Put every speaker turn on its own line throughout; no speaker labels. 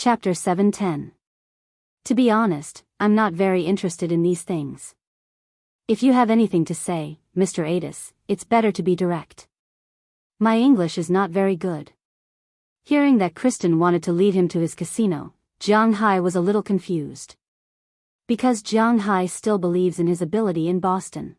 Chapter 710. To be honest, I'm not very interested in these things. If you have anything to say, Mr. Adis, it's better to be direct. My English is not very good. Hearing that Kristen wanted to lead him to his casino, Jianghu was a little confused. Because Jianghu still believes in his ability in Boston.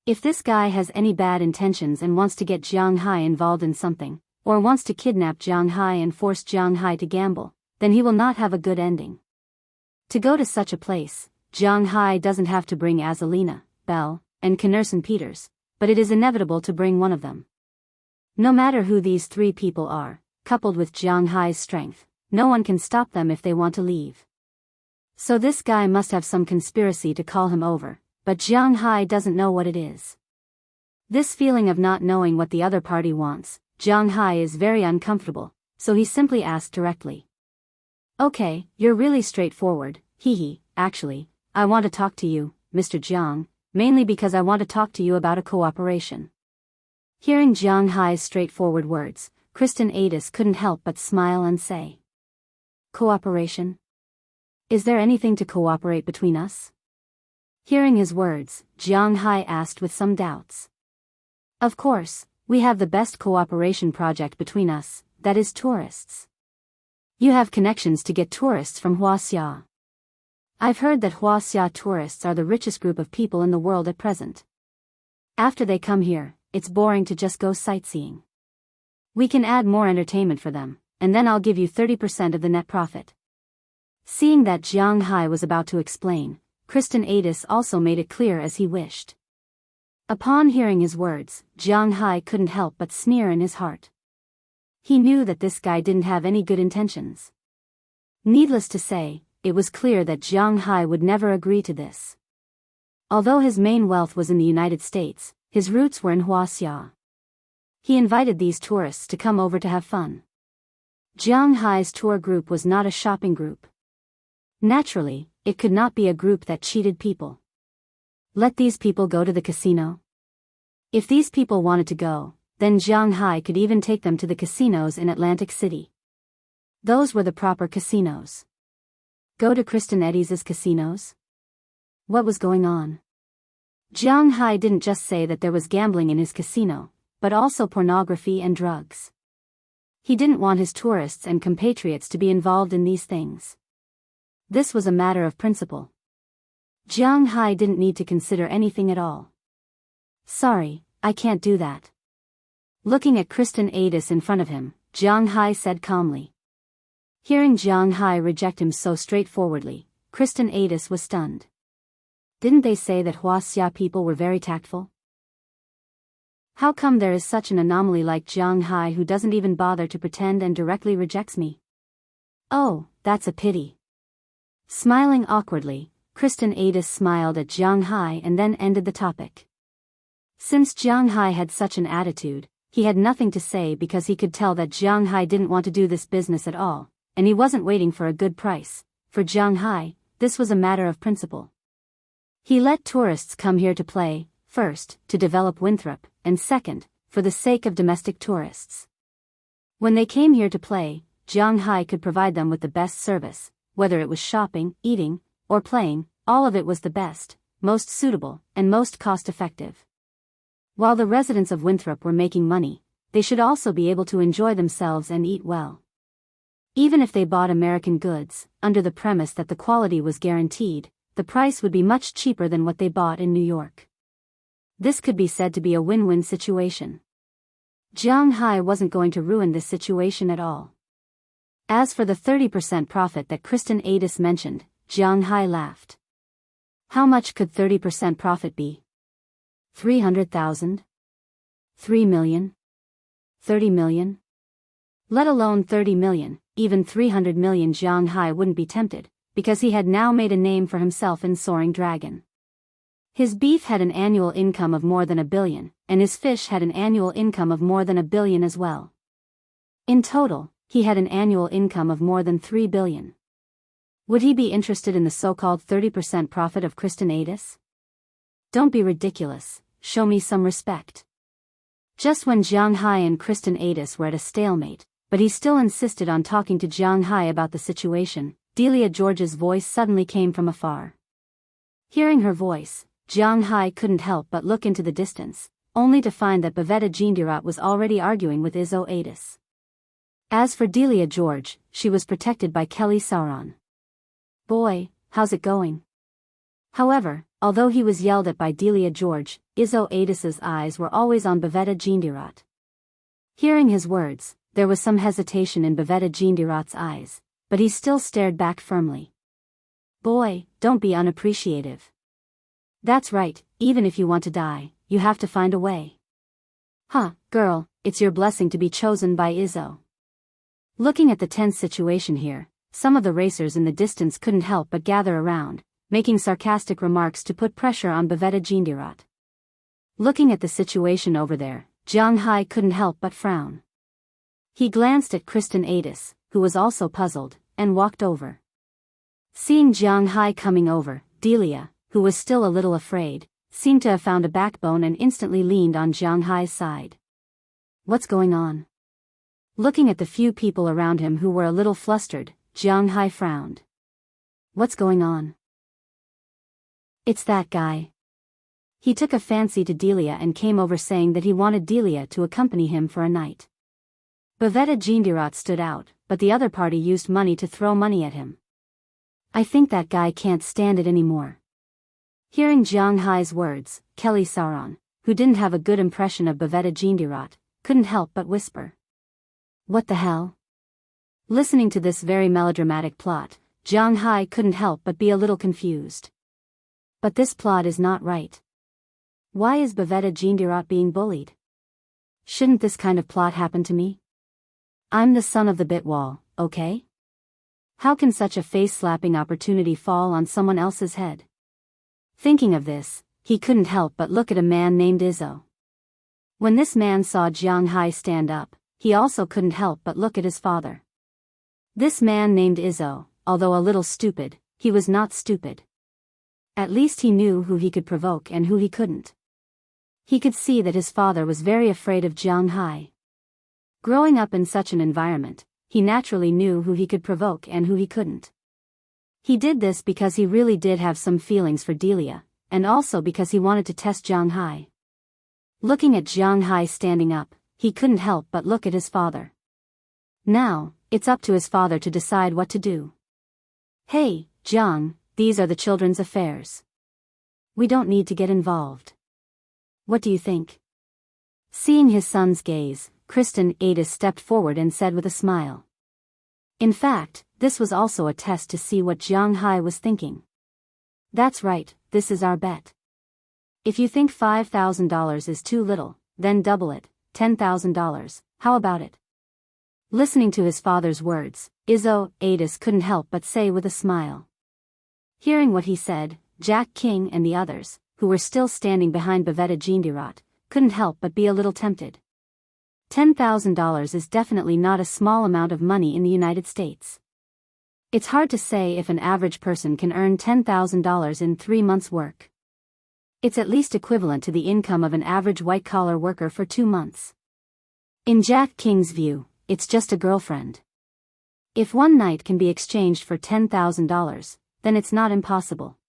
If this guy has any bad intentions and wants to get Jianghu involved in something, or wants to kidnap Jianghu and force Jianghu to gamble, then he will not have a good ending. To go to such a place, Jianghu doesn't have to bring Azalina, Belle, and Knerson Peters, but it is inevitable to bring one of them. No matter who these three people are, coupled with Jianghu's strength, no one can stop them if they want to leave. So this guy must have some conspiracy to call him over, but Jianghu doesn't know what it is. This feeling of not knowing what the other party wants, Jianghu is very uncomfortable, so he simply asked directly. Okay, you're really straightforward, actually, I want to talk to you, Mr. Jiang, mainly because I want to talk to you about a cooperation. Hearing Jianghu's straightforward words, Kristen Adis couldn't help but smile and say. Cooperation? Is there anything to cooperate between us? Hearing his words, Jianghu asked with some doubts. Of course, we have the best cooperation project between us, that is tourists. You have connections to get tourists from Wuxia. I've heard that Wuxia tourists are the richest group of people in the world at present. After they come here, it's boring to just go sightseeing. We can add more entertainment for them, and then I'll give you 30% of the net profit. Seeing that Jianghu was about to explain, Kristen Adis also made it clear as he wished. Upon hearing his words, Jianghu couldn't help but sneer in his heart. He knew that this guy didn't have any good intentions. Needless to say, it was clear that Jianghu would never agree to this. Although his main wealth was in the United States, his roots were in Wuxia. He invited these tourists to come over to have fun. Jianghu's tour group was not a shopping group. Naturally, it could not be a group that cheated people. Let these people go to the casino? If these people wanted to go, then Jianghu could even take them to the casinos in Atlantic City. Those were the proper casinos. Go to Kristen Adis's casinos? What was going on? Jianghu didn't just say that there was gambling in his casino, but also pornography and drugs. He didn't want his tourists and compatriots to be involved in these things. This was a matter of principle. Jianghu didn't need to consider anything at all. Sorry, I can't do that. Looking at Kristen Adis in front of him, Jianghu said calmly. Hearing Jianghu reject him so straightforwardly, Kristen Adis was stunned. Didn't they say that Wuxia people were very tactful? How come there is such an anomaly like Jianghu who doesn't even bother to pretend and directly rejects me? Oh, that's a pity. Smiling awkwardly, Kristen Adis smiled at Jianghu and then ended the topic. Since Jianghu had such an attitude, he had nothing to say because he could tell that Jianghu didn't want to do this business at all, and he wasn't waiting for a good price. For Jianghu, this was a matter of principle. He let tourists come here to play, first, to develop Winthrop, and second, for the sake of domestic tourists. When they came here to play, Jianghu could provide them with the best service, whether it was shopping, eating, or playing, all of it was the best, most suitable, and most cost-effective. While the residents of Winthrop were making money, they should also be able to enjoy themselves and eat well. Even if they bought American goods, under the premise that the quality was guaranteed, the price would be much cheaper than what they bought in New York. This could be said to be a win-win situation. Jianghu wasn't going to ruin this situation at all. As for the 30% profit that Kristen Adis mentioned, Jianghu laughed. How much could 30% profit be? 300,000? 3 million? 30 million? Let alone 30 million, even 300 million. Jianghu wouldn't be tempted, because he had now made a name for himself in Soaring Dragon. His beef had an annual income of more than $1 billion, and his fish had an annual income of more than $1 billion as well. In total, he had an annual income of more than $3 billion. Would he be interested in the so-called 30% profit of Kristen Adis? Don't be ridiculous, show me some respect. Just when Jianghu and Kristen Adis were at a stalemate, but he still insisted on talking to Jianghu about the situation. Delia George's voice suddenly came from afar. Hearing her voice, Jianghu couldn't help but look into the distance, only to find that Bavetta Jindirat was already arguing with Izzo Adis. As for Delia George, she was protected by Kelly Sauron. "Boy, how's it going?" However, although he was yelled at by Delia George, Izzo Adis's eyes were always on Bavetta Jindirat. Hearing his words, there was some hesitation in Bavetta Jindirat's eyes, but he still stared back firmly. "Boy, don't be unappreciative. That's right, even if you want to die, you have to find a way." "Huh, girl, it's your blessing to be chosen by Izzo." Looking at the tense situation here, some of the racers in the distance couldn't help but gather around, making sarcastic remarks to put pressure on Bavetta Jindirat. Looking at the situation over there, Jianghu couldn't help but frown. He glanced at Kristen Adis, who was also puzzled, and walked over. Seeing Jianghu coming over, Delia, who was still a little afraid, seemed to have found a backbone and instantly leaned on Jianghu's side. "What's going on?" Looking at the few people around him who were a little flustered, Jianghu frowned. "What's going on?" "It's that guy. He took a fancy to Delia and came over saying that he wanted Delia to accompany him for a night." Bavetta Jindirat stood out, but the other party used money to throw money at him. "I think that guy can't stand it anymore." Hearing Jianghu's words, Kelly Sauron, who didn't have a good impression of Bavetta Jindirat, couldn't help but whisper, "What the hell?" Listening to this very melodramatic plot, Jianghu couldn't help but be a little confused. But this plot is not right. Why is Bavetta Jindirat being bullied? Shouldn't this kind of plot happen to me? I'm the son of the Bitwall, okay? How can such a face-slapping opportunity fall on someone else's head? Thinking of this, he couldn't help but look at a man named Izzo. When this man saw Jianghu stand up, he also couldn't help but look at his father. This man named Izzo, although a little stupid, he was not stupid. At least he knew who he could provoke and who he couldn't. He could see that his father was very afraid of Jianghu. Growing up in such an environment, he naturally knew who he could provoke and who he couldn't. He did this because he really did have some feelings for Delia, and also because he wanted to test Jianghu. Looking at Jianghu standing up, he couldn't help but look at his father. Now, it's up to his father to decide what to do. "Hey, Jiang, these are the children's affairs. We don't need to get involved. What do you think?" Seeing his son's gaze, Kristen Adis stepped forward and said with a smile. In fact, this was also a test to see what Jianghu was thinking. "That's right, this is our bet. If you think $5,000 is too little, then double it, $10,000, how about it?" Listening to his father's words, Izzo Adis couldn't help but say with a smile. Hearing what he said, Jack King and the others, who were still standing behind Bavetta Jindirat, couldn't help but be a little tempted. $10,000 is definitely not a small amount of money in the United States. It's hard to say if an average person can earn $10,000 in 3 months' work. It's at least equivalent to the income of an average white-collar worker for 2 months. In Jack King's view, it's just a girlfriend. If one night can be exchanged for $10,000, then it's not impossible.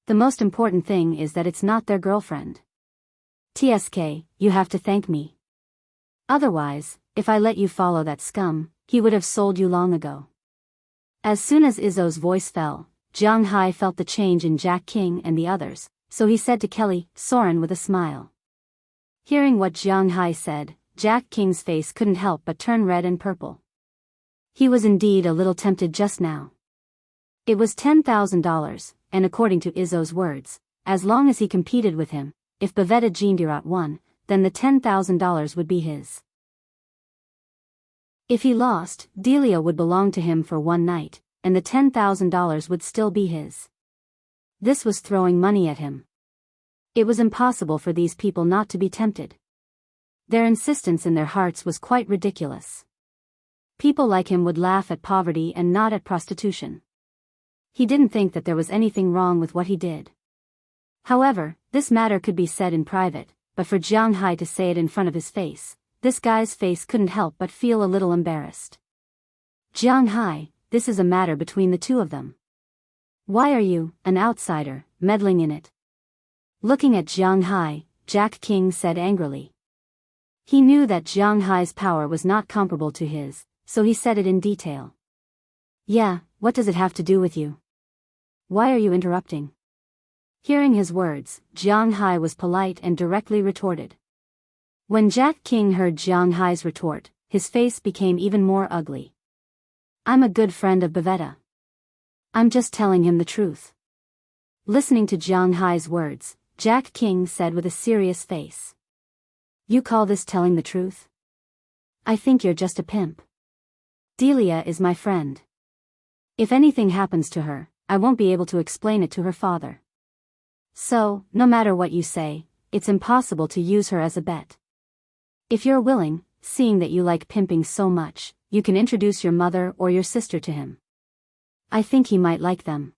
The most important thing is that it's not their girlfriend. "TSK, you have to thank me. Otherwise, if I let you follow that scum, he would have sold you long ago." As soon as Izzo's voice fell, Jianghu felt the change in Jack King and the others, so he said to Kelly Sauron with a smile. Hearing what Jianghu said, Jack King's face couldn't help but turn red and purple. He was indeed a little tempted just now. It was $10,000, and according to Izzo's words, as long as he competed with him, if Bavetta Jindirat won, then the $10,000 would be his. If he lost, Delia would belong to him for one night, and the $10,000 would still be his. This was throwing money at him. It was impossible for these people not to be tempted. Their insistence in their hearts was quite ridiculous. People like him would laugh at poverty and not at prostitution. He didn't think that there was anything wrong with what he did. However, this matter could be said in private, but for Jianghu to say it in front of his face, this guy's face couldn't help but feel a little embarrassed. Jianghu, this is a matter between the two of them. Why are you, an outsider, meddling in it? Looking at Jianghu, Jack King said angrily. He knew that Jianghu's power was not comparable to his, so he said it in detail. Yeah, what does it have to do with you? Why are you interrupting? Hearing his words, Jianghu was polite and directly retorted. When Jack King heard Jianghu's retort, his face became even more ugly. I'm a good friend of Bavetta. I'm just telling him the truth. Listening to Jianghu's words, Jack King said with a serious face. You call this telling the truth? I think you're just a pimp. Delia is my friend. If anything happens to her, I won't be able to explain it to her father. So, no matter what you say, it's impossible to use her as a bet. If you're willing, seeing that you like pimping so much, you can introduce your mother or your sister to him. I think he might like them.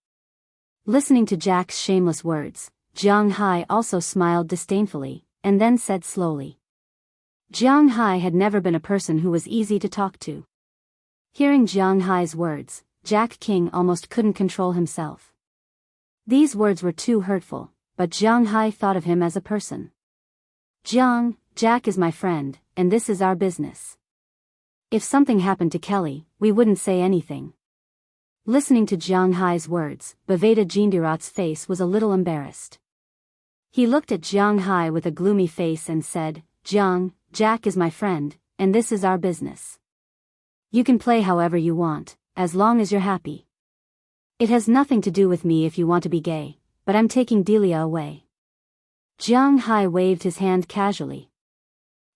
Listening to Jack's shameless words, Jianghu also smiled disdainfully, and then said slowly. Jianghu had never been a person who was easy to talk to. Hearing Jianghu's words, Jack King almost couldn't control himself. These words were too hurtful, but Jianghu thought of him as a person. Jack is my friend, and this is our business. If something happened to Kelly, we wouldn't say anything. Listening to Jianghu's words, Bavetta Jindirat's face was a little embarrassed. He looked at Jianghu with a gloomy face and said, Jack is my friend, and this is our business. You can play however you want, as long as you're happy. It has nothing to do with me if you want to be gay, but I'm taking Delia away. Jianghu waved his hand casually.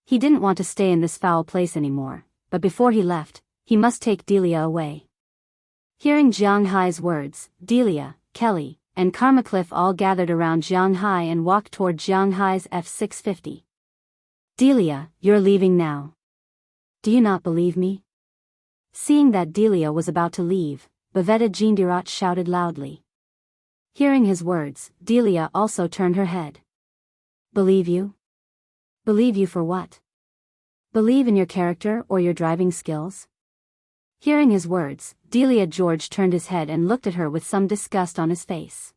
He didn't want to stay in this foul place anymore, but before he left, he must take Delia away. Hearing Jianghu's words, Delia, Kelly, and Karmacliff all gathered around Jianghu and walked toward Jianghu's F-650. Delia, you're leaving now. Do you not believe me? Seeing that Delia was about to leave, Bavetta Jindirat shouted loudly. Hearing his words, Delia also turned her head. Believe you? Believe you for what? Believe in your character or your driving skills? Hearing his words, Delia George turned his head and looked at her with some disgust on his face.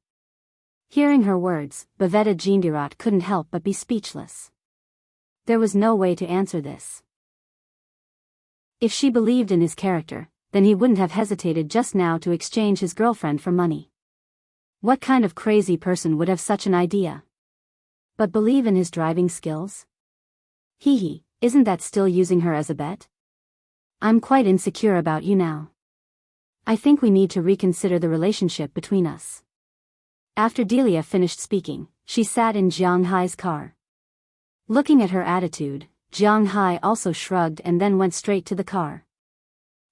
Hearing her words, Bavetta Jindirat couldn't help but be speechless. There was no way to answer this. If she believed in his character, then he wouldn't have hesitated just now to exchange his girlfriend for money. What kind of crazy person would have such an idea? But believe in his driving skills? Isn't that still using her as a bet? I'm quite insecure about you now. I think we need to reconsider the relationship between us. After Delia finished speaking, she sat in Jianghu's car. Looking at her attitude, Jianghu also shrugged and then went straight to the car.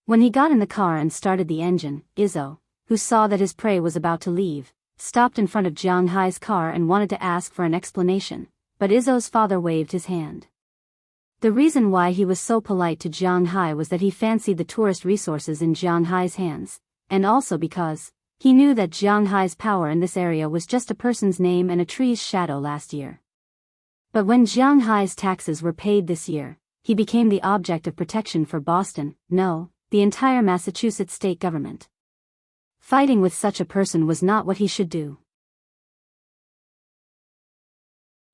When he got in the car and started the engine, Izzo, who saw that his prey was about to leave, stopped in front of Jianghu's car and wanted to ask for an explanation, but Izzo's father waved his hand. The reason why he was so polite to Jianghu was that he fancied the tourist resources in Jianghu's hands, and also because he knew that Jianghu's power in this area was just a person's name and a tree's shadow last year. But when Jianghu's taxes were paid this year, he became the object of protection for Boston, no, the entire Massachusetts state government. Fighting with such a person was not what he should do.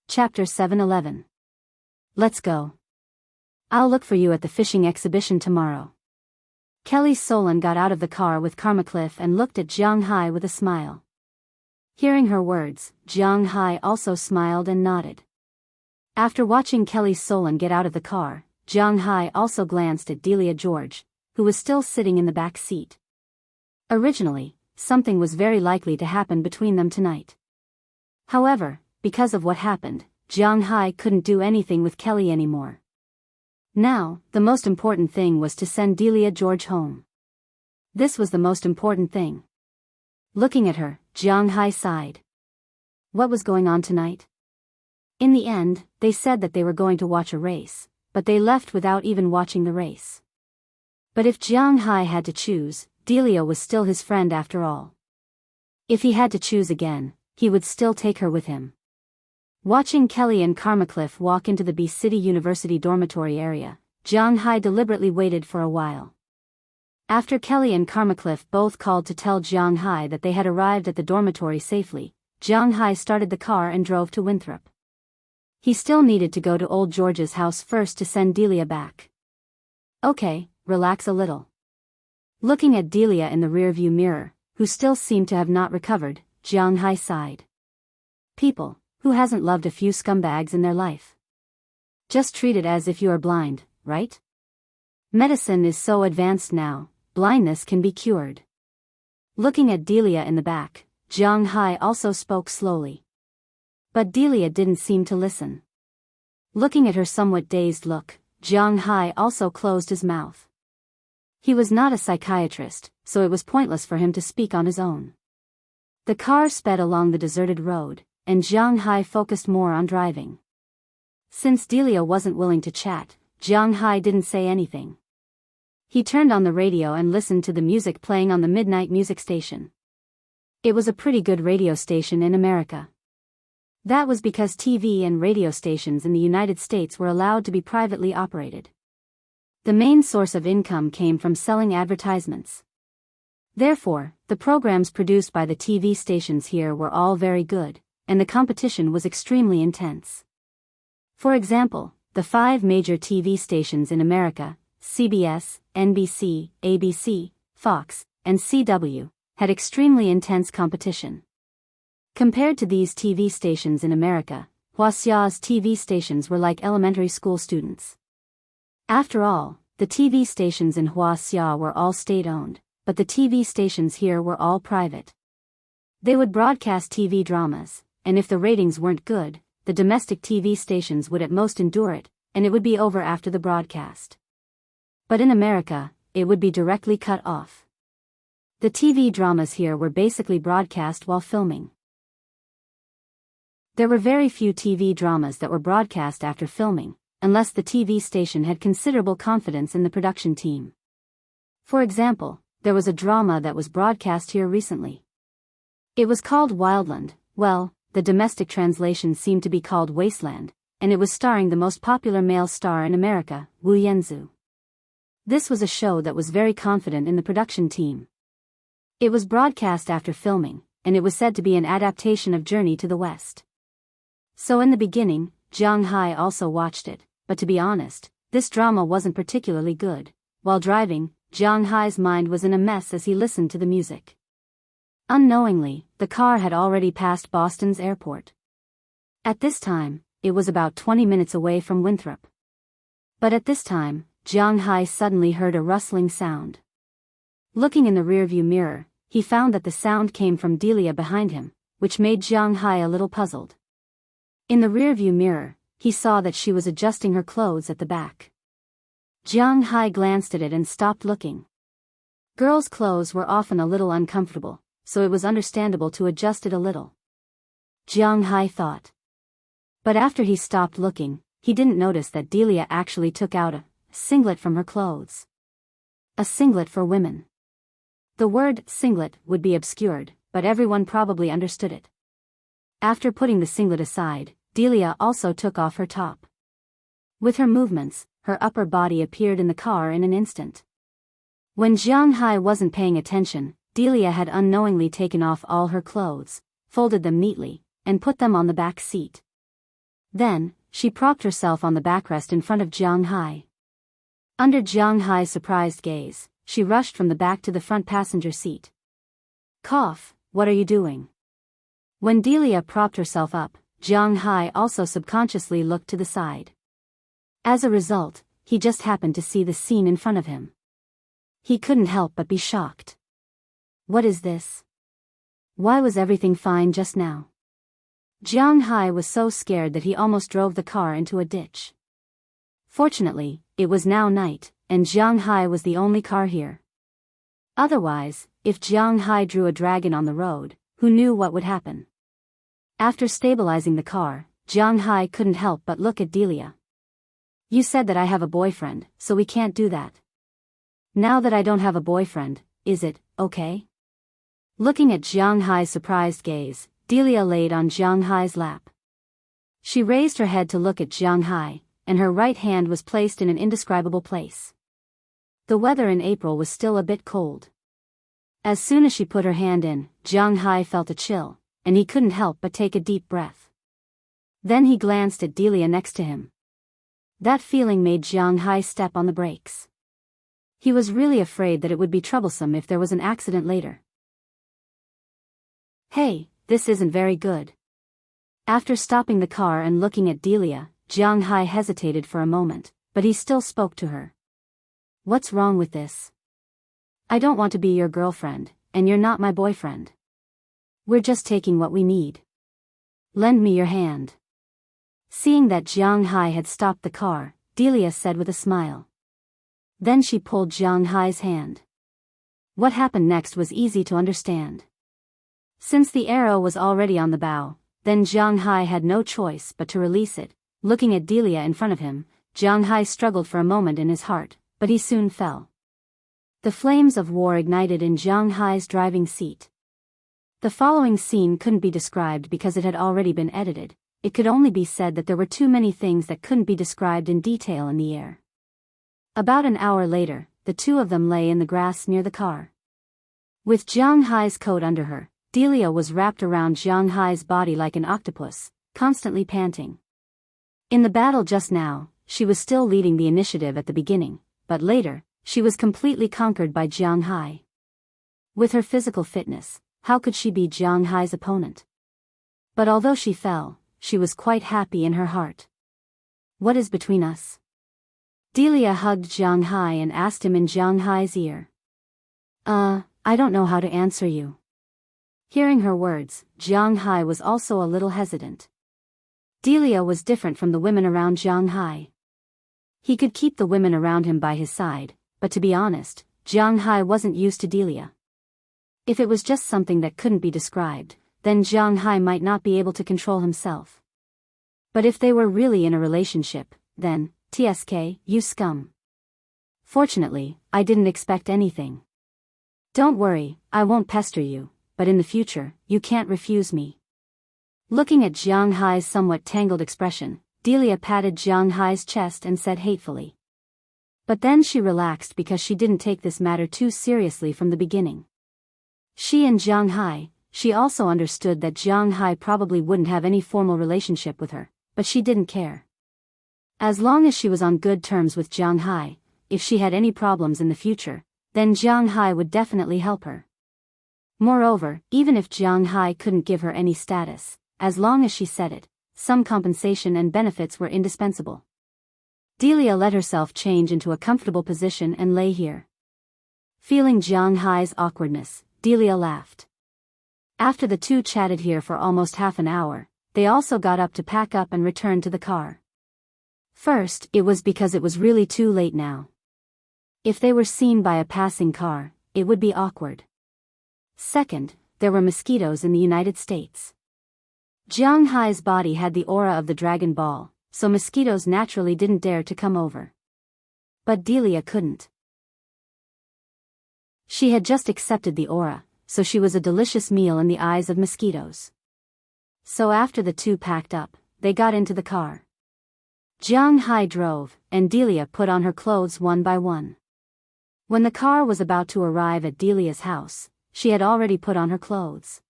Chapter 7:11. Let's go. I'll look for you at the fishing exhibition tomorrow. Kelly Solon got out of the car with Karmacliff and looked at Jianghu with a smile. Hearing her words, Jianghu also smiled and nodded. After watching Kelly Solon get out of the car, Jianghu also glanced at Delia George, who was still sitting in the back seat. Originally, something was very likely to happen between them tonight. However, because of what happened, Jianghu couldn't do anything with Kelly anymore. Now, the most important thing was to send Delia George home. This was the most important thing. Looking at her, Jianghu sighed. What was going on tonight? In the end, they said that they were going to watch a race, but they left without even watching the race. But if Jianghu had to choose, Delia was still his friend after all. If he had to choose again, he would still take her with him. Watching Kelly and Carmacliff walk into the B City University dormitory area, Jianghu deliberately waited for a while. After Kelly and Carmacliff both called to tell Jianghu that they had arrived at the dormitory safely, Jianghu started the car and drove to Winthrop. He still needed to go to old George's house first to send Delia back. Okay, relax a little. Looking at Delia in the rearview mirror, who still seemed to have not recovered, Jianghu sighed. People, who hasn't loved a few scumbags in their life? Just treat it as if you are blind, right? Medicine is so advanced now, blindness can be cured. Looking at Delia in the back, Jianghu also spoke slowly. But Delia didn't seem to listen. Looking at her somewhat dazed look, Jianghu also closed his mouth. He was not a psychiatrist, so it was pointless for him to speak on his own. The car sped along the deserted road, and Jianghu focused more on driving. Since Delia wasn't willing to chat, Jianghu didn't say anything. He turned on the radio and listened to the music playing on the midnight music station. It was a pretty good radio station in America. That was because TV and radio stations in the United States were allowed to be privately operated. The main source of income came from selling advertisements. Therefore, the programs produced by the TV stations here were all very good, and the competition was extremely intense. For example, the 5 major TV stations in America, CBS, NBC, ABC, Fox, and CW, had extremely intense competition. Compared to these TV stations in America, Wuxia's TV stations were like elementary school students. After all, the TV stations in Wuxia were all state-owned, but the TV stations here were all private. They would broadcast TV dramas, and if the ratings weren't good, the domestic TV stations would at most endure it, and it would be over after the broadcast. But in America, it would be directly cut off. The TV dramas here were basically broadcast while filming. There were very few TV dramas that were broadcast after filming, unless the TV station had considerable confidence in the production team. For example, there was a drama that was broadcast here recently. It was called Wildland, well, the domestic translation seemed to be called Wasteland, and it was starring the most popular male star in America, Wu Yanzu. This was a show that was very confident in the production team. It was broadcast after filming, and it was said to be an adaptation of Journey to the West. So in the beginning, Jianghu also watched it, but to be honest, this drama wasn't particularly good. While driving, Jianghu's mind was in a mess as he listened to the music. Unknowingly, the car had already passed Boston's airport. At this time, it was about 20 minutes away from Winthrop. But at this time, Jianghu suddenly heard a rustling sound. Looking in the rearview mirror, he found that the sound came from Delia behind him, which made Jianghu a little puzzled. In the rearview mirror, he saw that she was adjusting her clothes at the back. Jianghu glanced at it and stopped looking. Girls' clothes were often a little uncomfortable, so it was understandable to adjust it a little. Jianghu thought. But after he stopped looking, he didn't notice that Delia actually took out a singlet from her clothes. A singlet for women. The word singlet would be obscured, but everyone probably understood it. After putting the singlet aside, Delia also took off her top. With her movements, her upper body appeared in the car in an instant. When Jianghu wasn't paying attention, Delia had unknowingly taken off all her clothes, folded them neatly, and put them on the back seat. Then, she propped herself on the backrest in front of Jianghu. Under Jianghu's surprised gaze, she rushed from the back to the front passenger seat. Cough, what are you doing? When Delia propped herself up, Jianghu also subconsciously looked to the side. As a result, he just happened to see the scene in front of him. He couldn't help but be shocked. What is this? Why was everything fine just now? Jianghu was so scared that he almost drove the car into a ditch. Fortunately, it was now night, and Jianghu was the only car here. Otherwise, if Jianghu drew a dragon on the road, who knew what would happen? After stabilizing the car, Jianghu couldn't help but look at Delia. You said that I have a boyfriend, so we can't do that. Now that I don't have a boyfriend, is it okay? Looking at Jianghu's surprised gaze, Delia laid on Jianghu's lap. She raised her head to look at Jianghu, and her right hand was placed in an indescribable place. The weather in April was still a bit cold. As soon as she put her hand in, Jianghu felt a chill, and he couldn't help but take a deep breath. Then he glanced at Delia next to him. That feeling made Jianghu step on the brakes. He was really afraid that it would be troublesome if there was an accident later. Hey, this isn't very good. After stopping the car and looking at Delia, Jianghu hesitated for a moment, but he still spoke to her. What's wrong with this? I don't want to be your girlfriend, and you're not my boyfriend. We're just taking what we need. Lend me your hand. Seeing that Jianghu had stopped the car, Delia said with a smile. Then she pulled Jianghu's hand. What happened next was easy to understand. Since the arrow was already on the bow, then Jianghu had no choice but to release it. Looking at Delia in front of him, Jianghu struggled for a moment in his heart, but he soon fell. The flames of war ignited in Jianghu's driving seat. The following scene couldn't be described because it had already been edited. It could only be said that there were too many things that couldn't be described in detail in the air. About an hour later, the two of them lay in the grass near the car. With Jianghu's coat under her, Delia was wrapped around Jianghu's body like an octopus, constantly panting. In the battle just now, she was still leading the initiative at the beginning, but later, she was completely conquered by Jianghu. With her physical fitness, how could she be Jianghu's opponent? But although she fell, she was quite happy in her heart. What is between us? Delia hugged Jianghu and asked him in Jianghu's ear. I don't know how to answer you. Hearing her words, Jianghu was also a little hesitant. Delia was different from the women around Jianghu. He could keep the women around him by his side, but to be honest, Jianghu wasn't used to Delia. If it was just something that couldn't be described, then Jianghu might not be able to control himself. But if they were really in a relationship, then, TSK, you scum. Fortunately, I didn't expect anything. Don't worry, I won't pester you, but in the future, you can't refuse me. Looking at Jianghu's somewhat tangled expression, Delia patted Jianghu's chest and said hatefully. But then she relaxed because she didn't take this matter too seriously from the beginning. She and Jianghu, she also understood that Jianghu probably wouldn't have any formal relationship with her, but she didn't care. As long as she was on good terms with Jianghu, if she had any problems in the future, then Jianghu would definitely help her. Moreover, even if Jianghu couldn't give her any status, as long as she said it, some compensation and benefits were indispensable. Delia let herself change into a comfortable position and lay here. Feeling Jianghu's awkwardness, Delia laughed. After the two chatted here for almost half an hour, they also got up to pack up and return to the car. First, it was because it was really too late now. If they were seen by a passing car, it would be awkward. Second, there were mosquitoes in the United States. Jianghu's body had the aura of the Dragon Ball, so mosquitoes naturally didn't dare to come over. But Delia couldn't. She had just accepted the aura, so she was a delicious meal in the eyes of mosquitoes. So after the two packed up, they got into the car. Jianghu drove, and Delia put on her clothes one by one. When the car was about to arrive at Delia's house, she had already put on her clothes.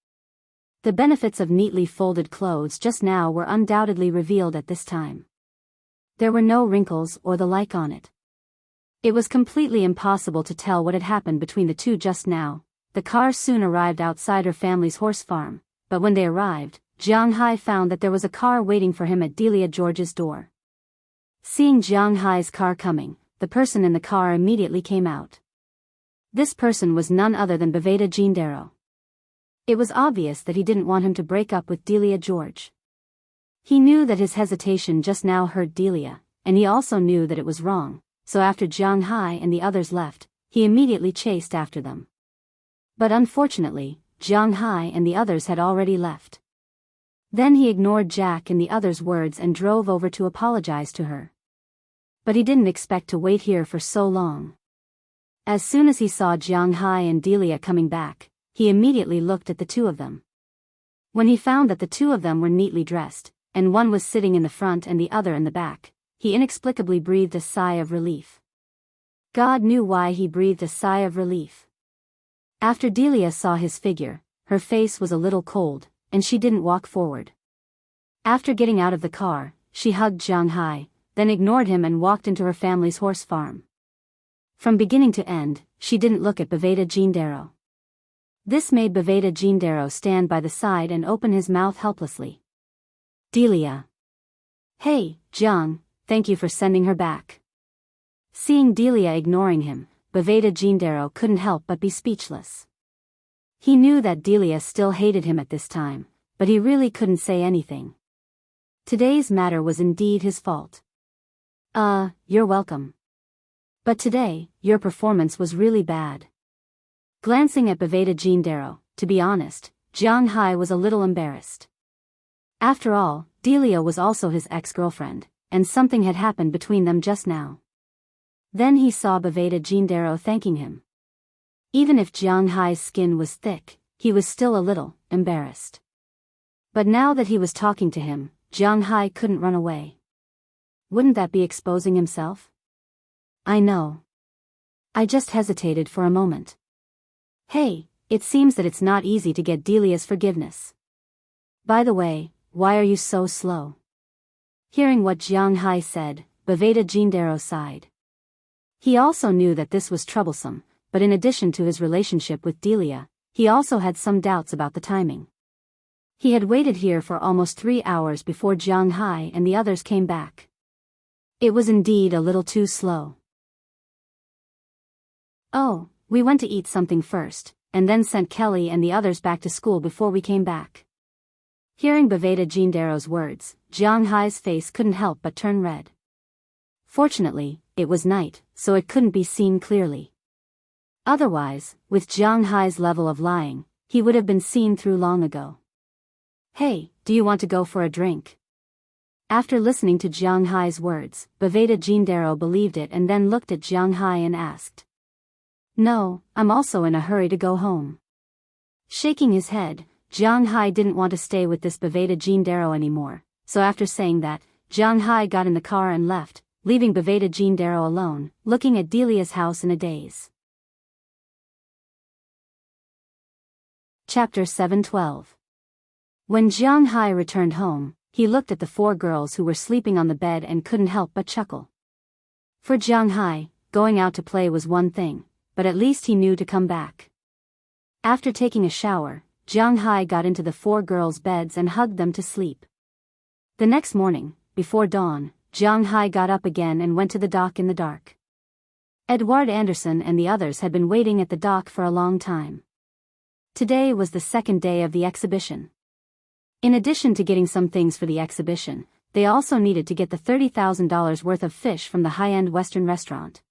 The benefits of neatly folded clothes just now were undoubtedly revealed at this time. There were no wrinkles or the like on it. It was completely impossible to tell what had happened between the two just now. The car soon arrived outside her family's horse farm, but when they arrived, Jianghu found that there was a car waiting for him at Delia George's door. Seeing Jianghu's car coming, the person in the car immediately came out. This person was none other than Baveda Jindaro. It was obvious that he didn't want him to break up with Delia George. He knew that his hesitation just now hurt Delia, and he also knew that it was wrong, so after Jianghu and the others left, he immediately chased after them. But unfortunately, Jianghu and the others had already left. Then he ignored Jack and the others' words and drove over to apologize to her. But he didn't expect to wait here for so long. As soon as he saw Jianghu and Delia coming back, he immediately looked at the two of them. When he found that the two of them were neatly dressed, and one was sitting in the front and the other in the back, he inexplicably breathed a sigh of relief. God knew why he breathed a sigh of relief. After Delia saw his figure, her face was a little cold, and she didn't walk forward. After getting out of the car, she hugged Jianghu, then ignored him and walked into her family's horse farm. From beginning to end, she didn't look at Baveda Jindaro. This made Baveda Jindaro stand by the side and open his mouth helplessly. Delia. Hey, Jiang, thank you for sending her back. Seeing Delia ignoring him, Baveda Jindaro couldn't help but be speechless. He knew that Delia still hated him at this time, but he really couldn't say anything. Today's matter was indeed his fault. You're welcome. But today, your performance was really bad. Glancing at Baveda Jindaro, to be honest, Jianghu was a little embarrassed. After all, Delia was also his ex-girlfriend, and something had happened between them just now. Then he saw Baveda Jindaro thanking him. Even if Jianghu's skin was thick, he was still a little embarrassed. But now that he was talking to him, Jianghu couldn't run away. Wouldn't that be exposing himself? I know. I just hesitated for a moment. Hey, it seems that it's not easy to get Delia's forgiveness. By the way, why are you so slow? Hearing what Jianghu said, Baveda Jindaro sighed. He also knew that this was troublesome, but in addition to his relationship with Delia, he also had some doubts about the timing. He had waited here for almost 3 hours before Jianghu and the others came back. It was indeed a little too slow. Oh, we went to eat something first, and then sent Kelly and the others back to school before we came back. Hearing Baveda Jindaro's words, Jianghu's face couldn't help but turn red. Fortunately, it was night, so it couldn't be seen clearly. Otherwise, with Jianghu's level of lying, he would have been seen through long ago. Hey, do you want to go for a drink? After listening to Jianghu's words, Baveda Jindaro believed it and then looked at Jianghu and asked. No, I'm also in a hurry to go home. Shaking his head, Jianghu didn't want to stay with this Baveda Jindaro anymore, so after saying that, Jianghu got in the car and left, leaving Baveda Jindaro alone, looking at Delia's house in a daze. Chapter 712. When Jianghu returned home, he looked at the 4 girls who were sleeping on the bed and couldn't help but chuckle. For Jianghu, going out to play was one thing, but at least he knew to come back. After taking a shower, Jianghu got into the 4 girls' beds and hugged them to sleep. The next morning, before dawn, Jianghu got up again and went to the dock in the dark. Edward Anderson and the others had been waiting at the dock for a long time. Today was the second day of the exhibition. In addition to getting some things for the exhibition, they also needed to get the $30,000 worth of fish from the high-end Western restaurant.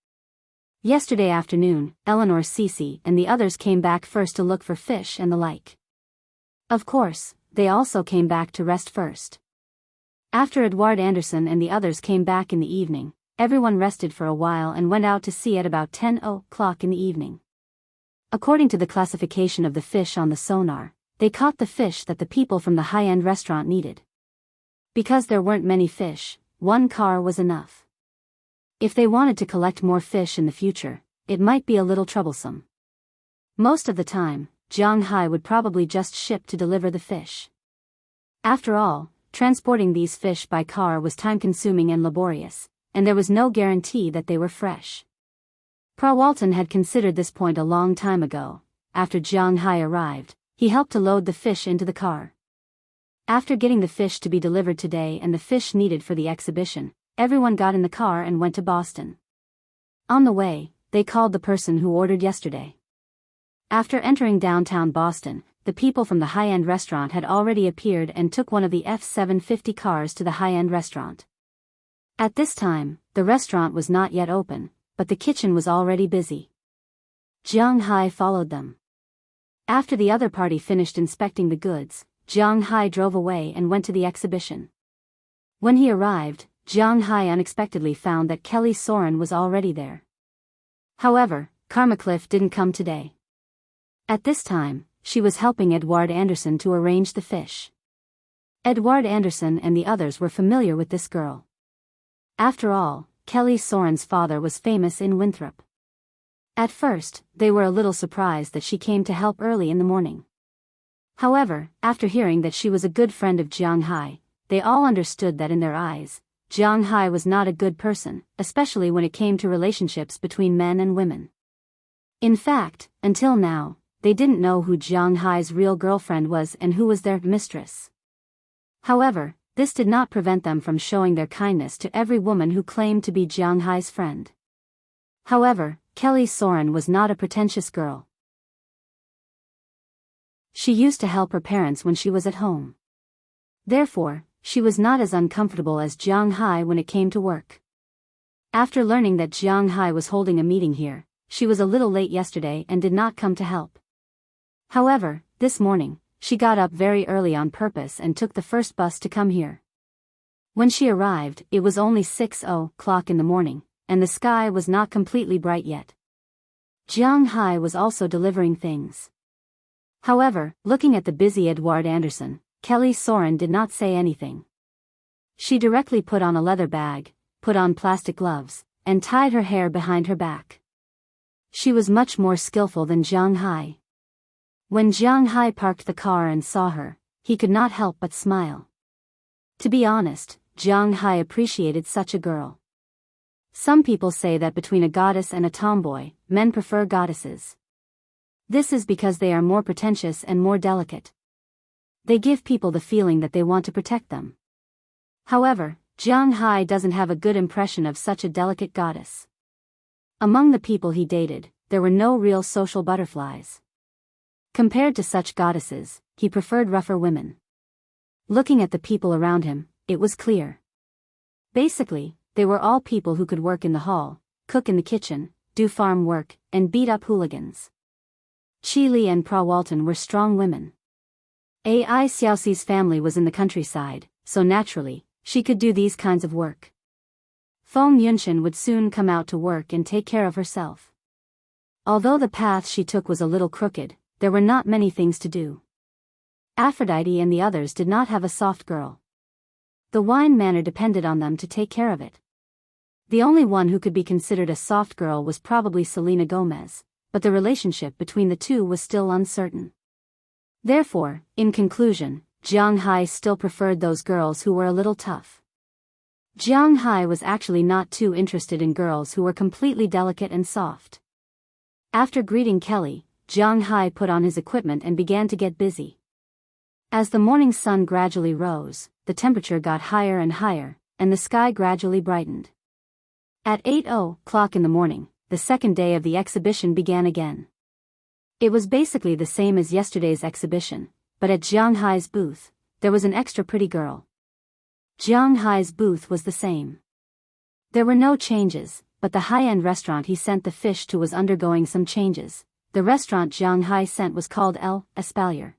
Yesterday afternoon, Eleanor, Cece, and the others came back first to look for fish and the like. Of course, they also came back to rest first. After Edward Anderson and the others came back in the evening, everyone rested for a while and went out to sea at about 10 o'clock in the evening. According to the classification of the fish on the sonar, they caught the fish that the people from the high-end restaurant needed. Because there weren't many fish, 1 car was enough. If they wanted to collect more fish in the future, it might be a little troublesome. Most of the time, Jianghu would probably just ship to deliver the fish. After all, transporting these fish by car was time-consuming and laborious, and there was no guarantee that they were fresh. Pra Walton had considered this point a long time ago. After Jianghu arrived, he helped to load the fish into the car. After getting the fish to be delivered today and the fish needed for the exhibition, everyone got in the car and went to Boston. On the way, they called the person who ordered yesterday. After entering downtown Boston, the people from the high-end restaurant had already appeared and took one of the F-750 cars to the high-end restaurant. At this time, the restaurant was not yet open, but the kitchen was already busy. Jianghu followed them. After the other party finished inspecting the goods, Jianghu drove away and went to the exhibition. When he arrived, Jianghu unexpectedly found that Kelly Soren was already there. However, Karma Cliff didn't come today. At this time, she was helping Edward Anderson to arrange the fish. Edward Anderson and the others were familiar with this girl. After all, Kelly Soren's father was famous in Winthrop. At first, they were a little surprised that she came to help early in the morning. However, after hearing that she was a good friend of Jianghu, they all understood that in their eyes, Jianghu was not a good person, especially when it came to relationships between men and women. In fact, until now, they didn't know who Jianghu's real girlfriend was and who was their mistress. However, this did not prevent them from showing their kindness to every woman who claimed to be Jianghu's friend. However, Kelly Soren was not a pretentious girl. She used to help her parents when she was at home. Therefore, she was not as uncomfortable as Jianghu when it came to work. After learning that Jianghu was holding a meeting here, she was a little late yesterday and did not come to help. However, this morning, she got up very early on purpose and took the first bus to come here. When she arrived, it was only 6:00 in the morning, and the sky was not completely bright yet. Jianghu was also delivering things. However, looking at the busy Edward Anderson, Kelly Soren did not say anything. She directly put on a leather bag, put on plastic gloves, and tied her hair behind her back. She was much more skillful than Jianghu. When Jianghu parked the car and saw her, he could not help but smile. To be honest, Jianghu appreciated such a girl. Some people say that between a goddess and a tomboy, men prefer goddesses. This is because they are more pretentious and more delicate. They give people the feeling that they want to protect them. However, Jianghu doesn't have a good impression of such a delicate goddess. Among the people he dated, there were no real social butterflies. Compared to such goddesses, he preferred rougher women. Looking at the people around him, it was clear. Basically, they were all people who could work in the hall, cook in the kitchen, do farm work, and beat up hooligans. Chi Li and Pra Walton were strong women. Ai Xiaoxi's family was in the countryside, so naturally, she could do these kinds of work. Feng Yunshan would soon come out to work and take care of herself. Although the path she took was a little crooked, there were not many things to do. Aphrodite and the others did not have a soft girl. The wine manor depended on them to take care of it. The only one who could be considered a soft girl was probably Selena Gomez, but the relationship between the two was still uncertain. Therefore, in conclusion, Jianghu still preferred those girls who were a little tough. Jianghu was actually not too interested in girls who were completely delicate and soft. After greeting Kelly, Jianghu put on his equipment and began to get busy. As the morning sun gradually rose, the temperature got higher and higher, and the sky gradually brightened. At 8:00 in the morning, the second day of the exhibition began again. It was basically the same as yesterday's exhibition, but at Jianghu's booth, there was an extra pretty girl. Jianghu's booth was the same. There were no changes, but the high-end restaurant he sent the fish to was undergoing some changes. The restaurant Jianghu sent was called El Espalier.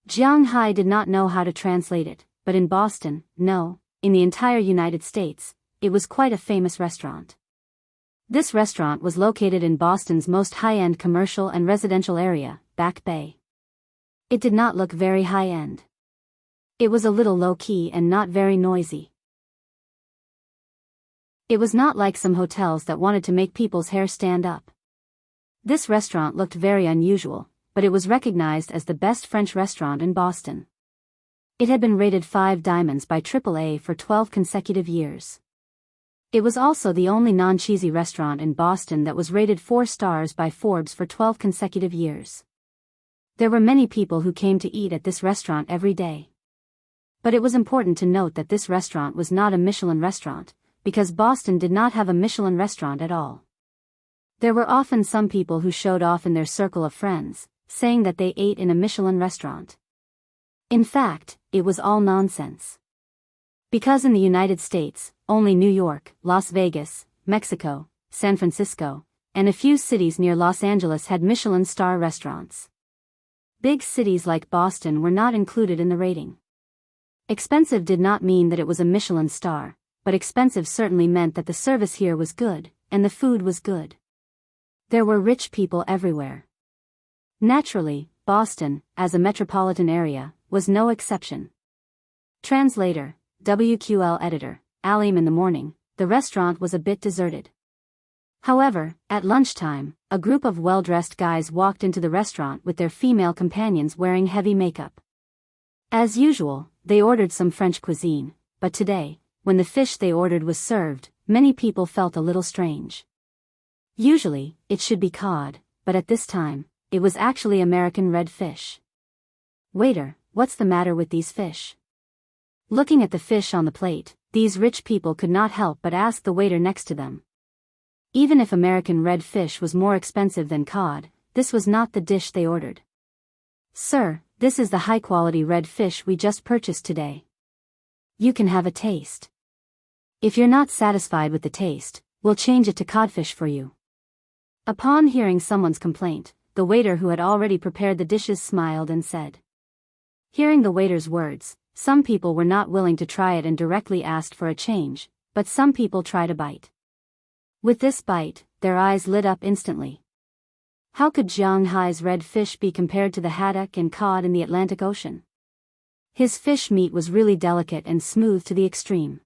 Jianghu did not know how to translate it, but in Boston, no, in the entire United States, it was quite a famous restaurant. This restaurant was located in Boston's most high-end commercial and residential area, Back Bay. It did not look very high-end. It was a little low-key and not very noisy. It was not like some hotels that wanted to make people's hair stand up. This restaurant looked very unusual, but it was recognized as the best French restaurant in Boston. It had been rated 5 diamonds by AAA for 12 consecutive years. It was also the only non-cheesy restaurant in Boston that was rated 4 stars by Forbes for 12 consecutive years. There were many people who came to eat at this restaurant every day. But it was important to note that this restaurant was not a Michelin restaurant, because Boston did not have a Michelin restaurant at all. There were often some people who showed off in their circle of friends, saying that they ate in a Michelin restaurant. In fact, it was all nonsense. Because in the United States, only New York, Las Vegas, Mexico, San Francisco, and a few cities near Los Angeles had Michelin star restaurants. Big cities like Boston were not included in the rating. Expensive did not mean that it was a Michelin star, but expensive certainly meant that the service here was good, and the food was good. There were rich people everywhere. Naturally, Boston, as a metropolitan area, was no exception. Translator, WQL editor, Alim. In the morning, the restaurant was a bit deserted. However, at lunchtime, a group of well-dressed guys walked into the restaurant with their female companions wearing heavy makeup. As usual, they ordered some French cuisine, but today, when the fish they ordered was served, many people felt a little strange. Usually, it should be cod, but at this time, it was actually American red fish. Waiter, what's the matter with these fish? Looking at the fish on the plate, these rich people could not help but ask the waiter next to them. Even if American red fish was more expensive than cod, this was not the dish they ordered. Sir, this is the high-quality red fish we just purchased today. You can have a taste. If you're not satisfied with the taste, we'll change it to codfish for you. Upon hearing someone's complaint, the waiter who had already prepared the dishes smiled and said. Hearing the waiter's words, some people were not willing to try it and directly asked for a change, but some people tried a bite. With this bite, their eyes lit up instantly. How could Jianghu's red fish be compared to the haddock and cod in the Atlantic Ocean? His fish meat was really delicate and smooth to the extreme.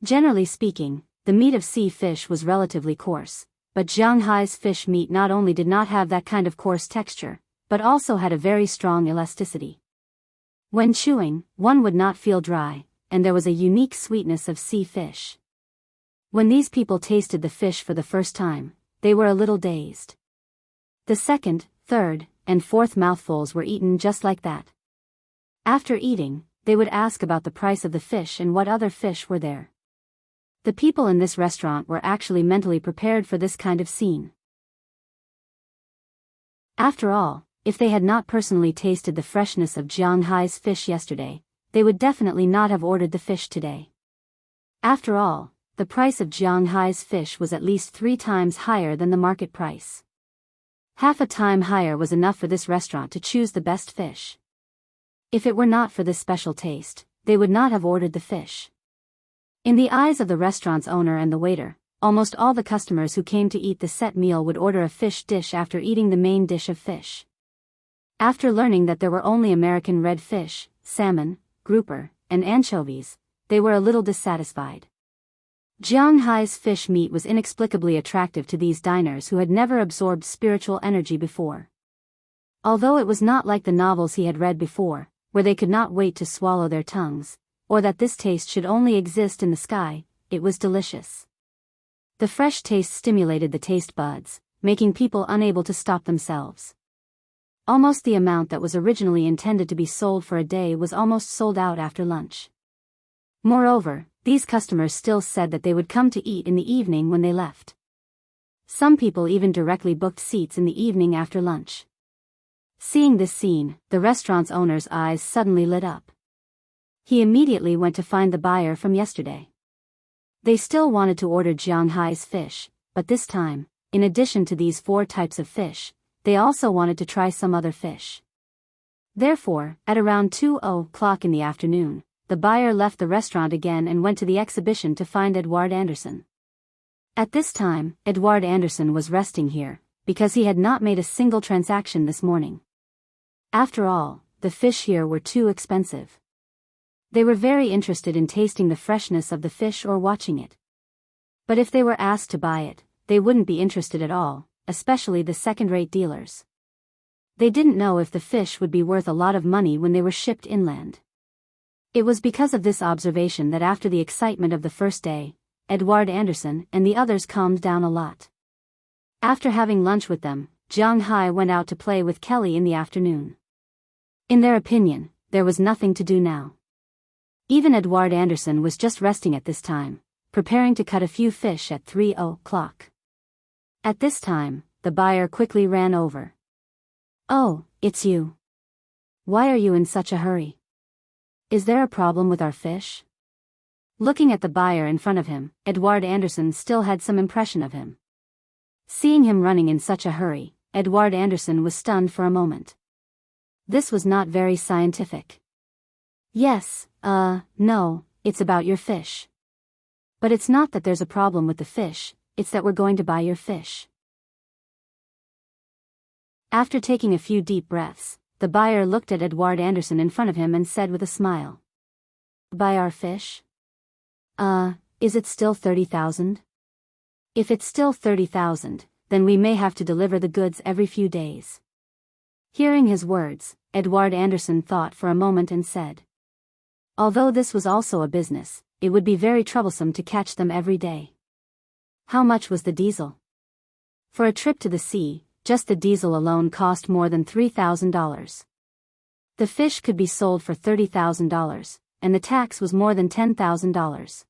Generally speaking, the meat of sea fish was relatively coarse, but Jianghu's fish meat not only did not have that kind of coarse texture, but also had a very strong elasticity. When chewing, one would not feel dry, and there was a unique sweetness of sea fish. When these people tasted the fish for the first time, they were a little dazed. The second, third, and fourth mouthfuls were eaten just like that. After eating, they would ask about the price of the fish and what other fish were there. The people in this restaurant were actually mentally prepared for this kind of scene. After all, if they had not personally tasted the freshness of Jianghu's fish yesterday, they would definitely not have ordered the fish today. After all, the price of Jianghu's fish was at least 3 times higher than the market price. Half a time higher was enough for this restaurant to choose the best fish. If it were not for this special taste, they would not have ordered the fish. In the eyes of the restaurant's owner and the waiter, almost all the customers who came to eat the set meal would order a fish dish after eating the main dish of fish. After learning that there were only American red fish, salmon, grouper, and anchovies, they were a little dissatisfied. Jianghu's fish meat was inexplicably attractive to these diners who had never absorbed spiritual energy before. Although it was not like the novels he had read before, where they could not wait to swallow their tongues, or that this taste should only exist in the sky, it was delicious. The fresh taste stimulated the taste buds, making people unable to stop themselves. Almost the amount that was originally intended to be sold for a day was almost sold out after lunch. Moreover, these customers still said that they would come to eat in the evening when they left. Some people even directly booked seats in the evening after lunch. Seeing this scene, the restaurant's owner's eyes suddenly lit up. He immediately went to find the buyer from yesterday. They still wanted to order Jianghu's fish, but this time, in addition to these 4 types of fish, they also wanted to try some other fish. Therefore, at around 2:00 in the afternoon, the buyer left the restaurant again and went to the exhibition to find Edward Anderson. At this time, Edward Anderson was resting here, because he had not made a single transaction this morning. After all, the fish here were too expensive. They were very interested in tasting the freshness of the fish or watching it. But if they were asked to buy it, they wouldn't be interested at all, especially the second-rate dealers. They didn't know if the fish would be worth a lot of money when they were shipped inland. It was because of this observation that after the excitement of the first day, Edward Anderson and the others calmed down a lot. After having lunch with them, Jianghu went out to play with Kelly in the afternoon. In their opinion, there was nothing to do now. Even Edward Anderson was just resting at this time, preparing to cut a few fish at 3:00. At this time, the buyer quickly ran over. "Oh, it's you. Why are you in such a hurry? Is there a problem with our fish?" Looking at the buyer in front of him, Edward Anderson still had some impression of him. Seeing him running in such a hurry, Edward Anderson was stunned for a moment. This was not very scientific. "Yes, no, it's about your fish. But it's not that there's a problem with the fish, it's that we're going to buy your fish." After taking a few deep breaths, the buyer looked at Edward Anderson in front of him and said with a smile, Buy our fish? Is it still 30,000? If it's still 30,000, then we may have to deliver the goods every few days. Hearing his words, Edward Anderson thought for a moment and said, although this was also a business, it would be very troublesome to catch them every day. How much was the diesel? For a trip to the sea, just the diesel alone cost more than $3,000. The fish could be sold for $30,000, and the tax was more than $10,000.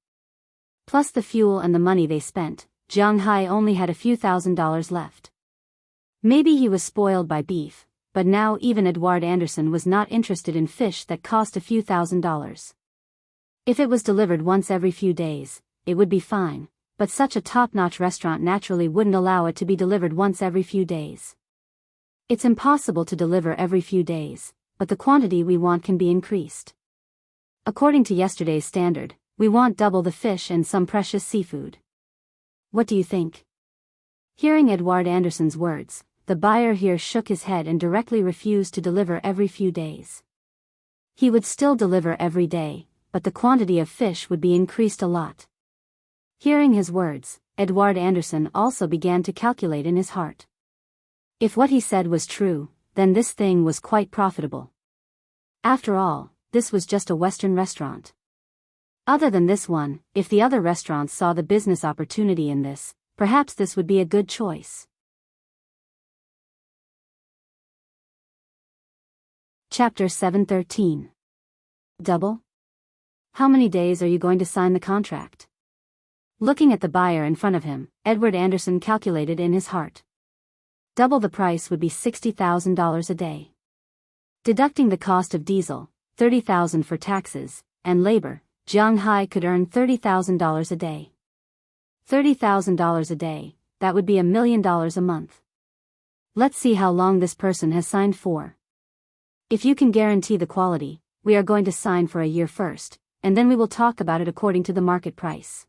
Plus the fuel and the money they spent, Jianghu only had a few $1,000s left. Maybe he was spoiled by beef, but now even Edward Anderson was not interested in fish that cost a few $1,000s. If it was delivered once every few days, it would be fine, but such a top-notch restaurant naturally wouldn't allow it to be delivered once every few days. It's impossible to deliver every few days, but the quantity we want can be increased. According to yesterday's standard, we want double the fish and some precious seafood. What do you think? Hearing Edward Anderson's words, the buyer here shook his head and directly refused to deliver every few days. He would still deliver every day, but the quantity of fish would be increased a lot. Hearing his words, Edward Anderson also began to calculate in his heart. If what he said was true, then this thing was quite profitable. After all, this was just a Western restaurant. Other than this one, if the other restaurants saw the business opportunity in this, perhaps this would be a good choice. Chapter 713. Double? How many days are you going to sign the contract? Looking at the buyer in front of him, Edward Anderson calculated in his heart. Double the price would be $60,000 a day. Deducting the cost of diesel, $30,000 for taxes, and labor, Jianghu could earn $30,000 a day. $30,000 a day, that would be $1 million a month. Let's see how long this person has signed for. If you can guarantee the quality, we are going to sign for a year first, and then we will talk about it according to the market price.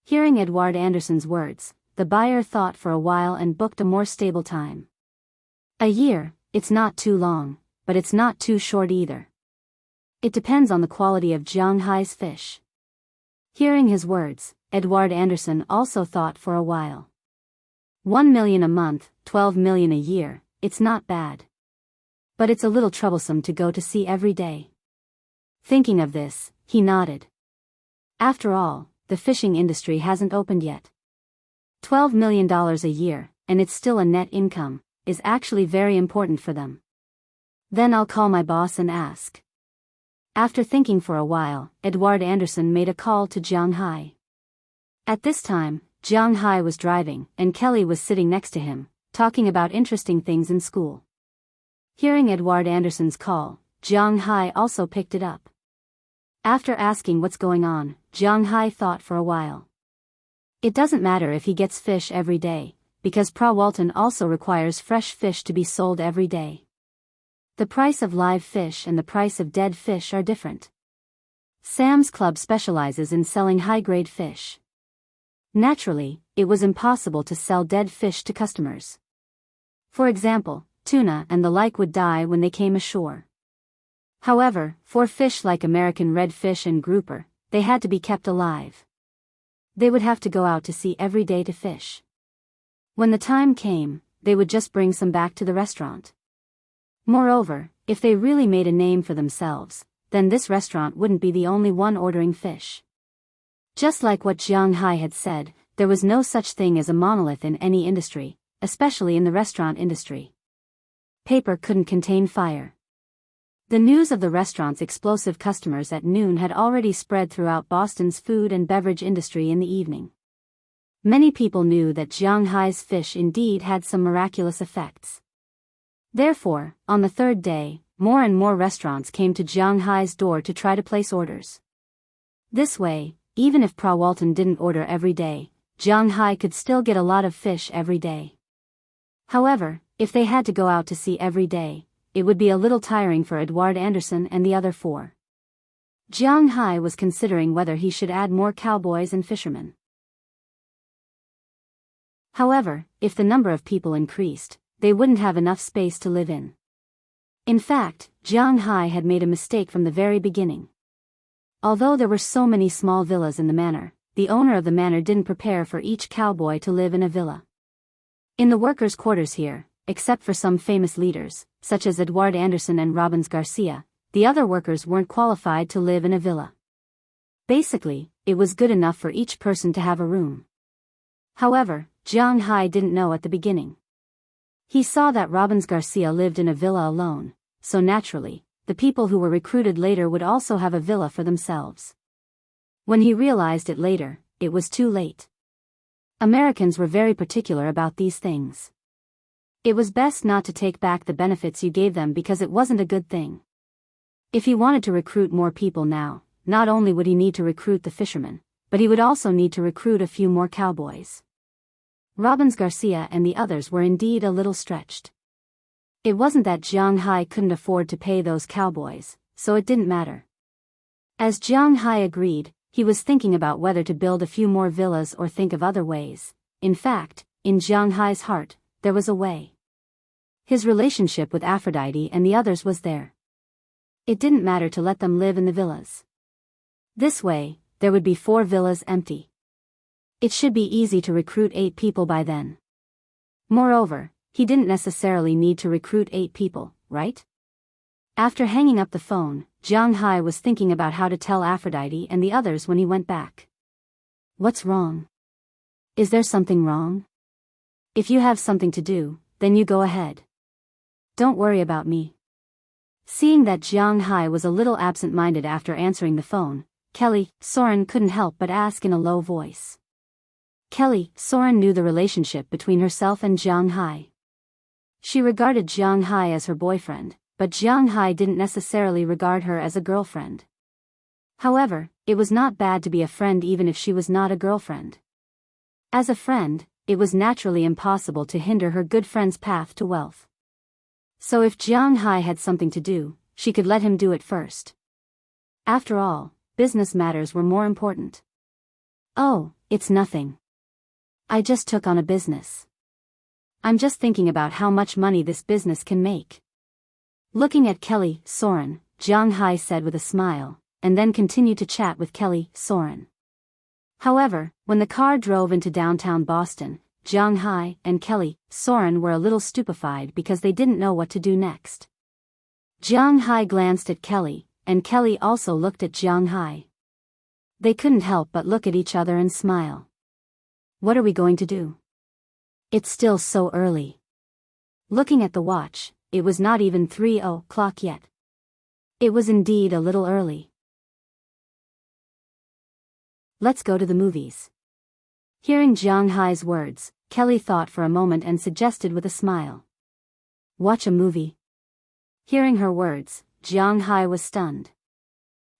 Hearing Edward Anderson's words, the buyer thought for a while and booked a more stable time. A year, it's not too long, but it's not too short either. It depends on the quality of Jianghu's fish. Hearing his words, Edward Anderson also thought for a while. 1 million a month, 12 million a year, it's not bad. But it's a little troublesome to go to sea every day. Thinking of this, he nodded. After all, the fishing industry hasn't opened yet. $12 million a year, and it's still a net income, is actually very important for them. Then I'll call my boss and ask. After thinking for a while, Edward Anderson made a call to Jianghu. At this time, Jianghu was driving, and Kelly was sitting next to him, talking about interesting things in school. Hearing Edward Anderson's call, Jianghu also picked it up. After asking what's going on, Jianghu thought for a while. It doesn't matter if he gets fish every day, because Pra Walton also requires fresh fish to be sold every day. The price of live fish and the price of dead fish are different. Sam's Club specializes in selling high-grade fish. Naturally, it was impossible to sell dead fish to customers. For example, tuna and the like would die when they came ashore. However, for fish like American redfish and grouper, they had to be kept alive. They would have to go out to sea every day to fish. When the time came, they would just bring some back to the restaurant. Moreover, if they really made a name for themselves, then this restaurant wouldn't be the only one ordering fish. Just like what Jianghu had said, there was no such thing as a monolith in any industry, especially in the restaurant industry. Paper couldn't contain fire. The news of the restaurant's explosive customers at noon had already spread throughout Boston's food and beverage industry in the evening. Many people knew that Jianghu's fish indeed had some miraculous effects. Therefore, on the third day, more and more restaurants came to Jianghu's door to try to place orders. This way, even if Pra Walton didn't order every day, Jianghu could still get a lot of fish every day. However, if they had to go out to sea every day, it would be a little tiring for Edward Anderson and the other four. Jianghu was considering whether he should add more cowboys and fishermen. However, if the number of people increased, they wouldn't have enough space to live in. In fact, Jianghu had made a mistake from the very beginning. Although there were so many small villas in the manor, the owner of the manor didn't prepare for each cowboy to live in a villa. In the workers' quarters here, except for some famous leaders, such as Eduard Anderson and Robbins Garcia, the other workers weren't qualified to live in a villa. Basically, it was good enough for each person to have a room. However, Jianghu didn't know at the beginning. He saw that Robbins Garcia lived in a villa alone, so naturally, the people who were recruited later would also have a villa for themselves. When he realized it later, it was too late. Americans were very particular about these things. It was best not to take back the benefits you gave them because it wasn't a good thing. If he wanted to recruit more people now, not only would he need to recruit the fishermen, but he would also need to recruit a few more cowboys. Robbins Garcia and the others were indeed a little stretched. It wasn't that Jianghu couldn't afford to pay those cowboys, so it didn't matter. As Jianghu agreed, he was thinking about whether to build a few more villas or think of other ways. In fact, in Jianghu's heart, there was a way. His relationship with Aphrodite and the others was there. It didn't matter to let them live in the villas. This way, there would be 4 villas empty. It should be easy to recruit 8 people by then. Moreover, he didn't necessarily need to recruit 8 people, right? After hanging up the phone, Jianghu was thinking about how to tell Aphrodite and the others when he went back. What's wrong? Is there something wrong? If you have something to do, then you go ahead. Don't worry about me. Seeing that Jianghu was a little absent-minded after answering the phone, Kelly Soren couldn't help but ask in a low voice. Kelly Soren knew the relationship between herself and Jianghu. She regarded Jianghu as her boyfriend, but Jianghu didn't necessarily regard her as a girlfriend. However, it was not bad to be a friend even if she was not a girlfriend. As a friend, it was naturally impossible to hinder her good friend's path to wealth. So if Jianghu had something to do, she could let him do it first. After all, business matters were more important. Oh, it's nothing. I just took on a business. I'm just thinking about how much money this business can make. Looking at Kelly Soren, Jianghu said with a smile, and then continued to chat with Kelly Soren. However, when the car drove into downtown Boston, Jianghu and Kelly Soren were a little stupefied because they didn't know what to do next. Jianghu glanced at Kelly, and Kelly also looked at Jianghu. They couldn't help but look at each other and smile. What are we going to do? It's still so early. Looking at the watch, it was not even 3:00 yet. It was indeed a little early. Let's go to the movies. Hearing Jianghu's words, Kelly thought for a moment and suggested with a smile. Watch a movie? Hearing her words, Jianghu was stunned.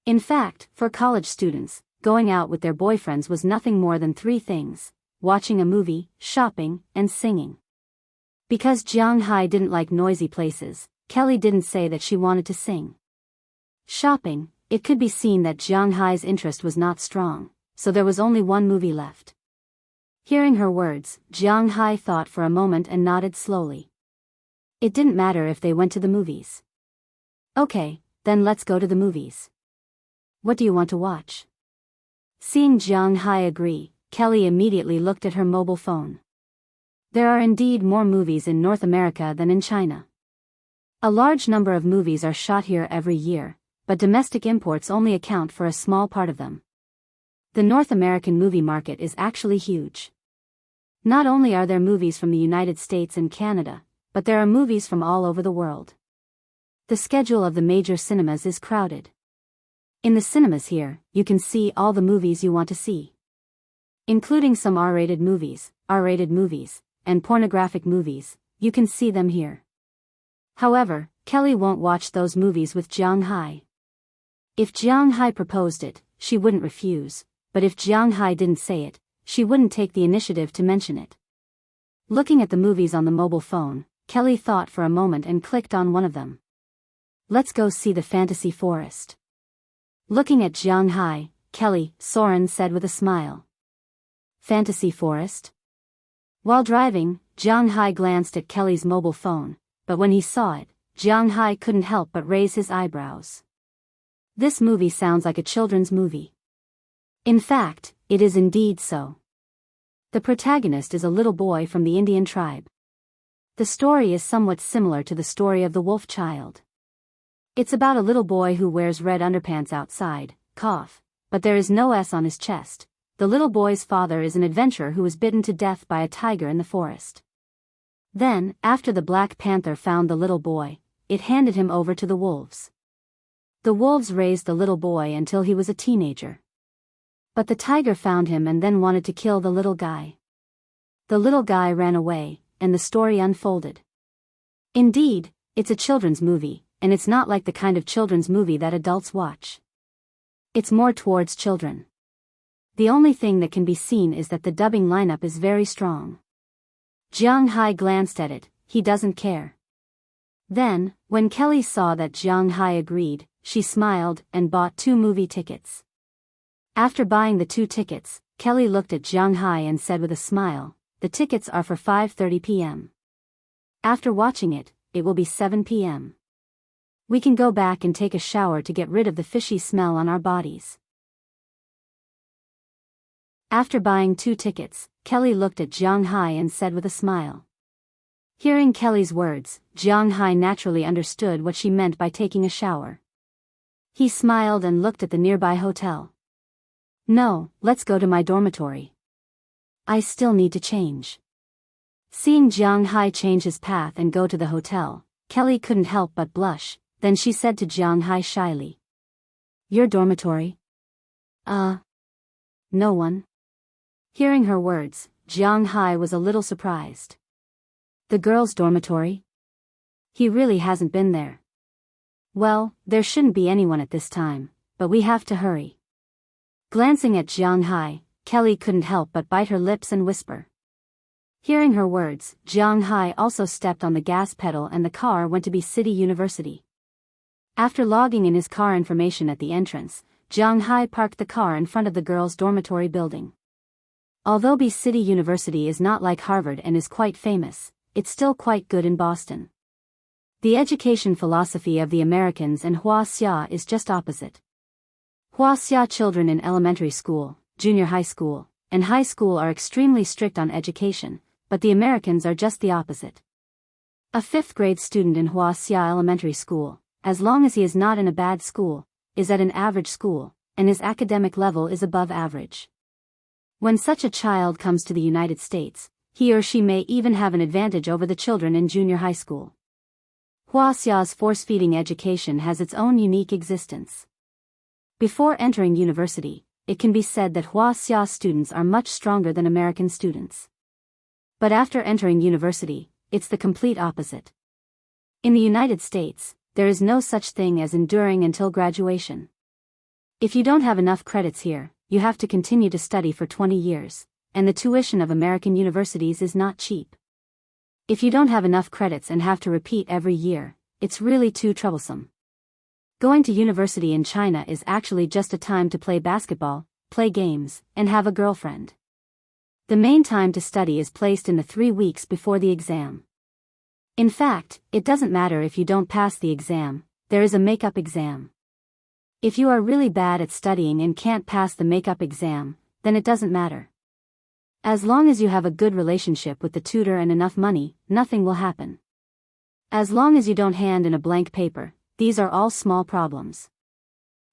In fact, for college students, going out with their boyfriends was nothing more than 3 things: watching a movie, shopping, and singing. Because Jianghu didn't like noisy places, Kelly didn't say that she wanted to sing. Shopping, it could be seen that Jianghu's interest was not strong, so there was only one movie left. Hearing her words, Jianghu thought for a moment and nodded slowly. It didn't matter if they went to the movies. Okay, then let's go to the movies. What do you want to watch? Seeing Jianghu agree, Kelly immediately looked at her mobile phone. There are indeed more movies in North America than in China. A large number of movies are shot here every year, but domestic imports only account for a small part of them. The North American movie market is actually huge. Not only are there movies from the United States and Canada, but there are movies from all over the world. The schedule of the major cinemas is crowded. In the cinemas here, you can see all the movies you want to see. Including some R-rated movies, and pornographic movies, you can see them here. However, Kelly won't watch those movies with Jianghu. If Jianghu proposed it, she wouldn't refuse, but if Jianghu didn't say it, she wouldn't take the initiative to mention it. Looking at the movies on the mobile phone, Kelly thought for a moment and clicked on one of them. Let's go see the Fantasy Forest. Looking at Jianghu, Kelly Soren said with a smile. Fantasy Forest? While driving, Jianghu glanced at Kelly's mobile phone, but when he saw it, Jianghu couldn't help but raise his eyebrows. This movie sounds like a children's movie. In fact, it is indeed so. The protagonist is a little boy from the Indian tribe. The story is somewhat similar to the story of the wolf child. It's about a little boy who wears red underpants outside, but there is no S on his chest. The little boy's father is an adventurer who was bitten to death by a tiger in the forest. Then, after the Black Panther found the little boy, it handed him over to the wolves. The wolves raised the little boy until he was a teenager. But the tiger found him and then wanted to kill the little guy. The little guy ran away, and the story unfolded. Indeed, it's a children's movie, and it's not like the kind of children's movie that adults watch. It's more towards children. The only thing that can be seen is that the dubbing lineup is very strong. Jianghu glanced at it, he doesn't care. Then, when Kelly saw that Jianghu agreed, she smiled and bought 2 movie tickets. After buying the 2 tickets, Kelly looked at Jianghu and said with a smile, "The tickets are for 5:30 p.m. After watching it, it will be 7 p.m. We can go back and take a shower to get rid of the fishy smell on our bodies." After buying 2 tickets, Kelly looked at Jianghu and said with a smile. Hearing Kelly's words, Jianghu naturally understood what she meant by taking a shower. He smiled and looked at the nearby hotel. "No, let's go to my dormitory. I still need to change." Seeing Jianghu change his path and go to the hotel, Kelly couldn't help but blush. Then she said to Jianghu shyly, "Your dormitory?" No one." Hearing her words, Jianghu was a little surprised. "The girls' dormitory? He really hasn't been there." "Well, there shouldn't be anyone at this time, but we have to hurry." Glancing at Jianghu, Kelly couldn't help but bite her lips and whisper. Hearing her words, Jianghu also stepped on the gas pedal and the car went to City University. After logging in his car information at the entrance, Jianghu parked the car in front of the girls' dormitory building. Although City University is not like Harvard and is quite famous, it's still quite good in Boston. The education philosophy of the Americans and Wuxia is just opposite. Wuxia children in elementary school, junior high school, and high school are extremely strict on education, but the Americans are just the opposite. A 5th grade student in Wuxia elementary school, as long as he is not in a bad school, is at an average school, and his academic level is above average. When such a child comes to the United States, he or she may even have an advantage over the children in junior high school. Wuxia's force-feeding education has its own unique existence. Before entering university, it can be said that Wuxia students are much stronger than American students. But after entering university, it's the complete opposite. In the United States, there is no such thing as enduring until graduation. If you don't have enough credits here, you have to continue to study for 20 years, and the tuition of American universities is not cheap. If you don't have enough credits and have to repeat every year, it's really too troublesome. Going to university in China is actually just a time to play basketball, play games, and have a girlfriend. The main time to study is placed in the 3 weeks before the exam. In fact, it doesn't matter if you don't pass the exam, there is a make-up exam. If you are really bad at studying and can't pass the make-up exam, then it doesn't matter. As long as you have a good relationship with the tutor and enough money, nothing will happen. As long as you don't hand in a blank paper, these are all small problems.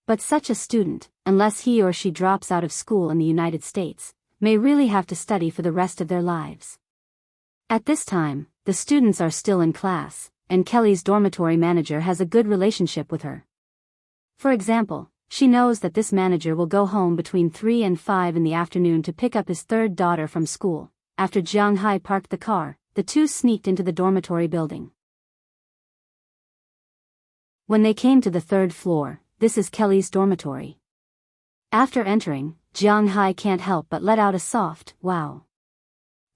But such a student, unless he or she drops out of school in the United States, may really have to study for the rest of their lives. At this time, the students are still in class, and Kelly's dormitory manager has a good relationship with her. For example, she knows that this manager will go home between 3 and 5 in the afternoon to pick up his 3rd daughter from school. After Jianghu parked the car, the two sneaked into the dormitory building. When they came to the 3rd floor, this is Kelly's dormitory. After entering, Jianghu can't help but let out a soft, wow.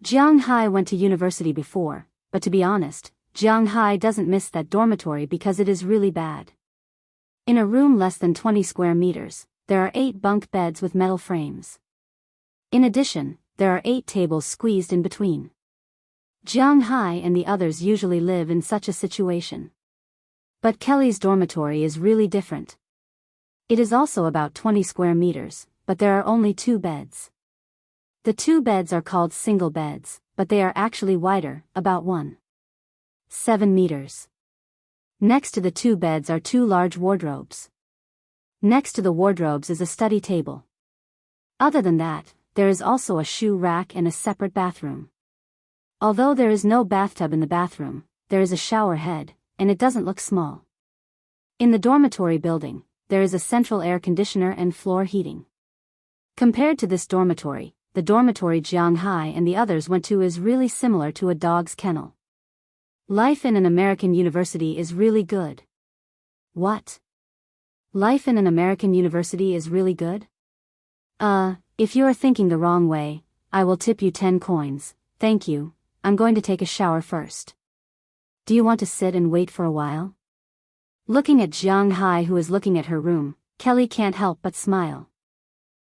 Jianghu went to university before, but to be honest, Jianghu doesn't miss that dormitory because it is really bad. In a room less than 20 square meters, there are 8 bunk beds with metal frames. In addition, there are 8 tables squeezed in between. Jianghu and the others usually live in such a situation. But Kelly's dormitory is really different. It is also about 20 square meters, but there are only 2 beds. The 2 beds are called single beds, but they are actually wider, about 1.7 meters. Next to the 2 beds are 2 large wardrobes. Next to the wardrobes is a study table. Other than that, there is also a shoe rack and a separate bathroom. Although there is no bathtub in the bathroom, there is a shower head, and it doesn't look small. In the dormitory building, there is a central air conditioner and floor heating. Compared to this dormitory, the dormitory Jianghu and the others went to is really similar to a dog's kennel. Life in an American university is really good. What? Life in an American university is really good? If you are thinking the wrong way, I will tip you 10 coins, thank you, I'm going to take a shower first. Do you want to sit and wait for a while? Looking at Jianghu, who is looking at her room, Kelly can't help but smile.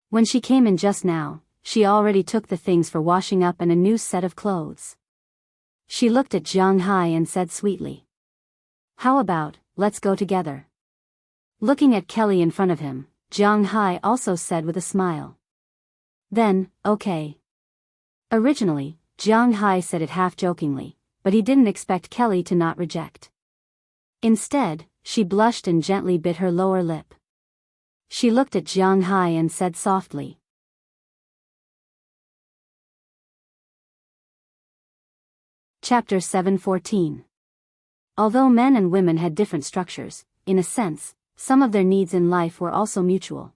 When she came in just now, she already took the things for washing up and a new set of clothes. She looked at Jianghu and said sweetly, "How about, let's go together?" Looking at Kelly in front of him, Jianghu also said with a smile. Then, okay. Originally, Jianghu said it half-jokingly, but he didn't expect Kelly to not reject. Instead, she blushed and gently bit her lower lip. She looked at Jianghu and said softly, Chapter 7:14. Although men and women had different structures, in a sense, some of their needs in life were also mutual.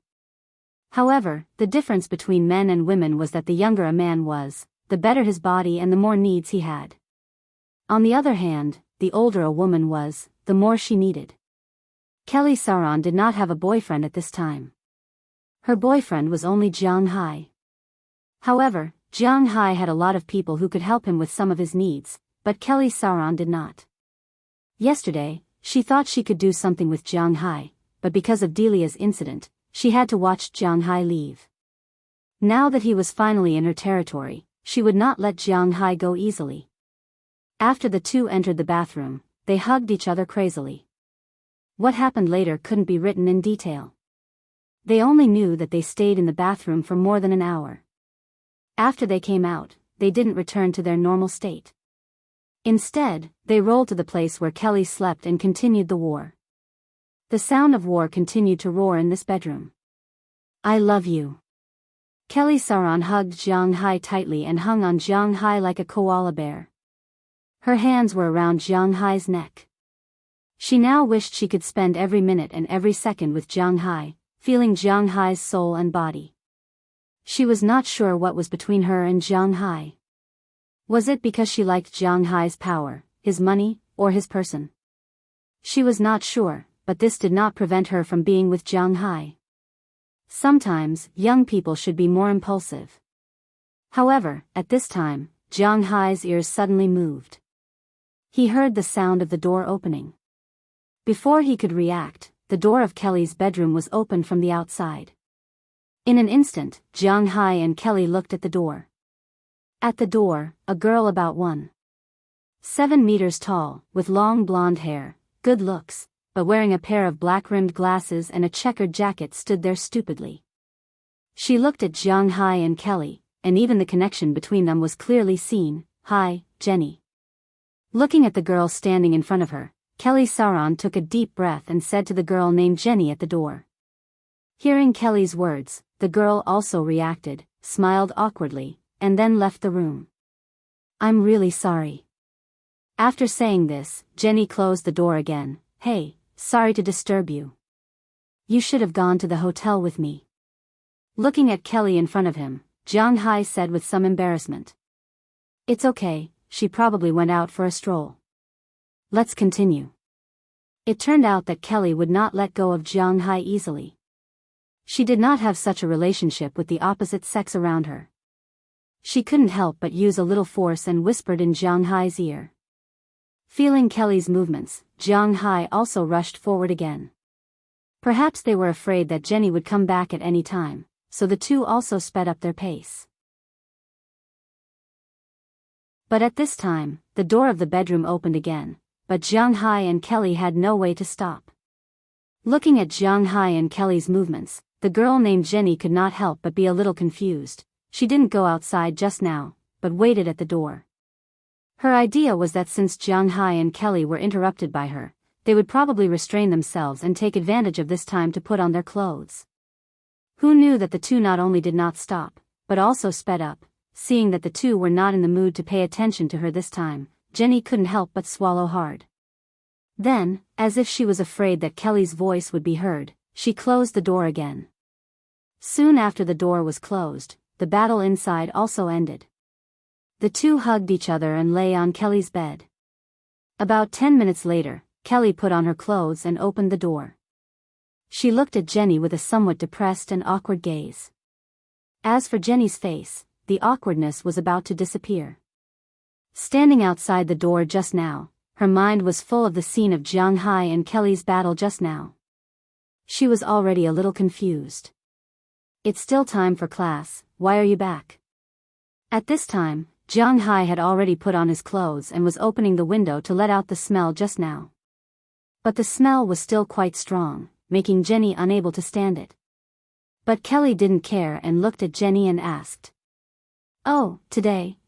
However, the difference between men and women was that the younger a man was, the better his body and the more needs he had. On the other hand, the older a woman was, the more she needed. Kelly Saran did not have a boyfriend at this time. Her boyfriend was only Jianghu. However, Jianghu had a lot of people who could help him with some of his needs, but Kelly Saran did not. Yesterday, she thought she could do something with Jianghu, but because of Delia's incident, she had to watch Jianghu leave. Now that he was finally in her territory, she would not let Jianghu go easily. After the two entered the bathroom, they hugged each other crazily. What happened later couldn't be written in detail. They only knew that they stayed in the bathroom for more than an hour. After they came out, they didn't return to their normal state. Instead, they rolled to the place where Kelly slept and continued the war. The sound of war continued to roar in this bedroom. "I love you." Kelly Saran hugged Jianghu tightly and hung on Jianghu like a koala bear. Her hands were around Jianghu's neck. She now wished she could spend every minute and every second with Jianghu, feeling Jianghu's soul and body. She was not sure what was between her and Jianghu. Was it because she liked Jianghu's power, his money, or his person? She was not sure, but this did not prevent her from being with Jianghu. Sometimes, young people should be more impulsive. However, at this time, Jianghu's ears suddenly moved. He heard the sound of the door opening. Before he could react, the door of Kelly's bedroom was opened from the outside. In an instant, Jianghu and Kelly looked at the door. At the door, a girl about 1.7 meters tall, with long blonde hair, good looks, but wearing a pair of black-rimmed glasses and a checkered jacket stood there stupidly. She looked at Jianghu and Kelly, and even the connection between them was clearly seen. "Hi, Jenny." Looking at the girl standing in front of her, Kelly Saran took a deep breath and said to the girl named Jenny at the door. Hearing Kelly's words, the girl also reacted, smiled awkwardly, and then left the room. "I'm really sorry." After saying this, Jenny closed the door again. "Hey, sorry to disturb you. You should have gone to the hotel with me." Looking at Kelly in front of him, Jianghu said with some embarrassment. "It's okay, she probably went out for a stroll. Let's continue." It turned out that Kelly would not let go of Jianghu easily. She did not have such a relationship with the opposite sex around her. She couldn't help but use a little force and whispered in Jianghu's ear. Feeling Kelly's movements, Jianghu also rushed forward again. Perhaps they were afraid that Jenny would come back at any time, so the two also sped up their pace. But at this time, the door of the bedroom opened again, but Jianghu and Kelly had no way to stop. Looking at Jianghu and Kelly's movements, the girl named Jenny could not help but be a little confused. She didn't go outside just now, but waited at the door. Her idea was that since Jianghu and Kelly were interrupted by her, they would probably restrain themselves and take advantage of this time to put on their clothes. Who knew that the two not only did not stop, but also sped up. Seeing that the two were not in the mood to pay attention to her this time, Jenny couldn't help but swallow hard. Then, as if she was afraid that Kelly's voice would be heard, she closed the door again. Soon after the door was closed, the battle inside also ended. The two hugged each other and lay on Kelly's bed. About 10 minutes later, Kelly put on her clothes and opened the door. She looked at Jenny with a somewhat depressed and awkward gaze. As for Jenny's face, the awkwardness was about to disappear. Standing outside the door just now, her mind was full of the scene of Jianghu and Kelly's battle just now. She was already a little confused. It's still time for class, why are you back? At this time, Jianghu had already put on his clothes and was opening the window to let out the smell just now. But the smell was still quite strong, making Jenny unable to stand it. But Kelly didn't care and looked at Jenny and asked. Oh, today,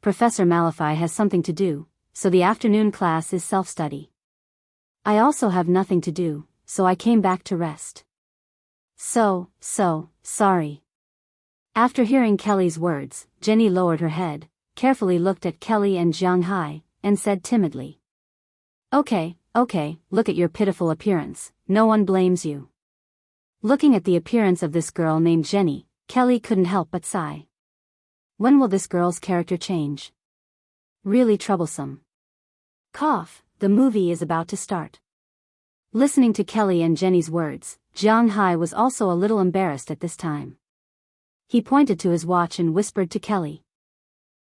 Professor Malafai has something to do, so the afternoon class is self-study. I also have nothing to do, so I came back to rest. Sorry. After hearing Kelly's words, Jenny lowered her head, carefully looked at Kelly and Jianghu, and said timidly. Okay, look at your pitiful appearance, no one blames you. Looking at the appearance of this girl named Jenny, Kelly couldn't help but sigh. When will this girl's character change? Really troublesome. Cough, the movie is about to start. Listening to Kelly and Jenny's words, Jianghu was also a little embarrassed at this time. He pointed to his watch and whispered to Kelly.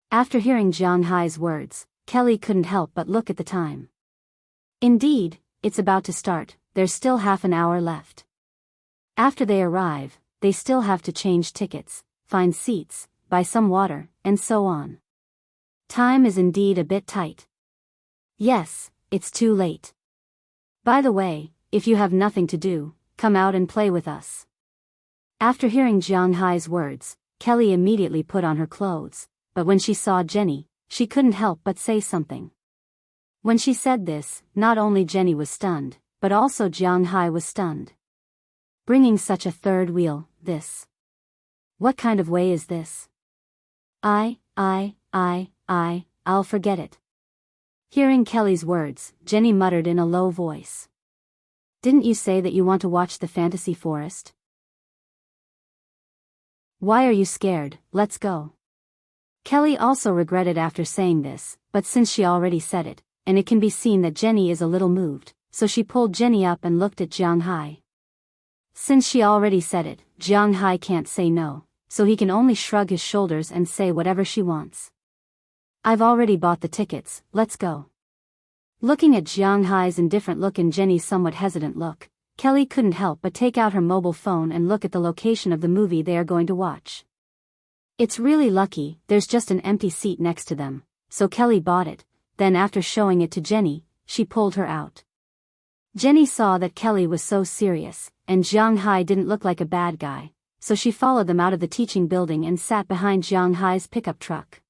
After hearing Jianghu's words, Kelly couldn't help but look at the time. Indeed, it's about to start, there's still half an hour left. After they arrive, they still have to change tickets, find seats, buy some water, and so on. Time is indeed a bit tight. Yes, it's too late. By the way, if you have nothing to do, come out and play with us. After hearing Jianghu's words, Kelly immediately put on her clothes, but when she saw Jenny, she couldn't help but say something. When she said this, not only Jenny was stunned, but also Jianghu was stunned. Bringing such a third wheel, this. What kind of way is this? I'll forget it. Hearing Kelly's words, Jenny muttered in a low voice. Didn't you say that you want to watch the fantasy forest? Why are you scared? Let's go. Kelly also regretted after saying this, but since she already said it, and it can be seen that Jenny is a little moved, so she pulled Jenny up and looked at Jianghu. Since she already said it, Jianghu can't say no, so he can only shrug his shoulders and say whatever she wants. I've already bought the tickets, let's go. Looking at Jianghu's indifferent look and Jenny's somewhat hesitant look, Kelly couldn't help but take out her mobile phone and look at the location of the movie they are going to watch. It's really lucky, there's just an empty seat next to them, so Kelly bought it, then after showing it to Jenny, she pulled her out. Jenny saw that Kelly was so serious, and Jianghu didn't look like a bad guy, so she followed them out of the teaching building and sat behind Jianghu's pickup truck.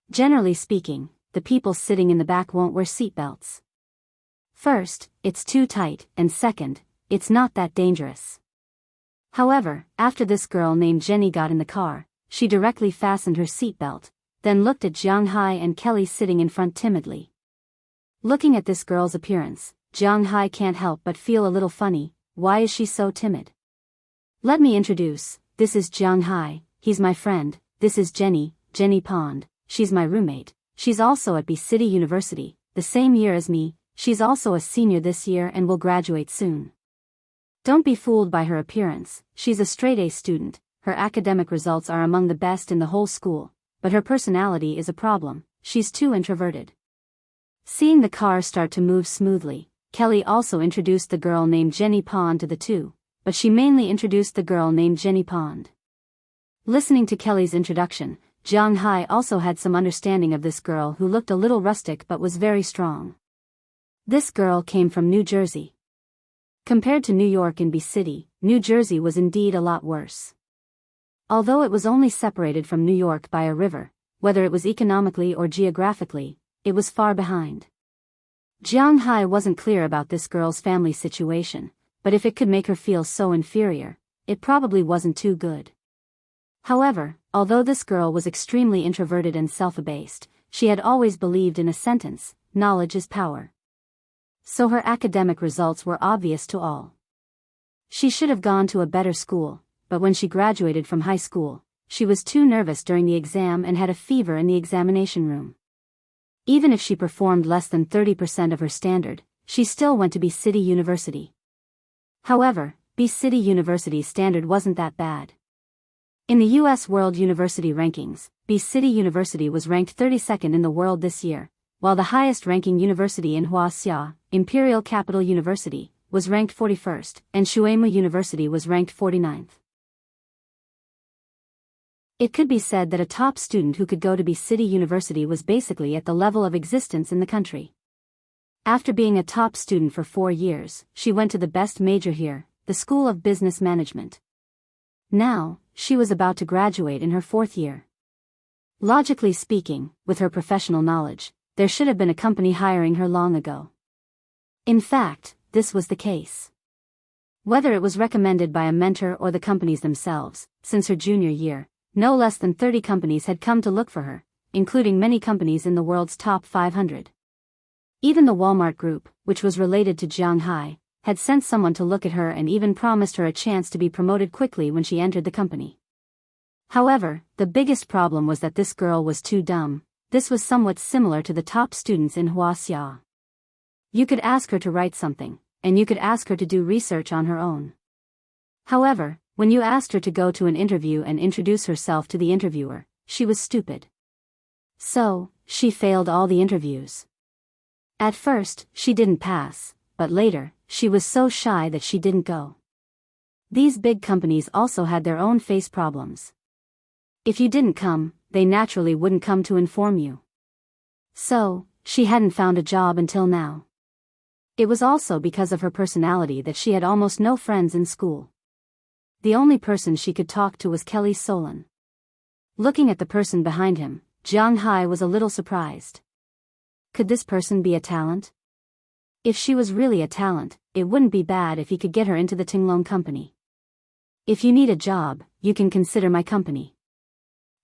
Generally speaking, the people sitting in the back won't wear seatbelts. First, it's too tight, and second, it's not that dangerous. However, after this girl named Jenny got in the car, she directly fastened her seatbelt, then looked at Jianghu and Kelly sitting in front timidly. Looking at this girl's appearance, Jianghu can't help but feel a little funny. Why is she so timid? Let me introduce, this is Jianghu, he's my friend, this is Jenny Pond, she's my roommate, she's also at B City University, the same year as me, she's also a senior this year and will graduate soon. Don't be fooled by her appearance, she's a straight-A student, her academic results are among the best in the whole school, but her personality is a problem, she's too introverted. Seeing the car start to move smoothly, Kelly also introduced the girl named Jenny Pond to the two, but she mainly introduced the girl named Jenny Pond. Listening to Kelly's introduction, Jianghu also had some understanding of this girl who looked a little rustic but was very strong. This girl came from New Jersey. Compared to New York and B City, New Jersey was indeed a lot worse. Although it was only separated from New York by a river, whether it was economically or geographically, it was far behind. Jianghu wasn't clear about this girl's family situation, but if it could make her feel so inferior, it probably wasn't too good. However, although this girl was extremely introverted and self-abased, she had always believed in a sentence, knowledge is power. So her academic results were obvious to all. She should have gone to a better school, but when she graduated from high school, she was too nervous during the exam and had a fever in the examination room. Even if she performed less than 30% of her standard, she still went to B City University. However, B City University's standard wasn't that bad. In the U.S. World University Rankings, B City University was ranked 32nd in the world this year, while the highest-ranking university in Wuxia, Imperial Capital University, was ranked 41st, and Jianghu University was ranked 49th. It could be said that a top student who could go to B City University was basically at the level of existence in the country. After being a top student for 4 years, she went to the best major here, the School of Business Management. Now, she was about to graduate in her 4th year. Logically speaking, with her professional knowledge, there should have been a company hiring her long ago. In fact, this was the case. Whether it was recommended by a mentor or the companies themselves, since her junior year, no less than 30 companies had come to look for her, including many companies in the world's top 500. Even the Walmart Group, which was related to Jianghu, had sent someone to look at her and even promised her a chance to be promoted quickly when she entered the company. However, the biggest problem was that this girl was too dumb. This was somewhat similar to the top students in Wuxia. You could ask her to write something, and you could ask her to do research on her own. However, when you asked her to go to an interview and introduce herself to the interviewer, she was stupid. So, she failed all the interviews. At first, she didn't pass, but later, she was so shy that she didn't go. These big companies also had their own face problems. If you didn't come, they naturally wouldn't come to inform you. So, she hadn't found a job until now. It was also because of her personality that she had almost no friends in school. The only person she could talk to was Kelly Solon. Looking at the person behind him, Jianghu was a little surprised. Could this person be a talent? If she was really a talent, it wouldn't be bad if he could get her into the Tinglong company. If you need a job, you can consider my company.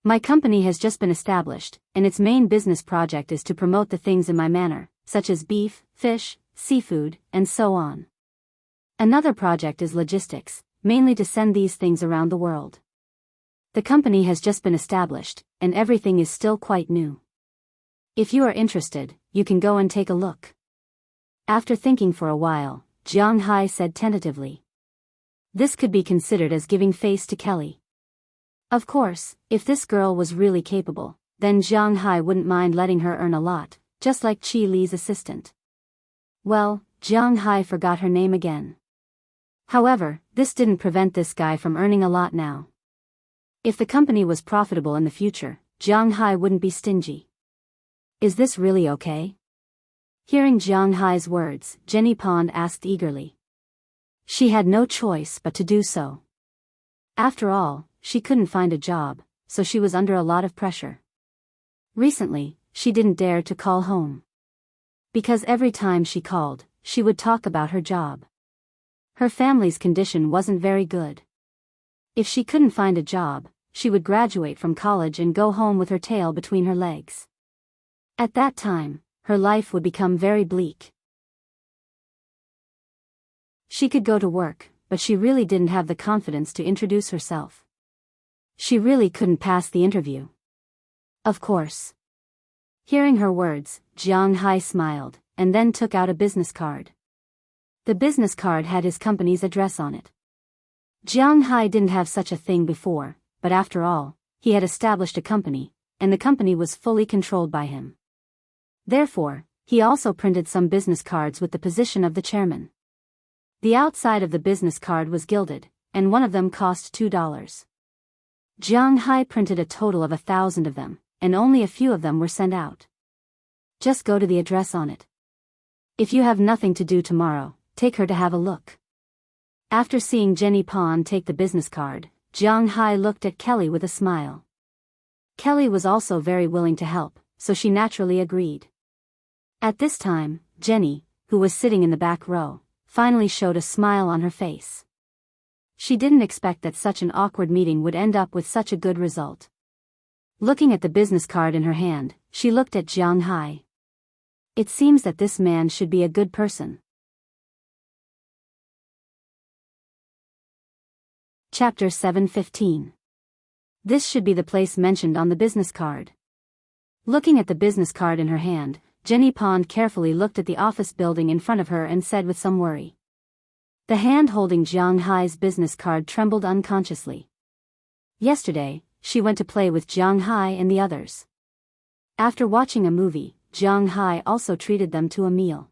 My company has just been established, and its main business project is to promote the things in my manor, such as beef, fish, seafood, and so on. Another project is logistics, mainly to send these things around the world. The company has just been established, and everything is still quite new. If you are interested, you can go and take a look. After thinking for a while, Jianghu said tentatively. This could be considered as giving face to Kelly. Of course, if this girl was really capable, then Jianghu wouldn't mind letting her earn a lot, just like Chi Li's assistant. Well, Jianghu forgot her name again. However, this didn't prevent this guy from earning a lot now. If the company was profitable in the future, Jianghu wouldn't be stingy. Is this really okay? Hearing Jianghu's words, Jenny Pond asked eagerly. She had no choice but to do so. After all, she couldn't find a job, so she was under a lot of pressure. Recently, she didn't dare to call home. Because every time she called, she would talk about her job. Her family's condition wasn't very good. If she couldn't find a job, she would graduate from college and go home with her tail between her legs. At that time, her life would become very bleak. She could go to work, but she really didn't have the confidence to introduce herself. She really couldn't pass the interview. Of course. Hearing her words, Jianghu smiled, and then took out a business card. The business card had his company's address on it. Jianghu didn't have such a thing before, but after all, he had established a company, and the company was fully controlled by him. Therefore, he also printed some business cards with the position of the chairman. The outside of the business card was gilded, and one of them cost $2. Jianghu printed a total of 1,000 of them, and only a few of them were sent out. Just go to the address on it. If you have nothing to do tomorrow, take her to have a look. After seeing Jenny Pond take the business card, Jianghu looked at Kelly with a smile. Kelly was also very willing to help, so she naturally agreed. At this time, Jenny, who was sitting in the back row, finally showed a smile on her face. She didn't expect that such an awkward meeting would end up with such a good result. Looking at the business card in her hand, she looked at Jianghu. It seems that this man should be a good person. Chapter 7:15. This should be the place mentioned on the business card. Looking at the business card in her hand, Jenny Pond carefully looked at the office building in front of her and said with some worry. The hand holding Jianghu's business card trembled unconsciously. Yesterday, she went to play with Jianghu and the others. After watching a movie, Jianghu also treated them to a meal.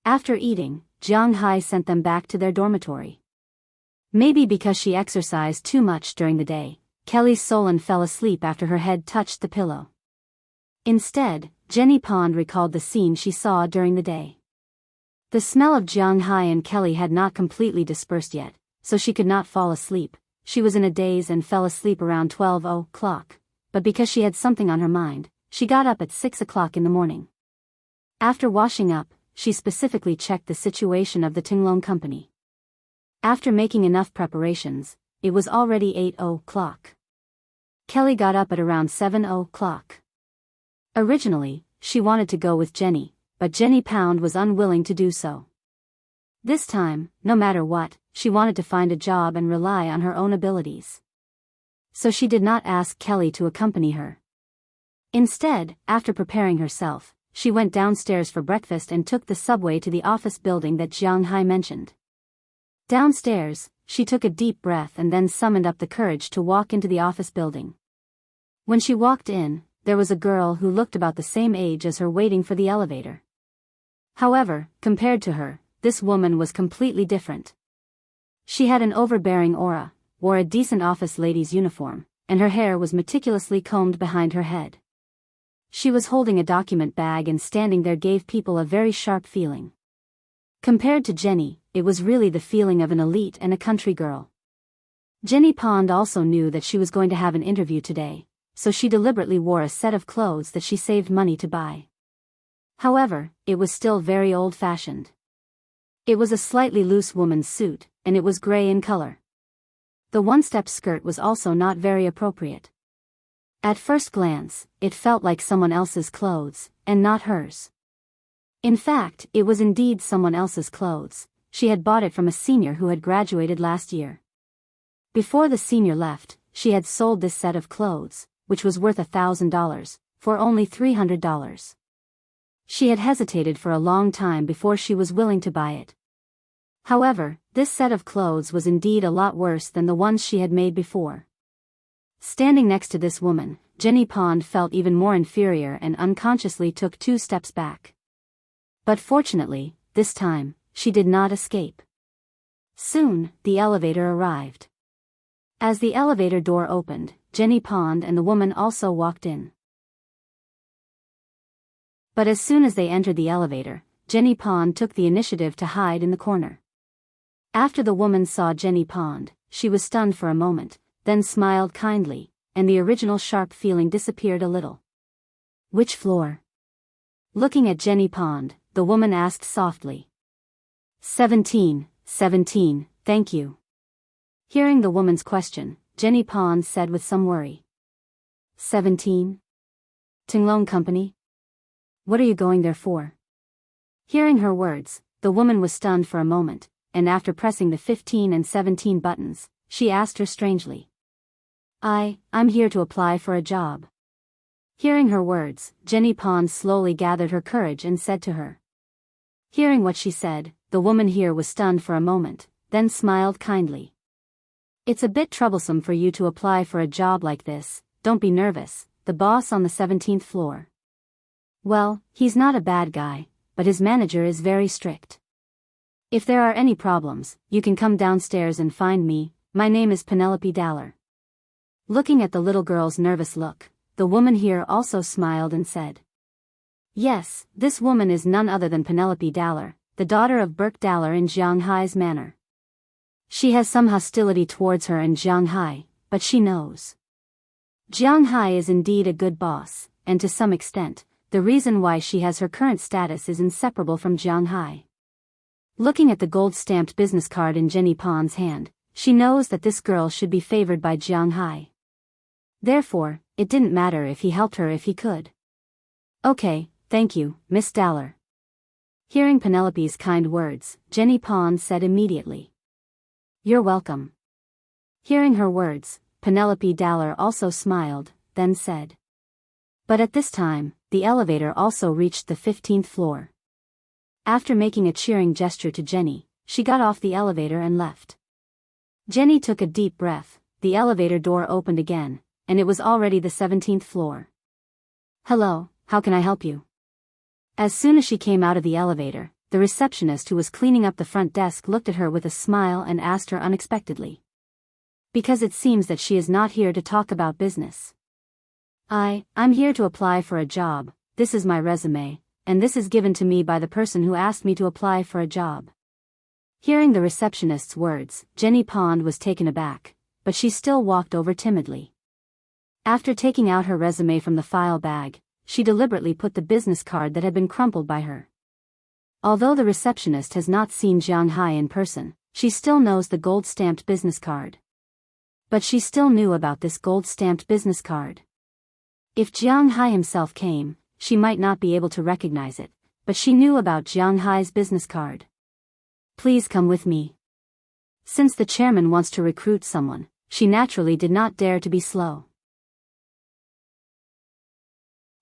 After eating, Jianghu sent them back to their dormitory. Maybe because she exercised too much during the day, Kelly Solon fell asleep after her head touched the pillow. Instead, Jenny Pond recalled the scene she saw during the day. The smell of Jianghu and Kelly had not completely dispersed yet, so she could not fall asleep. She was in a daze and fell asleep around 12 o'clock, but because she had something on her mind, she got up at 6 o'clock in the morning. After washing up, she specifically checked the situation of the Tinglong company. After making enough preparations, it was already 8 o'clock. Kelly got up at around 7 o'clock. Originally, she wanted to go with Jenny, but Jenny Pond was unwilling to do so. This time, no matter what, she wanted to find a job and rely on her own abilities. So she did not ask Kelly to accompany her. Instead, after preparing herself, she went downstairs for breakfast and took the subway to the office building that Jianghu mentioned. Downstairs, she took a deep breath and then summoned up the courage to walk into the office building. When she walked in, there was a girl who looked about the same age as her waiting for the elevator. However, compared to her, this woman was completely different. She had an overbearing aura, wore a decent office lady's uniform, and her hair was meticulously combed behind her head. She was holding a document bag and standing there gave people a very sharp feeling. Compared to Jenny, it was really the feeling of an elite and a country girl. Jenny Pond also knew that she was going to have an interview today, so she deliberately wore a set of clothes that she saved money to buy. However, it was still very old-fashioned. It was a slightly loose woman's suit, and it was gray in color. The one-step skirt was also not very appropriate. At first glance, it felt like someone else's clothes, and not hers. In fact, it was indeed someone else's clothes. She had bought it from a senior who had graduated last year. Before the senior left, she had sold this set of clothes, which was worth $1,000, for only $300. She had hesitated for a long time before she was willing to buy it. However, this set of clothes was indeed a lot worse than the ones she had made before. Standing next to this woman, Jenny Pond felt even more inferior and unconsciously took 2 steps back. But fortunately, this time, she did not escape. Soon, the elevator arrived. As the elevator door opened, Jenny Pond and the woman also walked in. But as soon as they entered the elevator, Jenny Pond took the initiative to hide in the corner. After the woman saw Jenny Pond, she was stunned for a moment, then smiled kindly, and the original sharp feeling disappeared a little. Which floor? Looking at Jenny Pond, the woman asked softly. 17, thank you. Hearing the woman's question, Jenny Pond said with some worry. 17? Tinglong Company? What are you going there for? Hearing her words, the woman was stunned for a moment, and after pressing the 15 and 17 buttons, she asked her strangely. I'm here to apply for a job. Hearing her words, Jenny Pond slowly gathered her courage and said to her. Hearing what she said, the woman here was stunned for a moment, then smiled kindly. It's a bit troublesome for you to apply for a job like this, don't be nervous, the boss on the 17th floor. Well, he's not a bad guy, but his manager is very strict. If there are any problems, you can come downstairs and find me. My name is Penelope Daller. Looking at the little girl's nervous look, the woman here also smiled and said. Yes, this woman is none other than Penelope Daller, the daughter of Burke Daller in Jianghu's manor. She has some hostility towards her and Jianghu, but she knows. Jianghu is indeed a good boss, and to some extent, the reason why she has her current status is inseparable from Jianghu. Looking at the gold-stamped business card in Jenny Pon's hand, she knows that this girl should be favored by Jianghu. Therefore, it didn't matter if he helped her if he could. Okay, thank you, Miss Daller. Hearing Penelope's kind words, Jenny Pon said immediately. You're welcome. Hearing her words, Penelope Daller also smiled, then said. But at this time, the elevator also reached the 15th floor. After making a cheering gesture to Jenny, she got off the elevator and left. Jenny took a deep breath, the elevator door opened again, and it was already the 17th floor. Hello, how can I help you? As soon as she came out of the elevator, the receptionist who was cleaning up the front desk looked at her with a smile and asked her unexpectedly. Because it seems that she is not here to talk about business. I'm here to apply for a job, this is my resume, and this is given to me by the person who asked me to apply for a job. Hearing the receptionist's words, Jenny Pond was taken aback, but she still walked over timidly. After taking out her resume from the file bag, she deliberately put the business card that had been crumpled by her. Although the receptionist has not seen Jianghu in person, she still knows the gold-stamped business card. But she still knew about this gold-stamped business card. If Jianghu himself came, she might not be able to recognize it, but she knew about Jianghu's business card. Please come with me. Since the chairman wants to recruit someone, she naturally did not dare to be slow.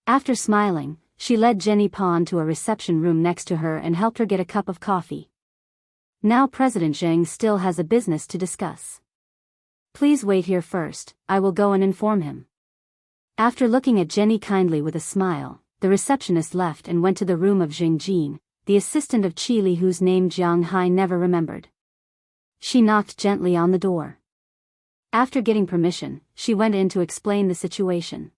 After smiling, she led Jenny Pon to a reception room next to her and helped her get a cup of coffee. Now President Zheng still has a business to discuss. Please wait here first, I will go and inform him. After looking at Jenny kindly with a smile, the receptionist left and went to the room of Jing Jin, the assistant of Qi Li whose name Jianghu never remembered. She knocked gently on the door. After getting permission, she went in to explain the situation.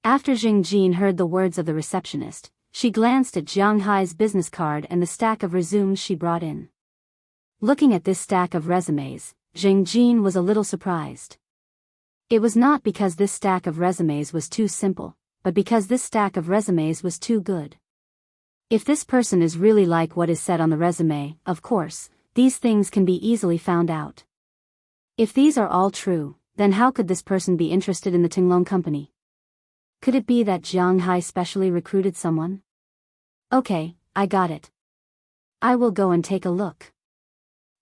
After Jing Jin heard the words of the receptionist, she glanced at Jianghu's business card and the stack of resumes she brought in. Looking at this stack of resumes, Jing Jin was a little surprised. It was not because this stack of resumes was too simple, but because this stack of resumes was too good. If this person is really like what is said on the resume, of course, these things can be easily found out. If these are all true, then how could this person be interested in the Tinglong company? Could it be that Jianghu specially recruited someone? Okay, I got it. I will go and take a look.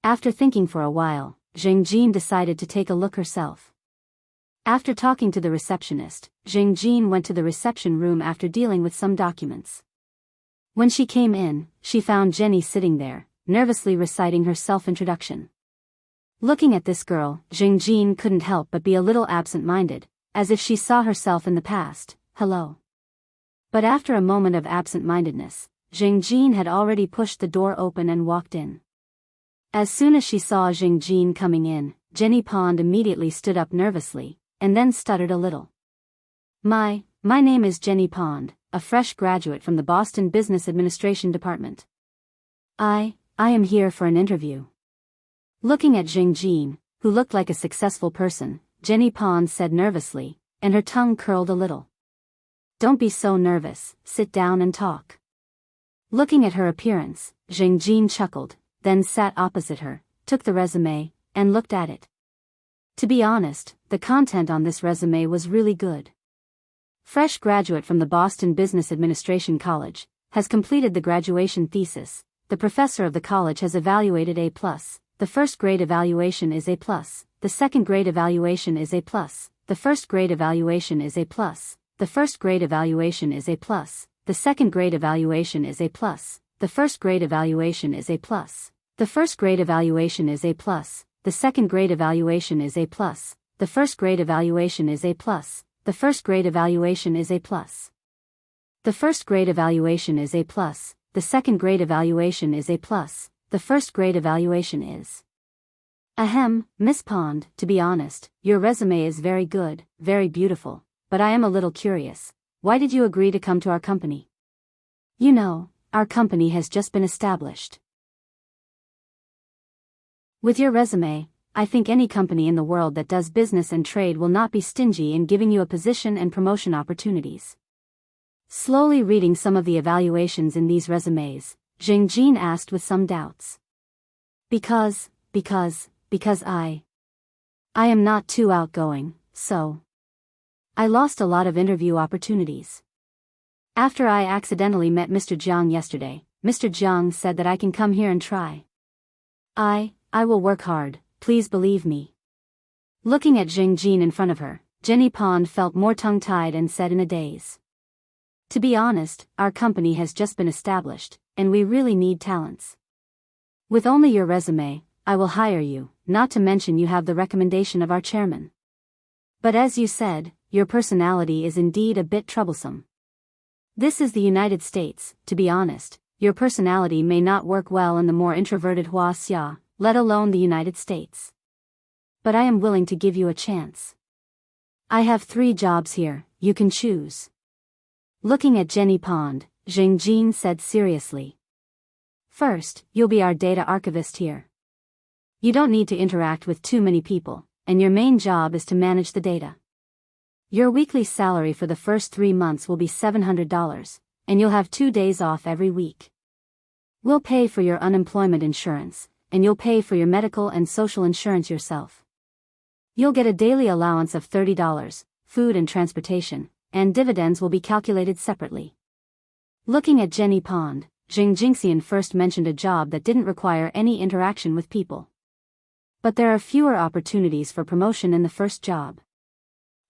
After thinking for a while, Jing Jin decided to take a look herself. After talking to the receptionist, Jing Jin went to the reception room after dealing with some documents. When she came in, she found Jenny sitting there, nervously reciting her self-introduction. Looking at this girl, Jing Jin couldn't help but be a little absent-minded, as if she saw herself in the past. Hello. But after a moment of absent-mindedness, Jing Jin had already pushed the door open and walked in. As soon as she saw Jing Jin coming in, Jenny Pond immediately stood up nervously, and then stuttered a little. My name is Jenny Pond, a fresh graduate from the Boston Business Administration Department. I am here for an interview. Looking at Jing Jin, who looked like a successful person, Jenny Pond said nervously, and her tongue curled a little. Don't be so nervous, sit down and talk. Looking at her appearance, Jing Jin chuckled, then sat opposite her, took the resume, and looked at it. To be honest, the content on this resume was really good. Fresh graduate from the Boston Business Administration College, has completed the graduation thesis, the professor of the college has evaluated A+, the first grade evaluation is A+, the second grade evaluation is A+, the first grade evaluation is A+, the first grade evaluation is A+, the second grade evaluation is A+, the first grade evaluation is A+, the first grade evaluation is A+, the second grade evaluation is A+, the first grade evaluation is A+, the first grade evaluation is A+. The first grade evaluation is A+, the second grade evaluation is A+, the first grade evaluation is. Ahem, Miss Pond, to be honest, your resume is very good, very beautiful, but I am a little curious. Why did you agree to come to our company? You know, our company has just been established. With your resume, I think any company in the world that does business and trade will not be stingy in giving you a position and promotion opportunities. Slowly reading some of the evaluations in these resumes, Jing asked with some doubts. Because I am not too outgoing, so I lost a lot of interview opportunities. After I accidentally met Mr. Jiang yesterday, Mr. Jiang said that I can come here and try. I will work hard, please believe me. Looking at Jing in front of her, Jenny Pond felt more tongue-tied and said in a daze. To be honest, our company has just been established, and we really need talents. With only your resume, I will hire you, not to mention you have the recommendation of our chairman. But as you said, your personality is indeed a bit troublesome. This is the United States, to be honest, your personality may not work well in the more introverted Wuxia, let alone the United States. But I am willing to give you a chance. I have 3 jobs here, you can choose. Looking at Jenny Pond, Jing said seriously. First, you'll be our data archivist here. You don't need to interact with too many people, and your main job is to manage the data. Your weekly salary for the first 3 months will be $700, and you'll have 2 days off every week. We'll pay for your unemployment insurance, and you'll pay for your medical and social insurance yourself. You'll get a daily allowance of $30, food and transportation, and dividends will be calculated separately. Looking at Jenny Pond, Jingxian first mentioned a job that didn't require any interaction with people. But there are fewer opportunities for promotion in the first job.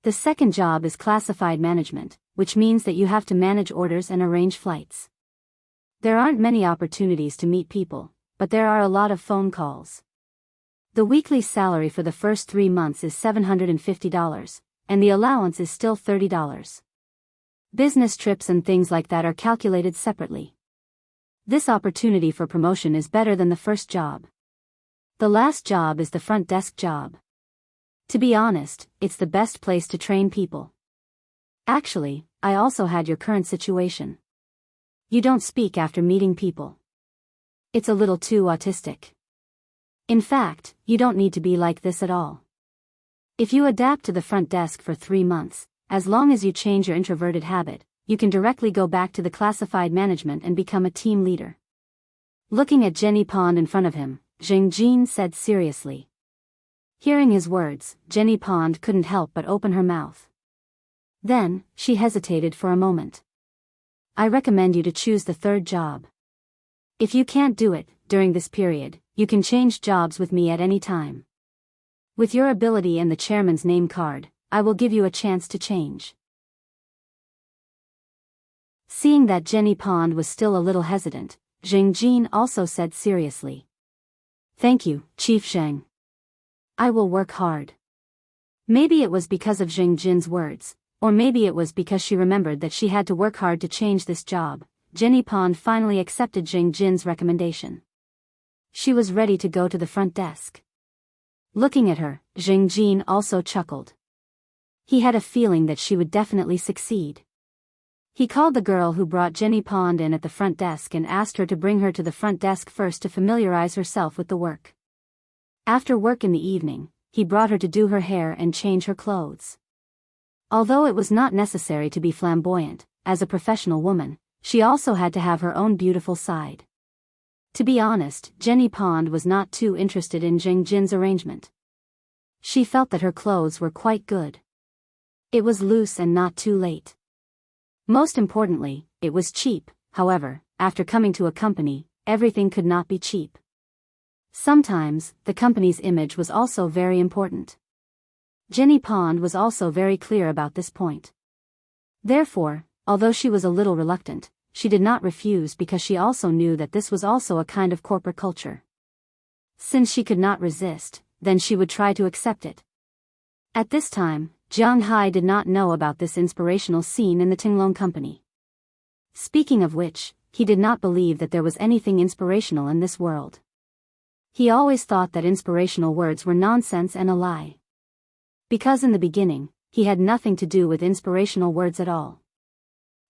The second job is classified management, which means that you have to manage orders and arrange flights. There aren't many opportunities to meet people, but there are a lot of phone calls. The weekly salary for the first 3 months is $750, and the allowance is still $30. Business trips and things like that are calculated separately. This opportunity for promotion is better than the first job. The last job is the front desk job. To be honest, it's the best place to train people. Actually, I also had your current situation. You don't speak after meeting people. It's a little too autistic. In fact, you don't need to be like this at all. If you adapt to the front desk for 3 months, as long as you change your introverted habit, you can directly go back to the classified management and become a team leader. Looking at Jenny Pond in front of him, Jing said seriously. Hearing his words, Jenny Pond couldn't help but open her mouth. Then, she hesitated for a moment. I recommend you to choose the third job. If you can't do it, during this period, you can change jobs with me at any time. With your ability and the chairman's name card, I will give you a chance to change. Seeing that Jenny Pond was still a little hesitant, Jing also said seriously. Thank you, Chief Zheng. I will work hard. Maybe it was because of Jin's words, or maybe it was because she remembered that she had to work hard to change this job. Jenny Pond finally accepted Jin's recommendation. She was ready to go to the front desk. Looking at her, Jin also chuckled. He had a feeling that she would definitely succeed. He called the girl who brought Jenny Pond in at the front desk and asked her to bring her to the front desk first to familiarize herself with the work. After work in the evening, he brought her to do her hair and change her clothes. Although it was not necessary to be flamboyant, as a professional woman, she also had to have her own beautiful side. To be honest, Jenny Pond was not too interested in Jin's arrangement. She felt that her clothes were quite good. It was loose and not too late. Most importantly, it was cheap. However, after coming to a company, everything could not be cheap. Sometimes, the company's image was also very important. Jenny Pond was also very clear about this point. Therefore, although she was a little reluctant, she did not refuse because she also knew that this was also a kind of corporate culture. Since she could not resist, then she would try to accept it. At this time, Jianghu did not know about this inspirational scene in the Tinglong company. Speaking of which, he did not believe that there was anything inspirational in this world. He always thought that inspirational words were nonsense and a lie. Because in the beginning, he had nothing to do with inspirational words at all.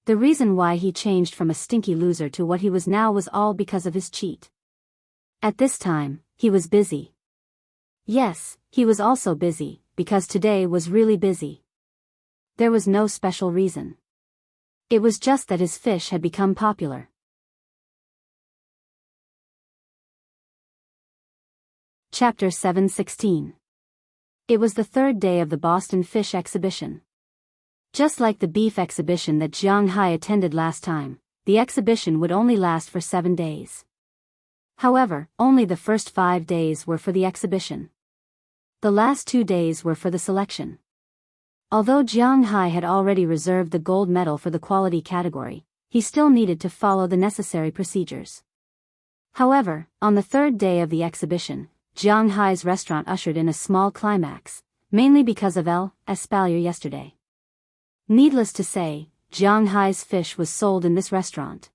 The reason why he changed from a stinky loser to what he was now was all because of his cheat. At this time, he was busy, Yes, he was also busy, because today was really busy. There was no special reason. It was just that his fish had become popular. Chapter 7:16. It was the third day of the Boston Fish Exhibition. Just like the beef exhibition that Jianghu attended last time, the exhibition would only last for 7 days. However, only the first 5 days were for the exhibition. The last 2 days were for the selection. Although Jianghu had already reserved the gold medal for the quality category, he still needed to follow the necessary procedures. However, on the third day of the exhibition, Jianghu's restaurant ushered in a small climax, mainly because of L.'s failure yesterday. Needless to say, Jianghu's fish was sold in this restaurant.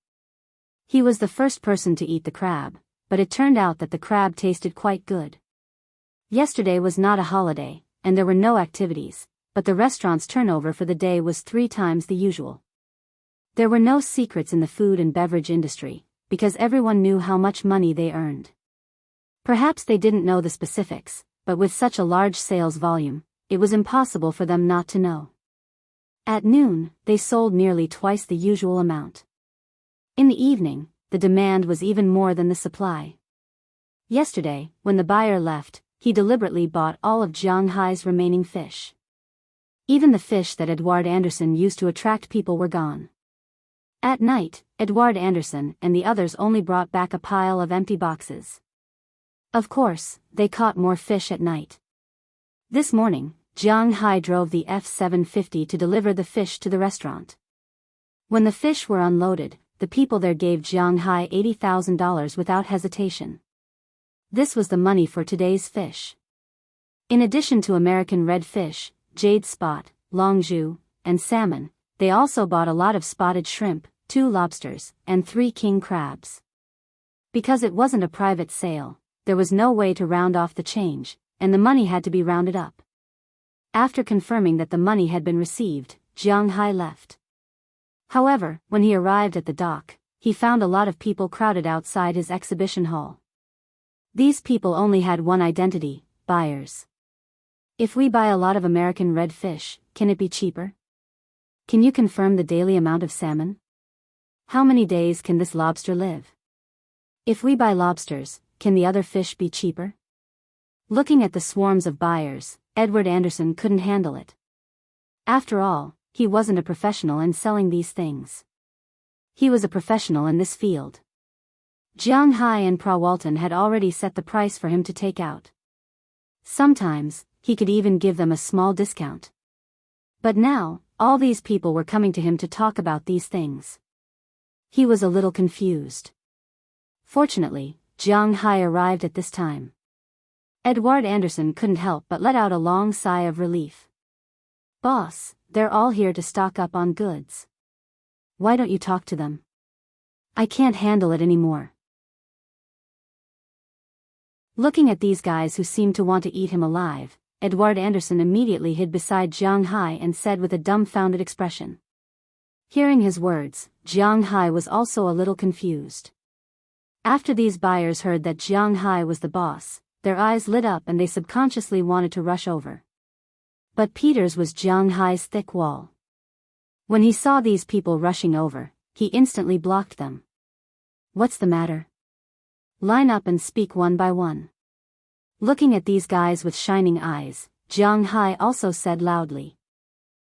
He was the first person to eat the crab, but it turned out that the crab tasted quite good. Yesterday was not a holiday, and there were no activities, but the restaurant's turnover for the day was 3 times the usual. There were no secrets in the food and beverage industry, because everyone knew how much money they earned. Perhaps they didn't know the specifics, but with such a large sales volume, it was impossible for them not to know. At noon, they sold nearly twice the usual amount. In the evening, the demand was even more than the supply. Yesterday, when the buyer left, he deliberately bought all of Jianghu's remaining fish. Even the fish that Edward Anderson used to attract people were gone. At night, Edward Anderson and the others only brought back a pile of empty boxes. Of course, they caught more fish at night. This morning, Jianghu drove the F-750 to deliver the fish to the restaurant. When the fish were unloaded, the people there gave Jianghu $80,000 without hesitation. This was the money for today's fish. In addition to American redfish, jade spot, longju, and salmon, they also bought a lot of spotted shrimp, 2 lobsters, and 3 king crabs. Because it wasn't a private sale, there was no way to round off the change, and the money had to be rounded up. After confirming that the money had been received, Jianghu left. However, when he arrived at the dock, he found a lot of people crowded outside his exhibition hall. These people only had one identity: buyers. If we buy a lot of American redfish, can it be cheaper? Can you confirm the daily amount of salmon? How many days can this lobster live? If we buy lobsters, can the other fish be cheaper? Looking at the swarms of buyers, Edward Anderson couldn't handle it. After all, he wasn't a professional in selling these things. He was a professional in this field. Jianghu and Prawalton had already set the price for him to take out. Sometimes, he could even give them a small discount. But now, all these people were coming to him to talk about these things. He was a little confused. Fortunately, Jianghu arrived at this time. Edward Anderson couldn't help but let out a long sigh of relief. "Boss, they're all here to stock up on goods. Why don't you talk to them? I can't handle it anymore." Looking at these guys who seemed to want to eat him alive, Edward Anderson immediately hid beside Jianghu and said with a dumbfounded expression. Hearing his words, Jianghu was also a little confused. After these buyers heard that Jianghu was the boss, their eyes lit up and they subconsciously wanted to rush over. But Peter's was Jianghu's thick wall. When he saw these people rushing over, he instantly blocked them. "What's the matter? Line up and speak one by one." Looking at these guys with shining eyes, Jianghu also said loudly.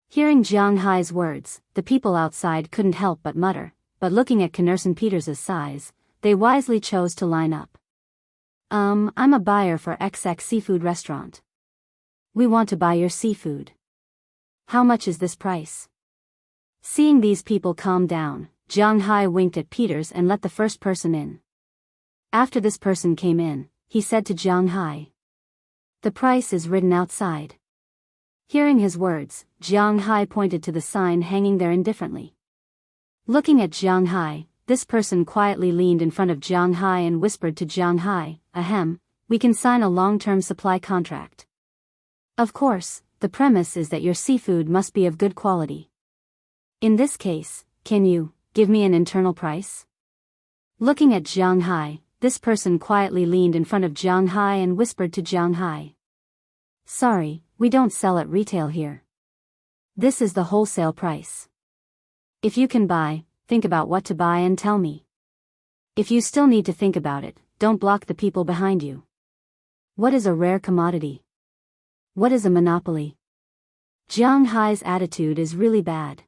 Hearing Jianghu's words, the people outside couldn't help but mutter, but looking at Knerson Peters's size, they wisely chose to line up. I'm a buyer for XX Seafood Restaurant. We want to buy your seafood. How much is this price?" Seeing these people calm down, Jianghu winked at Peters and let the first person in. After this person came in, he said to Jianghu, "The price is written outside." Hearing his words, Jianghu pointed to the sign hanging there indifferently. Looking at Jianghu, this person quietly leaned in front of Jianghu and whispered to Jianghu, "Ahem, we can sign a long-term supply contract. Of course, the premise is that your seafood must be of good quality. In this case, can you give me an internal price?" Looking at Jianghu, this person quietly leaned in front of Jiang Hai and whispered to Jiang Hai. Sorry, we don't sell at retail here. This is the wholesale price. If you can buy, think about what to buy and tell me. If you still need to think about it, don't block the people behind you. What is a rare commodity? What is a monopoly? Jiang Hai's attitude is really bad.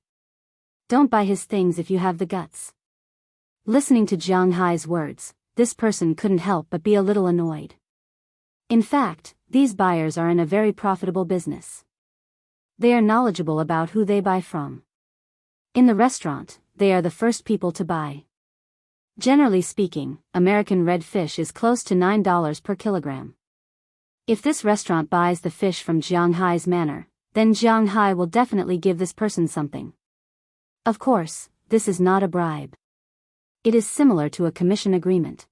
Don't buy his things if you have the guts. Listening to Jiang Hai's words, this person couldn't help but be a little annoyed. In fact, these buyers are in a very profitable business. They are knowledgeable about who they buy from. In the restaurant, they are the first people to buy. Generally speaking, American red fish is close to $9 per kilogram. If this restaurant buys the fish from Jiang Hai's manor, then Jiang Hai will definitely give this person something. Of course, this is not a bribe. It is similar to a commission agreement.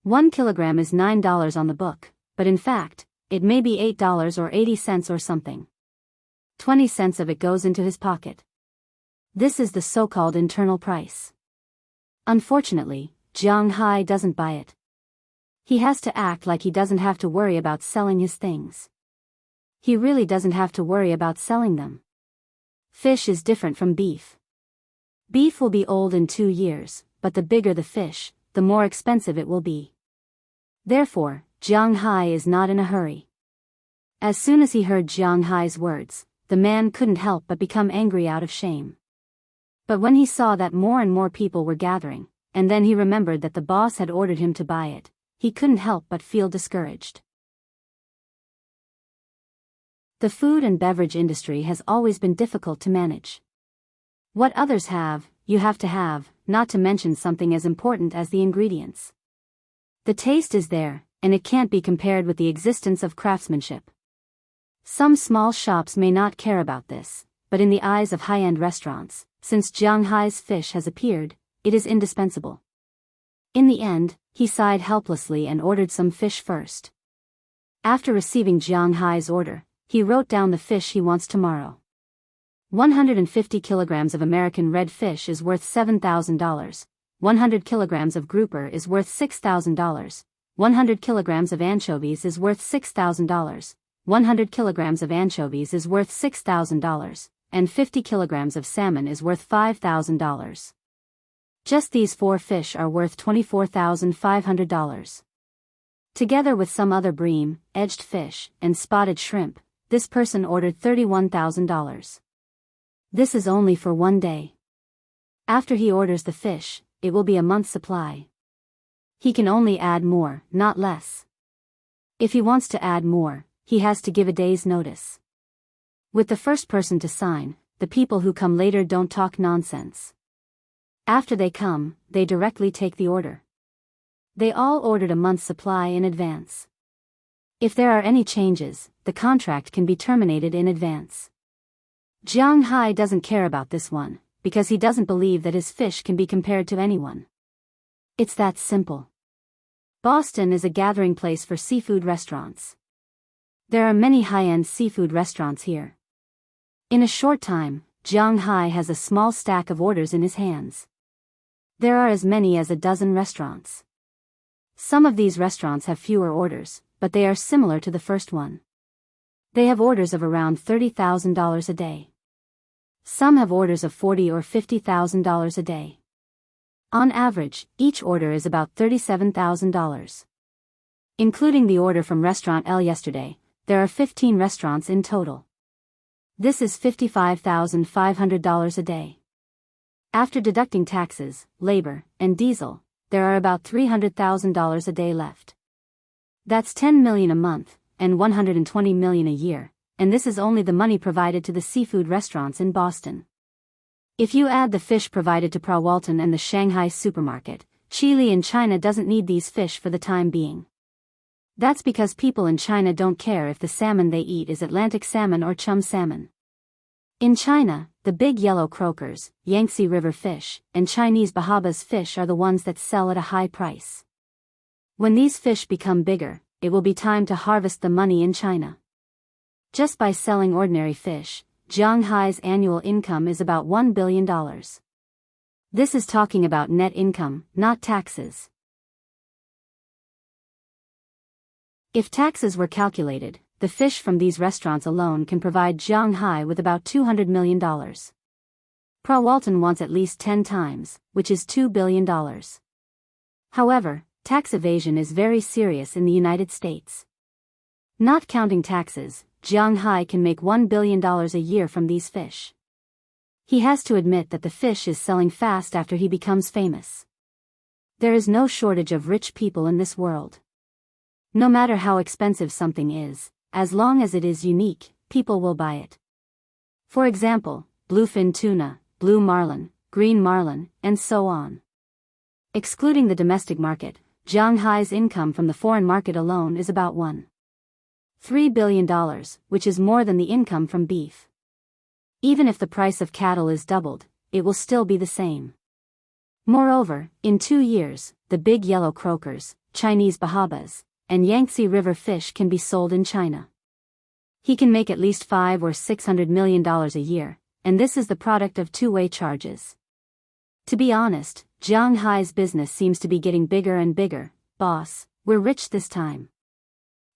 1 kilogram is $9 on the book, but in fact, it may be $8 or 80 cents or something. 20 cents of it goes into his pocket. This is the so-called internal price. Unfortunately, Jiang Hai doesn't buy it. He has to act like he doesn't have to worry about selling his things. He really doesn't have to worry about selling them. Fish is different from beef. Beef will be old in 2 years, but the bigger the fish, the more expensive it will be. Therefore, Jiang Hai is not in a hurry. As soon as he heard Jiang Hai's words, the man couldn't help but become angry out of shame. But when he saw that more and more people were gathering, and then he remembered that the boss had ordered him to buy it, he couldn't help but feel discouraged. The food and beverage industry has always been difficult to manage. What others have, you have to have, not to mention something as important as the ingredients. The taste is there, and it can't be compared with the existence of craftsmanship. Some small shops may not care about this, but in the eyes of high-end restaurants, since Jiang Hai's fish has appeared, it is indispensable. In the end, he sighed helplessly and ordered some fish first. After receiving Jiang Hai's order, he wrote down the fish he wants tomorrow. 150 kilograms of American red fish is worth $7,000. 100 kilograms of grouper is worth $6,000. 100 kilograms of anchovies is worth $6,000. 100 kilograms of anchovies is worth $6,000. And 50 kilograms of salmon is worth $5,000. Just these 4 fish are worth $24,500. Together with some other bream, edged fish, and spotted shrimp, this person ordered $31,000. This is only for 1 day. After he orders the fish, it will be a month's supply. He can only add more, not less. If he wants to add more, he has to give a day's notice. With the first person to sign, the people who come later don't talk nonsense. After they come, they directly take the order. They all ordered a month's supply in advance. If there are any changes, the contract can be terminated in advance. Jiang Hai doesn't care about this one, because he doesn't believe that his fish can be compared to anyone. It's that simple. Boston is a gathering place for seafood restaurants. There are many high-end seafood restaurants here. In a short time, Jiang Hai has a small stack of orders in his hands. There are as many as a dozen restaurants. Some of these restaurants have fewer orders, but they are similar to the first one. They have orders of around $30,000 a day. Some have orders of $40,000 or $50,000 a day. On average, each order is about $37,000. Including the order from Restaurant L yesterday, there are 15 restaurants in total. This is $55,500 a day. After deducting taxes, labor, and diesel, there are about $300,000 a day left. That's $10 million a month, and $120 million a year, and this is only the money provided to the seafood restaurants in Boston. If you add the fish provided to Prawalton and the Shanghai supermarket, Chile in China doesn't need these fish for the time being. That's because people in China don't care if the salmon they eat is Atlantic salmon or chum salmon. In China, the big yellow croakers, Yangtze River fish, and Chinese Bahabas fish are the ones that sell at a high price. When these fish become bigger, it will be time to harvest the money in China. Just by selling ordinary fish, Jiang Hai's annual income is about $1 billion. This is talking about net income, not taxes. If taxes were calculated, the fish from these restaurants alone can provide Jianghu with about $200 million. Walton wants at least 10 times, which is $2 billion. However, tax evasion is very serious in the United States. Not counting taxes, Jianghu can make $1 billion a year from these fish. He has to admit that the fish is selling fast after he becomes famous. There is no shortage of rich people in this world. No matter how expensive something is, as long as it is unique, people will buy it. For example, bluefin tuna, blue marlin, green marlin, and so on. Excluding the domestic market, Jianghu's income from the foreign market alone is about $1.3 billion, which is more than the income from beef. Even if the price of cattle is doubled, it will still be the same. Moreover, in 2 years, the big yellow croakers, Chinese bahabas, and Yangtze River fish can be sold in China. He can make at least $500 or $600 million a year, and this is the product of two-way charges. To be honest, Jianghu's business seems to be getting bigger and bigger. Boss, we're rich this time.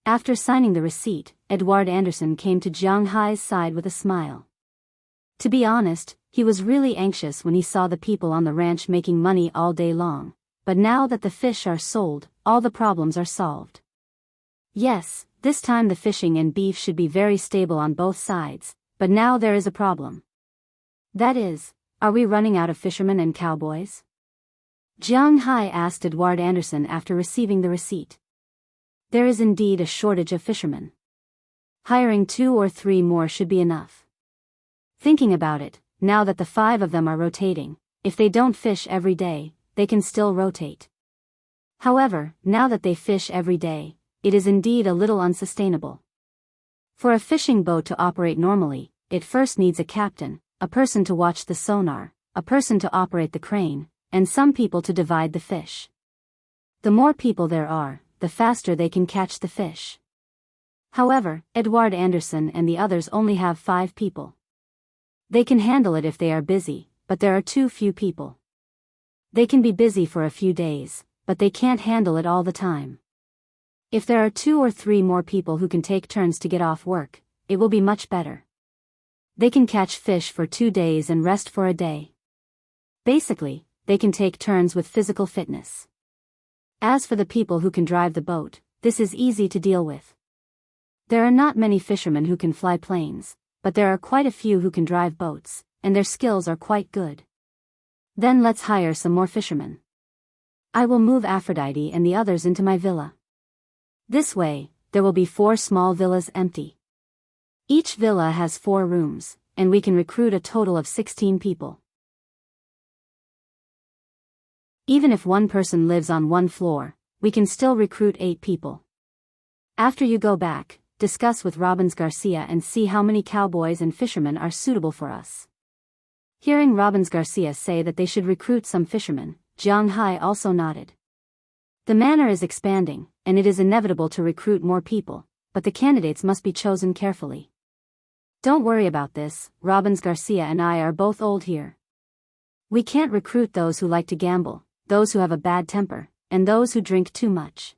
After signing the receipt, Edward Anderson came to Jianghu's side with a smile. To be honest, he was really anxious when he saw the people on the ranch making money all day long, but now that the fish are sold, all the problems are solved. Yes, this time the fishing and beef should be very stable on both sides, but now there is a problem. That is, are we running out of fishermen and cowboys? Jianghu asked Edward Anderson after receiving the receipt. There is indeed a shortage of fishermen. Hiring 2 or 3 more should be enough. Thinking about it, now that the 5 of them are rotating, if they don't fish every day, they can still rotate. However, now that they fish every day, it is indeed a little unsustainable. For a fishing boat to operate normally, it first needs a captain, a person to watch the sonar, a person to operate the crane, and some people to divide the fish. The more people there are, the faster they can catch the fish. However, Edward Anderson and the others only have 5 people. They can handle it if they are busy, but there are too few people. They can be busy for a few days, but they can't handle it all the time. If there are 2 or 3 more people who can take turns to get off work, it will be much better. They can catch fish for 2 days and rest for a day. Basically, they can take turns with physical fitness. As for the people who can drive the boat, this is easy to deal with. There are not many fishermen who can fly planes, but there are quite a few who can drive boats, and their skills are quite good. Then let's hire some more fishermen. I will move Aphrodite and the others into my villa. This way, there will be 4 small villas empty. Each villa has 4 rooms, and we can recruit a total of 16 people. Even if 1 person lives on 1 floor, we can still recruit 8 people. After you go back, discuss with Robbins Garcia and see how many cowboys and fishermen are suitable for us. Hearing Robbins Garcia say that they should recruit some fishermen, Jianghu also nodded. The manor is expanding, and it is inevitable to recruit more people, but the candidates must be chosen carefully. Don't worry about this, Robbins Garcia and I are both old here. We can't recruit those who like to gamble, those who have a bad temper, and those who drink too much.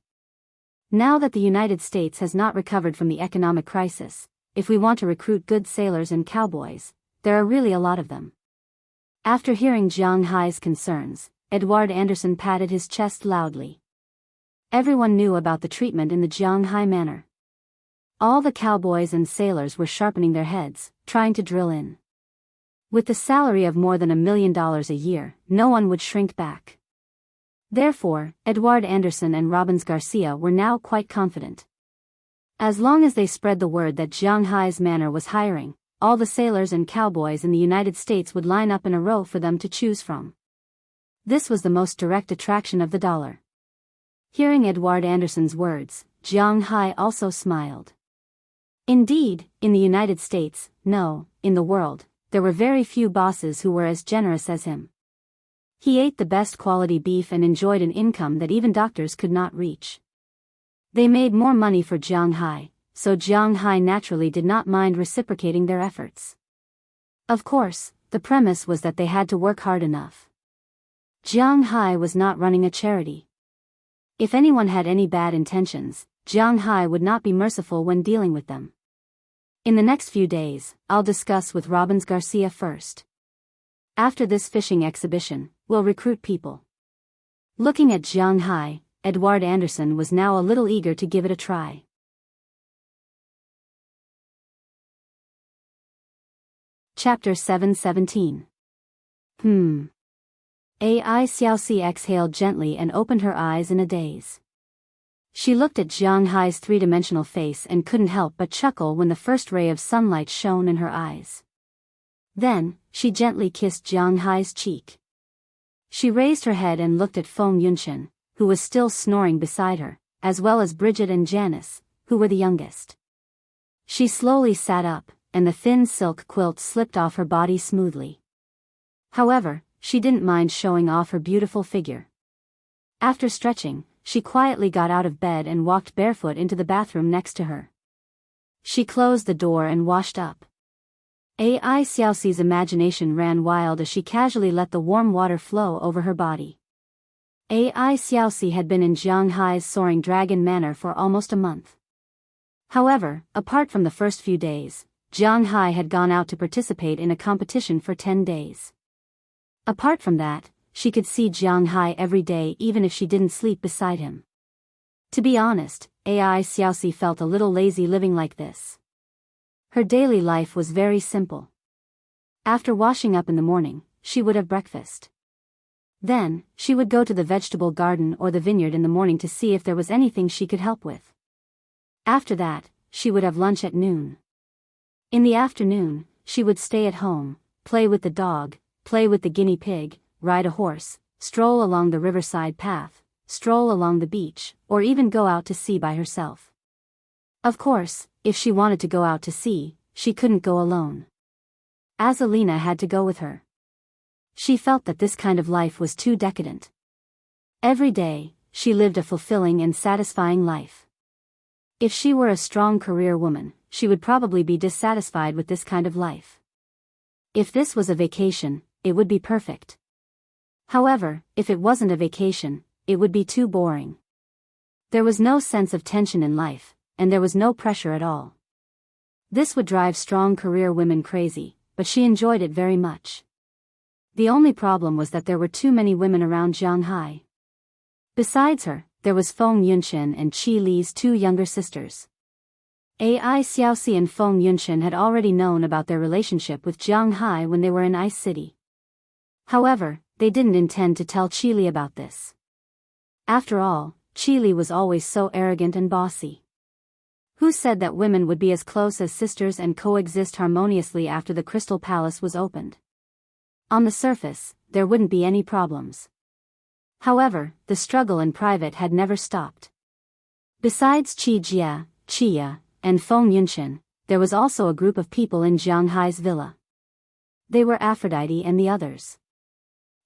Now that the United States has not recovered from the economic crisis, if we want to recruit good sailors and cowboys, there are really a lot of them. After hearing Jianghu's concerns, Edward Anderson patted his chest loudly. Everyone knew about the treatment in the Jianghu manor. All the cowboys and sailors were sharpening their heads, trying to drill in. With the salary of more than $1 million a year, no one would shrink back. Therefore, Edward Anderson and Robbins Garcia were now quite confident. As long as they spread the word that Jianghu's manor was hiring, all the sailors and cowboys in the United States would line up in a row for them to choose from. This was the most direct attraction of the dollar. Hearing Edward Anderson's words, Jianghu also smiled. Indeed, in the United States, no, in the world, there were very few bosses who were as generous as him. He ate the best quality beef and enjoyed an income that even doctors could not reach. They made more money for Jianghu, so Jianghu naturally did not mind reciprocating their efforts. Of course, the premise was that they had to work hard enough. Jianghu was not running a charity. If anyone had any bad intentions, Jianghu would not be merciful when dealing with them. In the next few days, I'll discuss with Robbins Garcia first. After this fishing exhibition, we'll recruit people. Looking at Jianghu, Edward Anderson was now a little eager to give it a try. Chapter 7:17. Ai Xiaoxi exhaled gently and opened her eyes in a daze. She looked at Jianghu's three-dimensional face and couldn't help but chuckle when the first ray of sunlight shone in her eyes. Then, she gently kissed Jianghu's cheek. She raised her head and looked at Feng Yunshen, who was still snoring beside her, as well as Bridget and Janice, who were the youngest. She slowly sat up, and the thin silk quilt slipped off her body smoothly. However, she didn't mind showing off her beautiful figure. After stretching, she quietly got out of bed and walked barefoot into the bathroom next to her. She closed the door and washed up. Ai Xiaoxi's imagination ran wild as she casually let the warm water flow over her body. Ai Xiaoxi had been in Jianghu's soaring dragon manor for almost a month. However, apart from the first few days, Jianghu had gone out to participate in a competition for 10 days. Apart from that, she could see Jianghu every day even if she didn't sleep beside him. To be honest, Ai Xiaoxi felt a little lazy living like this. Her daily life was very simple. After washing up in the morning, she would have breakfast. Then, she would go to the vegetable garden or the vineyard in the morning to see if there was anything she could help with. After that, she would have lunch at noon. In the afternoon, she would stay at home, play with the dog, play with the guinea pig, ride a horse, stroll along the riverside path, stroll along the beach, or even go out to sea by herself. Of course, if she wanted to go out to sea, she couldn't go alone. Azalina had to go with her. She felt that this kind of life was too decadent. Every day, she lived a fulfilling and satisfying life. If she were a strong career woman, she would probably be dissatisfied with this kind of life. If this was a vacation, it would be perfect. However, if it wasn't a vacation, it would be too boring. There was no sense of tension in life, and there was no pressure at all. This would drive strong career women crazy, but she enjoyed it very much. The only problem was that there were too many women around Jianghu. Besides her, there was Feng Yunshen and Qi Li's two younger sisters. Ai Xiaoxi and Feng Yunshen had already known about their relationship with Jianghu when they were in Ice City. However, they didn't intend to tell Qi Li about this. After all, Qi Li was always so arrogant and bossy. Who said that women would be as close as sisters and coexist harmoniously after the Crystal Palace was opened? On the surface, there wouldn't be any problems. However, the struggle in private had never stopped. Besides Qi Jia, Qia, and Feng Yunshen, there was also a group of people in Jianghu's villa. They were Aphrodite and the others.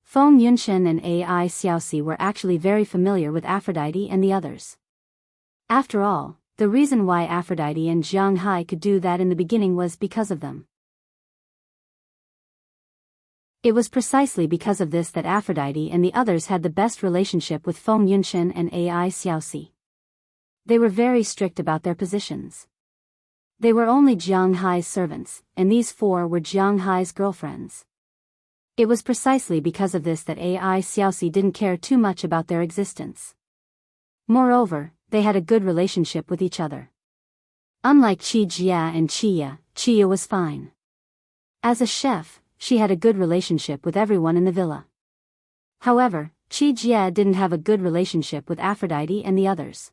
Feng Yunshen and Ai Xiaoxi were actually very familiar with Aphrodite and the others. After all, the reason why Aphrodite and Jianghu could do that in the beginning was because of them. It was precisely because of this that Aphrodite and the others had the best relationship with Feng Yunshen and Ai Xiaoxi. They were very strict about their positions. They were only Jianghu's servants, and these four were Jianghu's girlfriends. It was precisely because of this that Ai Xiaoxi didn't care too much about their existence. Moreover, they had a good relationship with each other. Unlike Qi Jia and Qia, Qia was fine. As a chef, she had a good relationship with everyone in the villa. However, Qi Jia didn't have a good relationship with Aphrodite and the others.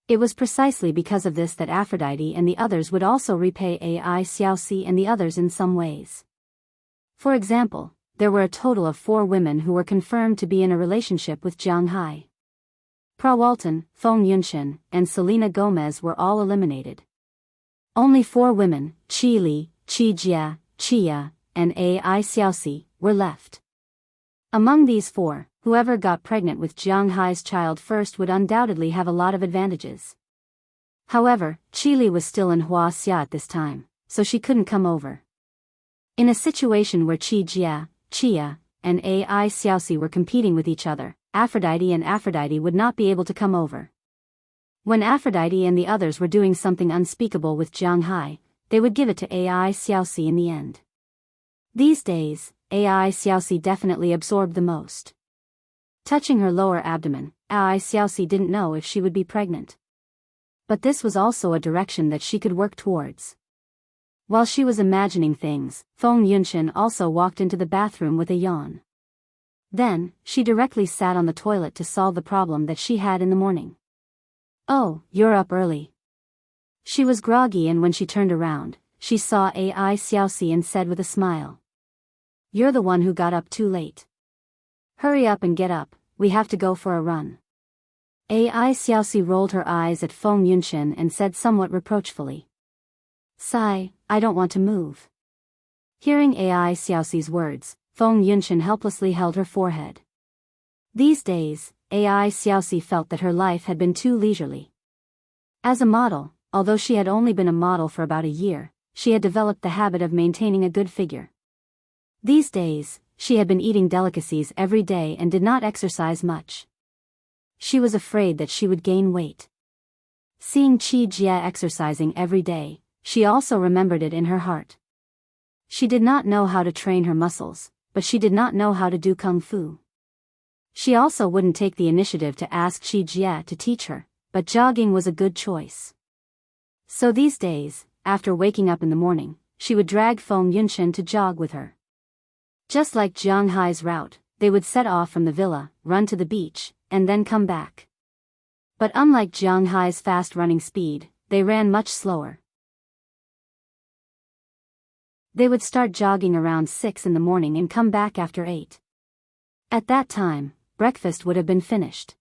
It was precisely because of this that Aphrodite and the others would also repay Ai Xiaoxi and the others in some ways. For example, there were a total of 4 women who were confirmed to be in a relationship with Jianghu. Prawalton, Feng Yunshen, and Selena Gomez were all eliminated. Only 4 women, Qi Li, Qi Jia, Qia, and Ai Xiaoxi, were left. Among these 4, whoever got pregnant with Jianghu's child first would undoubtedly have a lot of advantages. However, Qi Li was still in Huaxia at this time, so she couldn't come over. In a situation where Qi Jia, Qia, and Ai Xiaoxi were competing with each other, Aphrodite would not be able to come over. When Aphrodite and the others were doing something unspeakable with Jianghu, they would give it to Ai Xiaoxi in the end. These days, Ai Xiaoxi definitely absorbed the most. Touching her lower abdomen, Ai Xiaoxi didn't know if she would be pregnant. But this was also a direction that she could work towards. While she was imagining things, Feng Yunshan also walked into the bathroom with a yawn. Then, she directly sat on the toilet to solve the problem that she had in the morning. "Oh, you're up early." She was groggy, and when she turned around, she saw Ai Xiaoxi and said with a smile, "You're the one who got up too late. Hurry up and get up, we have to go for a run." Ai Xiaoxi rolled her eyes at Feng Yunshan and said somewhat reproachfully, "Sigh, I don't want to move." Hearing Ai Xiaoxi's words, Feng Yunshan helplessly held her forehead. These days, Ai Xiaoxi felt that her life had been too leisurely. As a model, although she had only been a model for about a year, she had developed the habit of maintaining a good figure. These days, she had been eating delicacies every day and did not exercise much. She was afraid that she would gain weight. Seeing Qi Jie exercising every day, she also remembered it in her heart. She did not know how to train her muscles, but she did not know how to do kung fu. She also wouldn't take the initiative to ask Qi Jie to teach her, but jogging was a good choice. So these days, after waking up in the morning, she would drag Feng Yunshan to jog with her. Just like Jianghu's route, they would set off from the villa, run to the beach, and then come back. But unlike Jianghu's fast running speed, they ran much slower. They would start jogging around 6 in the morning and come back after 8. At that time, breakfast would have been finished.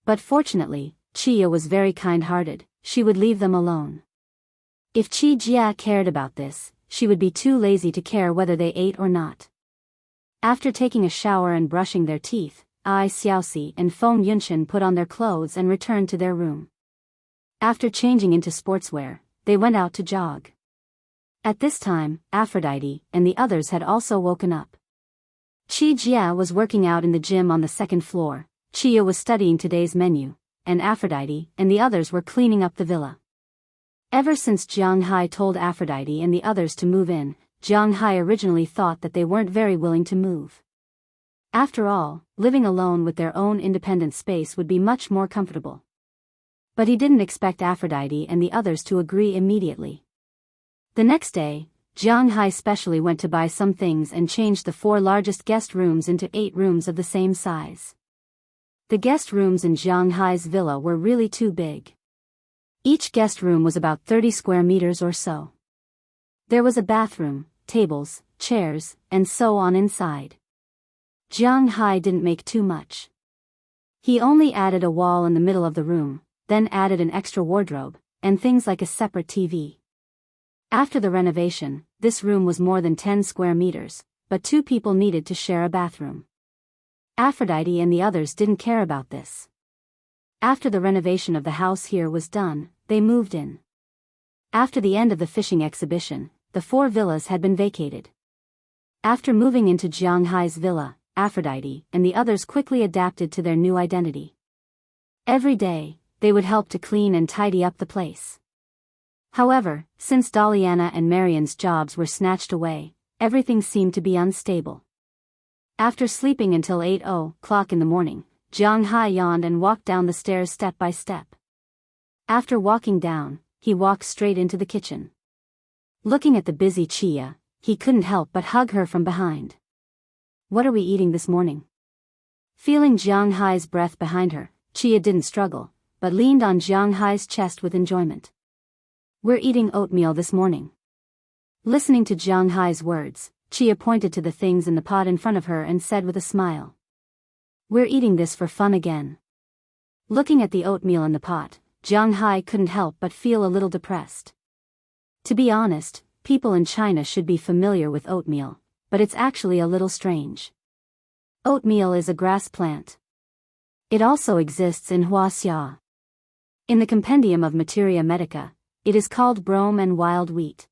But fortunately, Chia was very kind-hearted, she would leave them alone. If Qi Jia cared about this, she would be too lazy to care whether they ate or not. After taking a shower and brushing their teeth, Ai Xiaoxi and Feng Yunshan put on their clothes and returned to their room. After changing into sportswear, they went out to jog. At this time, Aphrodite and the others had also woken up. Qi Jia was working out in the gym on the second floor, Chia was studying today's menu, and Aphrodite and the others were cleaning up the villa. Ever since Jianghu told Aphrodite and the others to move in, Jianghu originally thought that they weren't very willing to move. After all, living alone with their own independent space would be much more comfortable. But he didn't expect Aphrodite and the others to agree immediately. The next day, Jianghu specially went to buy some things and changed the 4 largest guest rooms into 8 rooms of the same size. The guest rooms in Jianghu's villa were really too big. Each guest room was about 30 square meters or so. There was a bathroom, tables, chairs, and so on inside. Jianghu didn't make too much. He only added a wall in the middle of the room, then added an extra wardrobe, and things like a separate TV. After the renovation, this room was more than 10 square meters, but 2 people needed to share a bathroom. Aphrodite and the others didn't care about this. After the renovation of the house here was done, they moved in. After the end of the fishing exhibition, the 4 villas had been vacated. After moving into Jianghu's villa, Aphrodite and the others quickly adapted to their new identity. Every day, they would help to clean and tidy up the place. However, since Daliana and Marian's jobs were snatched away, everything seemed to be unstable. After sleeping until 8:00 in the morning, Jianghu yawned and walked down the stairs step by step. After walking down, he walked straight into the kitchen. Looking at the busy Chia, he couldn't help but hug her from behind. "What are we eating this morning?" Feeling Jianghu's breath behind her, Chia didn't struggle, but leaned on Jianghu's chest with enjoyment. "We're eating oatmeal this morning." Listening to Jianghu's words, Chia pointed to the things in the pot in front of her and said with a smile, "We're eating this for fun again." Looking at the oatmeal in the pot, Jianghu couldn't help but feel a little depressed. To be honest, people in China should be familiar with oatmeal, but it's actually a little strange. Oatmeal is a grass plant. It also exists in Wuxia. In the Compendium of Materia Medica, it is called brome and wild wheat.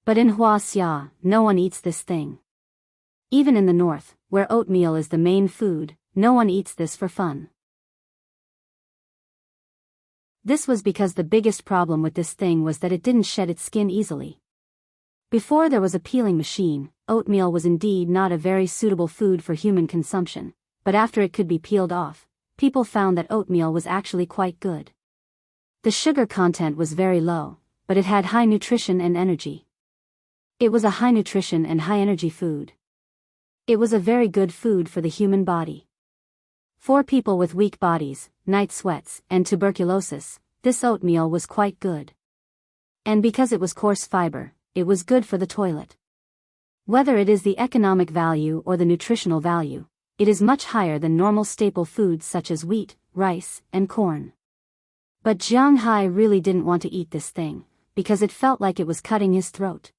But in Wuxia, no one eats this thing. Even in the north, where oatmeal is the main food, no one eats this for fun. This was because the biggest problem with this thing was that it didn't shed its skin easily. Before there was a peeling machine, oatmeal was indeed not a very suitable food for human consumption, but after it could be peeled off, people found that oatmeal was actually quite good. The sugar content was very low, but it had high nutrition and energy. It was a high nutrition and high energy food. It was a very good food for the human body. For people with weak bodies, night sweats, and tuberculosis, this oatmeal was quite good. And because it was coarse fiber, it was good for the toilet. Whether it is the economic value or the nutritional value, it is much higher than normal staple foods such as wheat, rice, and corn. But Jianghu really didn't want to eat this thing, because it felt like it was cutting his throat.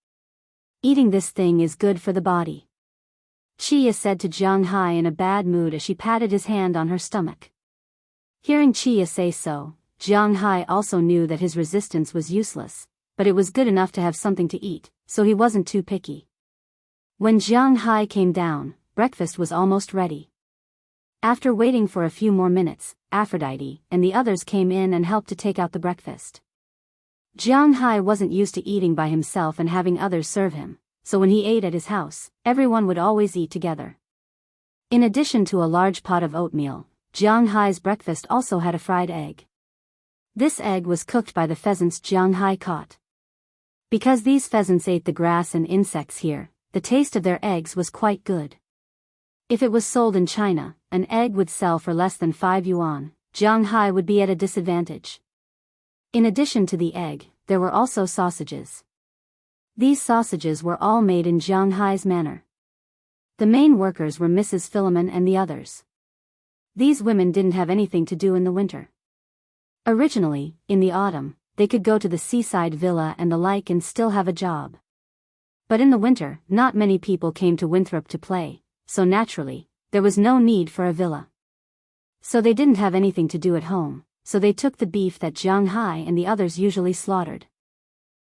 Eating this thing is good for the body, Chia said to Jianghu in a bad mood as she patted his hand on her stomach. Hearing Chia say so, Jianghu also knew that his resistance was useless, but it was good enough to have something to eat, so he wasn't too picky. When Jianghu came down, breakfast was almost ready. After waiting for a few more minutes, Aphrodite and the others came in and helped to take out the breakfast. Jianghu wasn't used to eating by himself and having others serve him, so when he ate at his house, everyone would always eat together. In addition to a large pot of oatmeal, Jianghu's breakfast also had a fried egg. This egg was cooked by the pheasants Jianghu caught. Because these pheasants ate the grass and insects here, the taste of their eggs was quite good. If it was sold in China, an egg would sell for less than 5 yuan, Jianghu would be at a disadvantage. In addition to the egg, there were also sausages. These sausages were all made in Jianghu's manner. The main workers were Mrs. Philemon and the others. These women didn't have anything to do in the winter. Originally, in the autumn, they could go to the seaside villa and the like and still have a job. But in the winter, not many people came to Winthrop to play, so naturally, there was no need for a villa. So they didn't have anything to do at home, so they took the beef that Jianghu and the others usually slaughtered.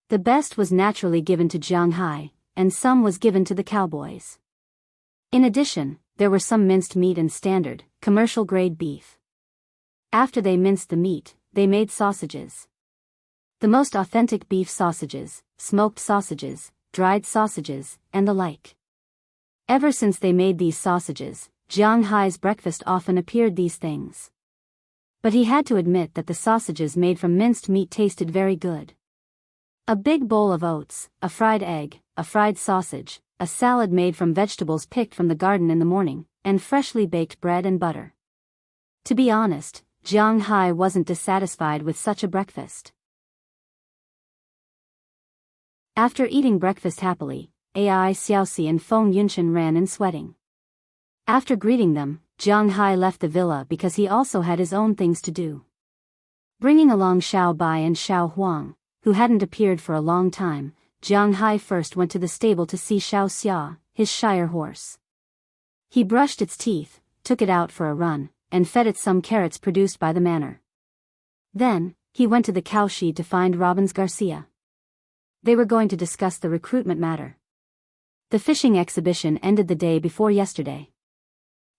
The best was naturally given to Jianghu, and some was given to the cowboys. In addition, there were some minced meat and standard, commercial-grade beef. After they minced the meat, they made sausages. The most authentic beef sausages, smoked sausages, dried sausages, and the like. Ever since they made these sausages, Jianghu's breakfast often appeared these things. But he had to admit that the sausages made from minced meat tasted very good. A big bowl of oats, a fried egg, a fried sausage, a salad made from vegetables picked from the garden in the morning, and freshly baked bread and butter. To be honest, Jianghu wasn't dissatisfied with such a breakfast. After eating breakfast happily, Ai Xiaoxi and Feng Yunshan ran in sweating. After greeting them, Jianghu left the villa because he also had his own things to do. Bringing along Xiao Bai and Xiao Huang, who hadn't appeared for a long time, Jianghu first went to the stable to see Xiao Xia, his shire horse. He brushed its teeth, took it out for a run, and fed it some carrots produced by the manor. Then, he went to the cowshed to find Robbins Garcia. They were going to discuss the recruitment matter. The fishing exhibition ended the day before yesterday.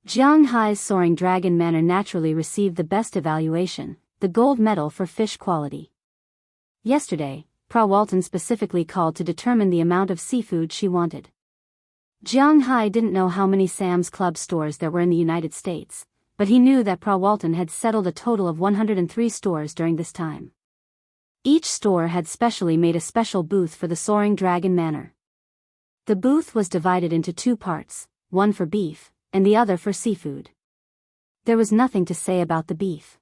Jianghu's Soaring Dragon Manor naturally received the best evaluation, the gold medal for fish quality. Yesterday, Pra Walton specifically called to determine the amount of seafood she wanted. Jianghu didn't know how many Sam's Club stores there were in the United States, but he knew that Pra Walton had settled a total of 103 stores during this time. Each store had specially made a special booth for the Soaring Dragon Manor. The booth was divided into 2 parts, one for beef, and the other for seafood. There was nothing to say about the beef.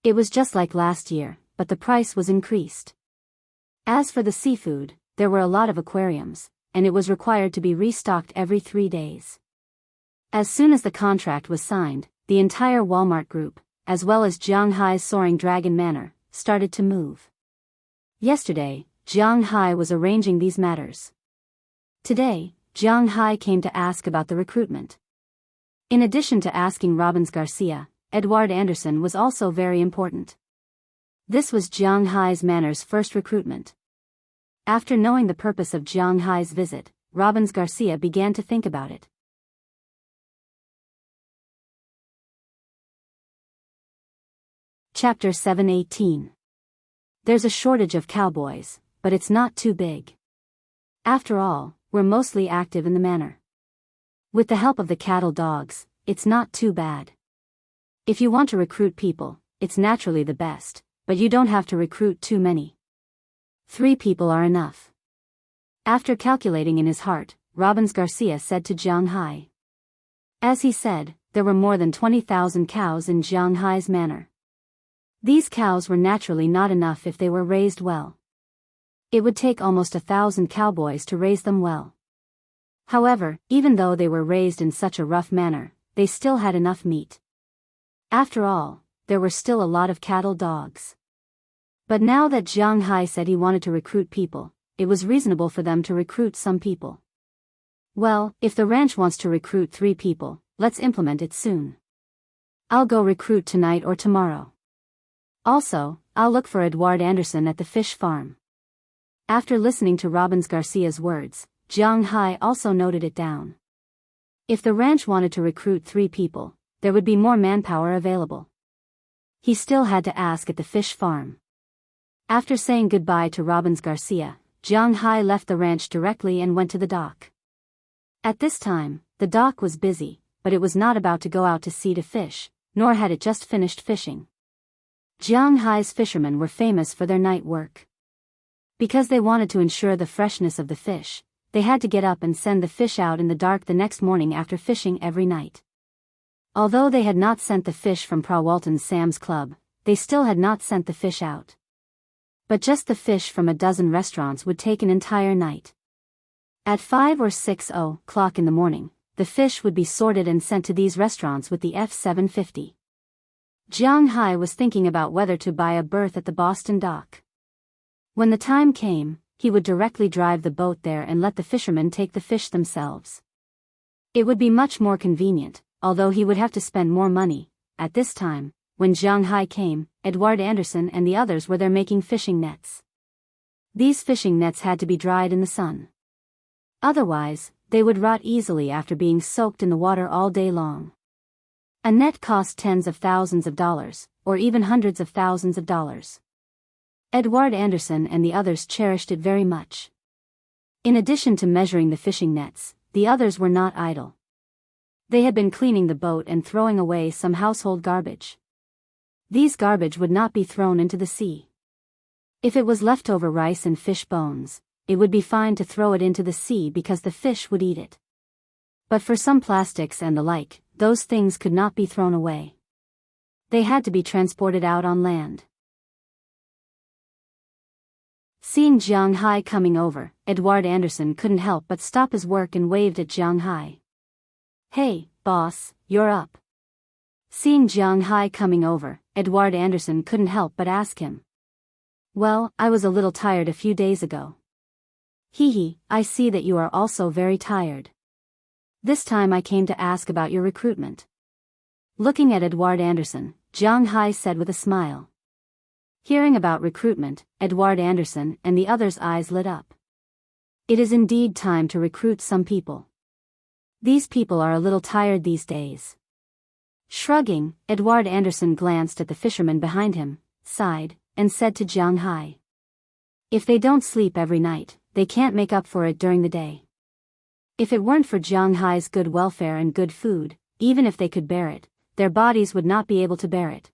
It was just like last year, but the price was increased. As for the seafood, there were a lot of aquariums, and it was required to be restocked every 3 days. As soon as the contract was signed, the entire Walmart group, as well as Jianghu's Soaring Dragon Manor, started to move. Yesterday, Jianghu was arranging these matters. Today, Jianghu came to ask about the recruitment. In addition to asking Robbins Garcia, Edward Anderson was also very important. This was Jianghu's manor's first recruitment. After knowing the purpose of Jianghu's visit, Robbins Garcia began to think about it. Chapter 7:18. There's a shortage of cowboys, but it's not too big. After all, we're mostly active in the manor. With the help of the cattle dogs, it's not too bad. If you want to recruit people, it's naturally the best, but you don't have to recruit too many. 3 people are enough. After calculating in his heart, Robbins Garcia said to Jianghu. As he said, there were more than 20,000 cows in Jianghu's manor. These cows were naturally not enough if they were raised well. It would take almost 1,000 cowboys to raise them well. However, even though they were raised in such a rough manner, they still had enough meat. After all, there were still a lot of cattle dogs. But now that Jianghu said he wanted to recruit people, it was reasonable for them to recruit some people. Well, if the ranch wants to recruit 3 people, let's implement it soon. I'll go recruit tonight or tomorrow. Also, I'll look for Edward Anderson at the fish farm. After listening to Robbins Garcia's words, Jianghu also noted it down. If the ranch wanted to recruit 3 people, there would be more manpower available. He still had to ask at the fish farm. After saying goodbye to Robbins Garcia, Jianghu left the ranch directly and went to the dock. At this time, the dock was busy, but it was not about to go out to sea to fish, nor had it just finished fishing. Jianghu's fishermen were famous for their night work. Because they wanted to ensure the freshness of the fish, they had to get up and send the fish out in the dark the next morning after fishing every night. Although they had not sent the fish from Prawalton's Sam's Club, they still had not sent the fish out. But just the fish from a dozen restaurants would take an entire night. At 5 or 6 o'clock in the morning, the fish would be sorted and sent to these restaurants with the F-750. Jianghu was thinking about whether to buy a berth at the Boston dock. When the time came, he would directly drive the boat there and let the fishermen take the fish themselves. It would be much more convenient, although he would have to spend more money. At this time, when Jianghu came, Edward Anderson and the others were there making fishing nets. These fishing nets had to be dried in the sun. Otherwise, they would rot easily after being soaked in the water all day long. A net cost tens of thousands of dollars, or even hundreds of thousands of dollars. Edward Anderson and the others cherished it very much. In addition to measuring the fishing nets, the others were not idle. They had been cleaning the boat and throwing away some household garbage. These garbage would not be thrown into the sea. If it was leftover rice and fish bones, it would be fine to throw it into the sea because the fish would eat it. But for some plastics and the like, those things could not be thrown away. They had to be transported out on land. Seeing Jianghu coming over, Edward Anderson couldn't help but stop his work and waved at Jianghu. Hey, boss, you're up. Seeing Jianghu coming over, Edward Anderson couldn't help but ask him. Well, I was a little tired a few days ago. I see that you are also very tired. This time I came to ask about your recruitment. Looking at Edward Anderson, Jianghu said with a smile. Hearing about recruitment, Edward Anderson and the others' eyes lit up. It is indeed time to recruit some people. These people are a little tired these days. Shrugging, Edward Anderson glanced at the fishermen behind him, sighed, and said to Jianghu. If they don't sleep every night, they can't make up for it during the day. If it weren't for Jianghu's good welfare and good food, even if they could bear it, their bodies would not be able to bear it.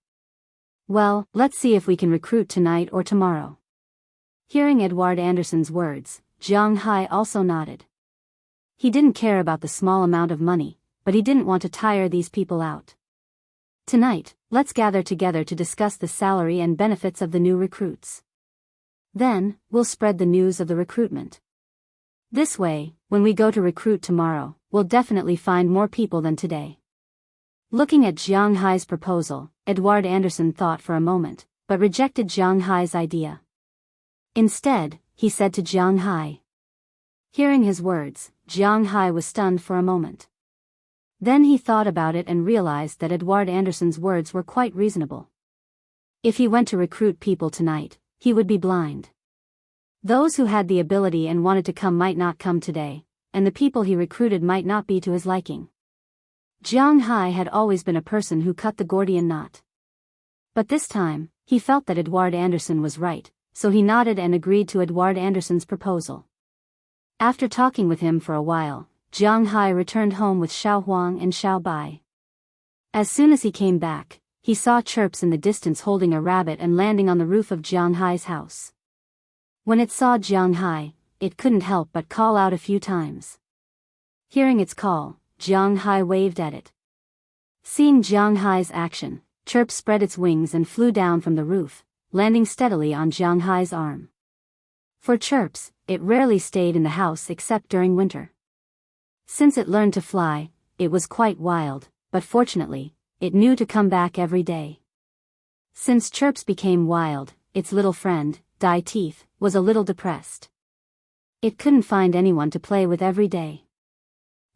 Well, let's see if we can recruit tonight or tomorrow. Hearing Edward Anderson's words, Jianghu also nodded. He didn't care about the small amount of money, but he didn't want to tire these people out. Tonight, let's gather together to discuss the salary and benefits of the new recruits. Then, we'll spread the news of the recruitment. This way, when we go to recruit tomorrow, we'll definitely find more people than today. Looking at Jianghu's proposal, Edward Anderson thought for a moment, but rejected Jianghu's idea. Instead, he said to Jianghu. Hearing his words, Jianghu was stunned for a moment. Then he thought about it and realized that Edward Anderson's words were quite reasonable. If he went to recruit people tonight, he would be blind. Those who had the ability and wanted to come might not come today, and the people he recruited might not be to his liking. Jianghu had always been a person who cut the Gordian knot. But this time, he felt that Edward Anderson was right, so he nodded and agreed to Edward Anderson's proposal. After talking with him for a while, Jiang Hai returned home with Xiao Huang and Xiao Bai. As soon as he came back, he saw Chirps in the distance holding a rabbit and landing on the roof of Jiang Hai's house. When it saw Jiang Hai, it couldn't help but call out a few times. Hearing its call, Jiang Hai waved at it. Seeing Jiang Hai's action, Chirps spread its wings and flew down from the roof, landing steadily on Jiang Hai's arm. For Chirps, it rarely stayed in the house except during winter. Since it learned to fly, it was quite wild, but fortunately, it knew to come back every day. Since Chirps became wild, its little friend, Dai Teeth, was a little depressed. It couldn't find anyone to play with every day.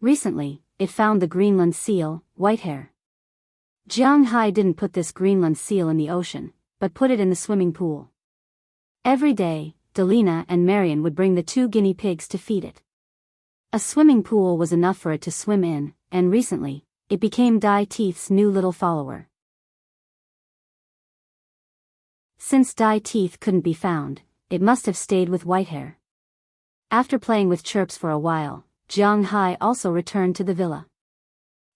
Recently, it found the Greenland seal, Whitehair. Jiang Hai didn't put this Greenland seal in the ocean, but put it in the swimming pool. Every day, Delina and Marion would bring the 2 guinea pigs to feed it. A swimming pool was enough for it to swim in, and recently, it became Dai Teeth's new little follower. Since Dai Teeth couldn't be found, it must have stayed with Whitehair. After playing with Chirps for a while, Jiang Hai also returned to the villa.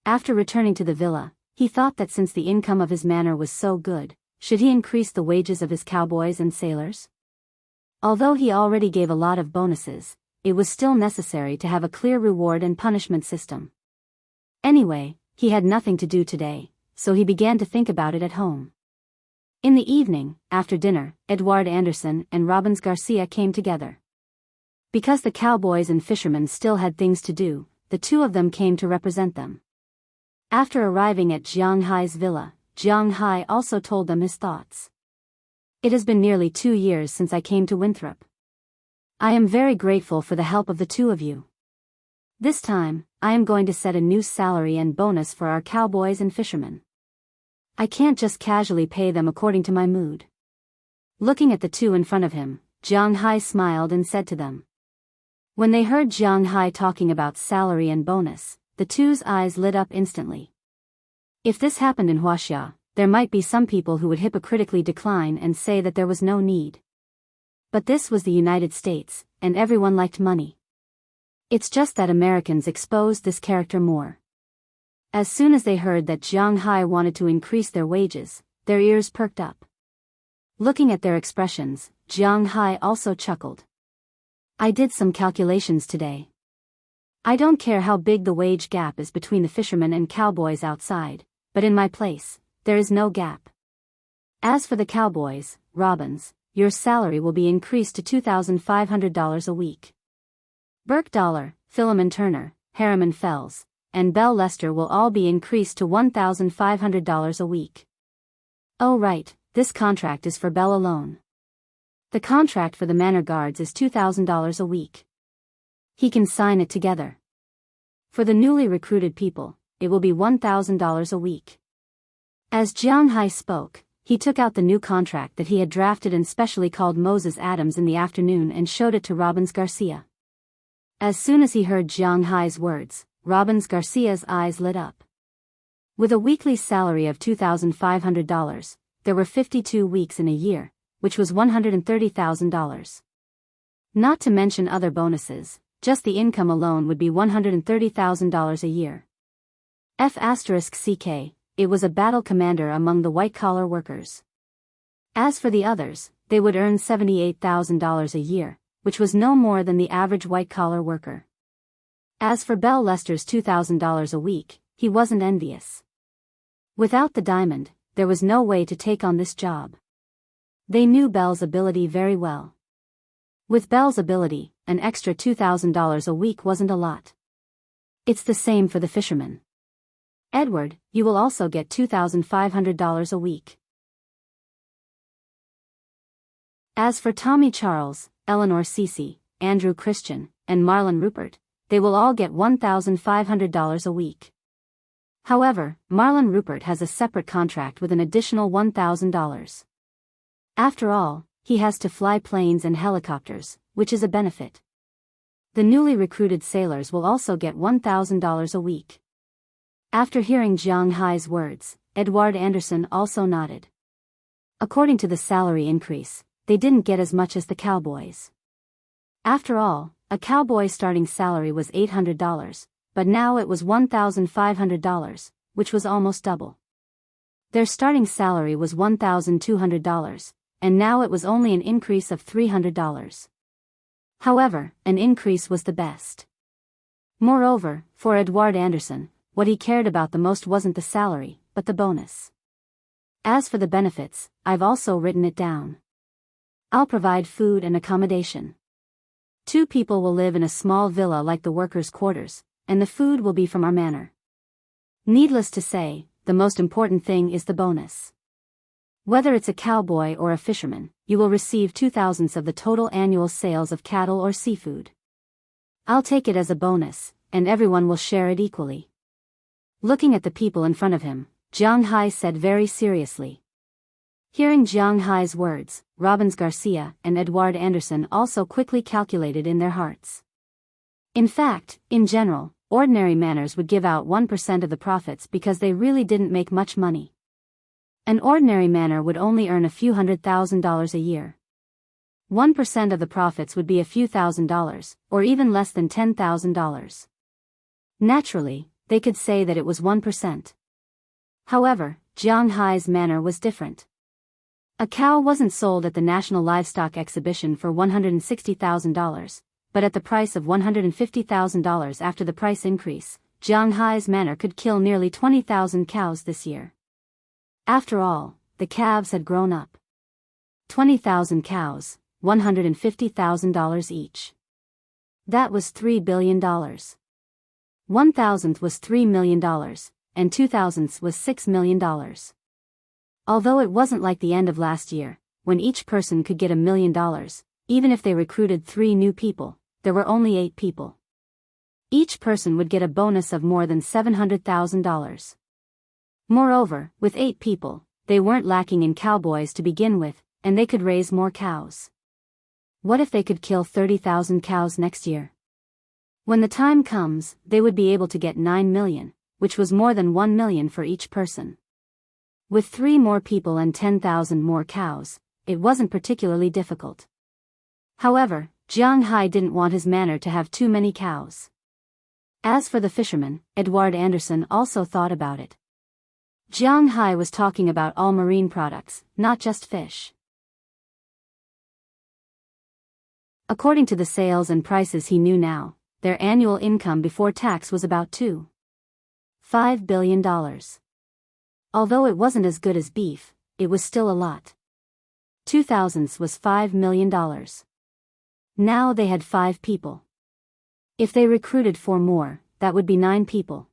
After returning to the villa, he thought that since the income of his manor was so good, should he increase the wages of his cowboys and sailors? Although he already gave a lot of bonuses, it was still necessary to have a clear reward and punishment system. Anyway, he had nothing to do today, so he began to think about it at home. In the evening, after dinner, Edward Anderson and Robbins Garcia came together. Because the cowboys and fishermen still had things to do, the two of them came to represent them. After arriving at Jiang Hai's villa, Jiang Hai also told them his thoughts. It has been nearly 2 years since I came to Winthrop. I am very grateful for the help of the two of you. This time, I am going to set a new salary and bonus for our cowboys and fishermen. I can't just casually pay them according to my mood. Looking at the two in front of him, Jiang Hai smiled and said to them. When they heard Jiang Hai talking about salary and bonus, the two's eyes lit up instantly. If this happened in Wuxia, there might be some people who would hypocritically decline and say that there was no need. But this was the United States, and everyone liked money. It's just that Americans exposed this character more. As soon as they heard that Jiang Hai wanted to increase their wages, their ears perked up. Looking at their expressions, Jiang Hai also chuckled. I did some calculations today. I don't care how big the wage gap is between the fishermen and cowboys outside, but in my place, there is no gap. As for the cowboys, Robbins, your salary will be increased to $2,500 a week. Burke Dollar, Philemon Turner, Harriman Fells, and Bell Lester will all be increased to $1,500 a week. Oh right, this contract is for Bell alone. The contract for the manor guards is $2,000 a week. He can sign it together. For the newly recruited people, it will be $1,000 a week. As Jiang Hai spoke, he took out the new contract that he had drafted and specially called Moses Adams in the afternoon and showed it to Robbins Garcia. As soon as he heard Jiang Hai's words, Robbins Garcia's eyes lit up. With a weekly salary of $2,500, there were 52 weeks in a year, which was $130,000. Not to mention other bonuses, just the income alone would be $130,000 a year. *CK, it was a battle commander among the white-collar workers. As for the others, they would earn $78,000 a year, which was no more than the average white-collar worker. As for Bell Lester's $2,000 a week, he wasn't envious. Without the diamond, there was no way to take on this job. They knew Bell's ability very well. With Bell's ability, an extra $2,000 a week wasn't a lot. It's the same for the fishermen. Edward, you will also get $2,500 a week. As for Tommy Charles, Eleanor Cece, Andrew Christian, and Marlon Rupert, they will all get $1,500 a week. However, Marlon Rupert has a separate contract with an additional $1,000. After all, he has to fly planes and helicopters, which is a benefit. The newly recruited sailors will also get $1,000 a week. After hearing Jiang Hai's words, Edward Anderson also nodded. According to the salary increase, they didn't get as much as the cowboys. After all, a cowboy starting salary was $800, but now it was $1,500, which was almost double. Their starting salary was $1,200, and now it was only an increase of $300. However, an increase was the best. Moreover, for Edward Anderson, what he cared about the most wasn't the salary, but the bonus. As for the benefits, I've also written it down. I'll provide food and accommodation. 2 people will live in a small villa like the workers' quarters, and the food will be from our manor. Needless to say, the most important thing is the bonus. Whether it's a cowboy or a fisherman, you will receive 2/1000 of the total annual sales of cattle or seafood. I'll take it as a bonus, and everyone will share it equally. Looking at the people in front of him, Jianghu said very seriously. Hearing Jianghu's words, Robbins Garcia and Edward Anderson also quickly calculated in their hearts. In fact, in general, ordinary manors would give out 1% of the profits because they really didn't make much money. An ordinary manor would only earn a few $100,000 a year. 1% of the profits would be a few $1,000s, or even less than $10,000. Naturally, they could say that it was 1%. However, Jianghu's manor was different. A cow wasn't sold at the National Livestock Exhibition for $160,000, but at the price of $150,000 after the price increase, Jianghu's manor could kill nearly 20,000 cows this year. After all, the calves had grown up. 20,000 cows, $150,000 each. That was $3 billion. 1,000th was $3 million, and 2,000th was $6 million. Although it wasn't like the end of last year, when each person could get $1 million, even if they recruited 3 new people, there were only 8 people. Each person would get a bonus of more than $700,000. Moreover, with 8 people, they weren't lacking in cowboys to begin with, and they could raise more cows. What if they could kill 30,000 cows next year? When the time comes, they would be able to get 9 million, which was more than 1 million for each person. With 3 more people and 10,000 more cows, it wasn't particularly difficult. However, Jianghu didn't want his manor to have too many cows. As for the fisherman, Edward Anderson also thought about it. Jianghu was talking about all marine products, not just fish. According to the sales and prices he knew now, their annual income before tax was about $2.5 billion. Although it wasn't as good as beef, it was still a lot. 2,000th was $5 million. Now they had 5 people. If they recruited 4 more, that would be 9 people.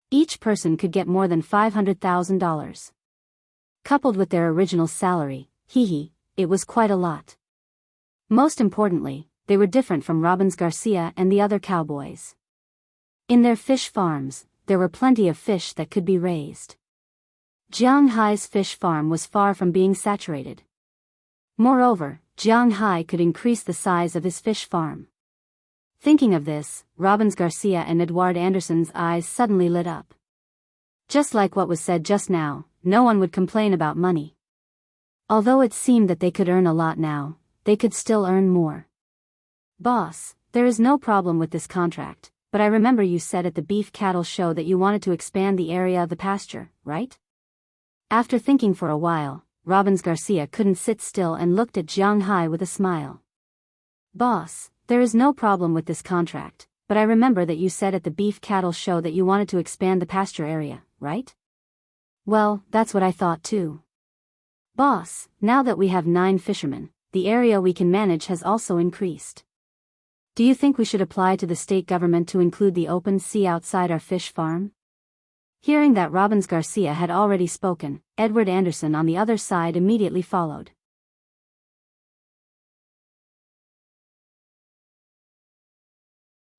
Each person could get more than $500,000. Coupled with their original salary, it was quite a lot. Most importantly, they were different from Robbins Garcia and the other cowboys. In their fish farms, there were plenty of fish that could be raised. Jianghu's fish farm was far from being saturated. Moreover, Jianghu could increase the size of his fish farm. Thinking of this, Robbins Garcia and Edward Anderson's eyes suddenly lit up. Just like what was said just now, no one would complain about money. Although it seemed that they could earn a lot now, they could still earn more. Boss, there is no problem with this contract, but I remember you said at the beef cattle show that you wanted to expand the area of the pasture, right? After thinking for a while, Robbins Garcia couldn't sit still and looked at Jianghu with a smile. Boss, there is no problem with this contract, but I remember that you said at the beef cattle show that you wanted to expand the pasture area, right? Well, that's what I thought too. Boss, now that we have 9 fishermen, the area we can manage has also increased. Do you think we should apply to the state government to include the open sea outside our fish farm? Hearing that Robbins Garcia had already spoken, Edward Anderson on the other side immediately followed.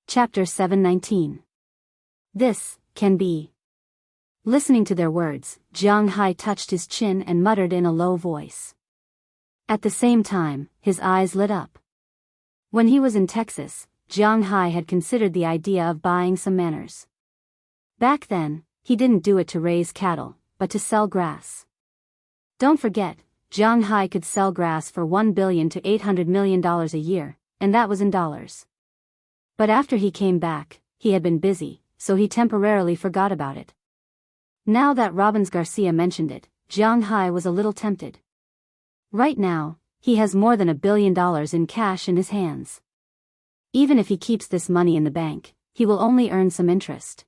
Chapter 719. This can be. Listening to their words, Jianghu touched his chin and muttered in a low voice. At the same time, his eyes lit up. When he was in Texas, Jianghu had considered the idea of buying some manors. Back then, he didn't do it to raise cattle, but to sell grass. Don't forget, Jianghu could sell grass for $1 billion to $800 million a year, and that was in dollars. But after he came back, he had been busy, so he temporarily forgot about it. Now that Robbins Garcia mentioned it, Jianghu was a little tempted. Right now, he has more than $1 billion in cash in his hands. Even if he keeps this money in the bank, he will only earn some interest.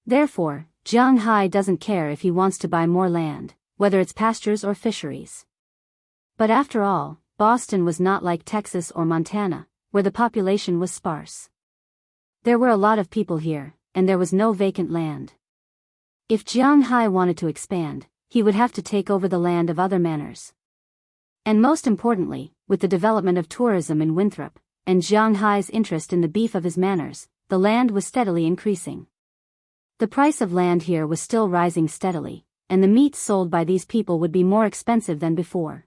Therefore, Jianghu doesn't care if he wants to buy more land, whether it's pastures or fisheries. But after all, Boston was not like Texas or Montana, where the population was sparse. There were a lot of people here, and there was no vacant land. If Jianghu wanted to expand, he would have to take over the land of other manors. And most importantly, with the development of tourism in Winthrop, and Jianghu's interest in the beef of his manors, the land was steadily increasing. The price of land here was still rising steadily, and the meat sold by these people would be more expensive than before.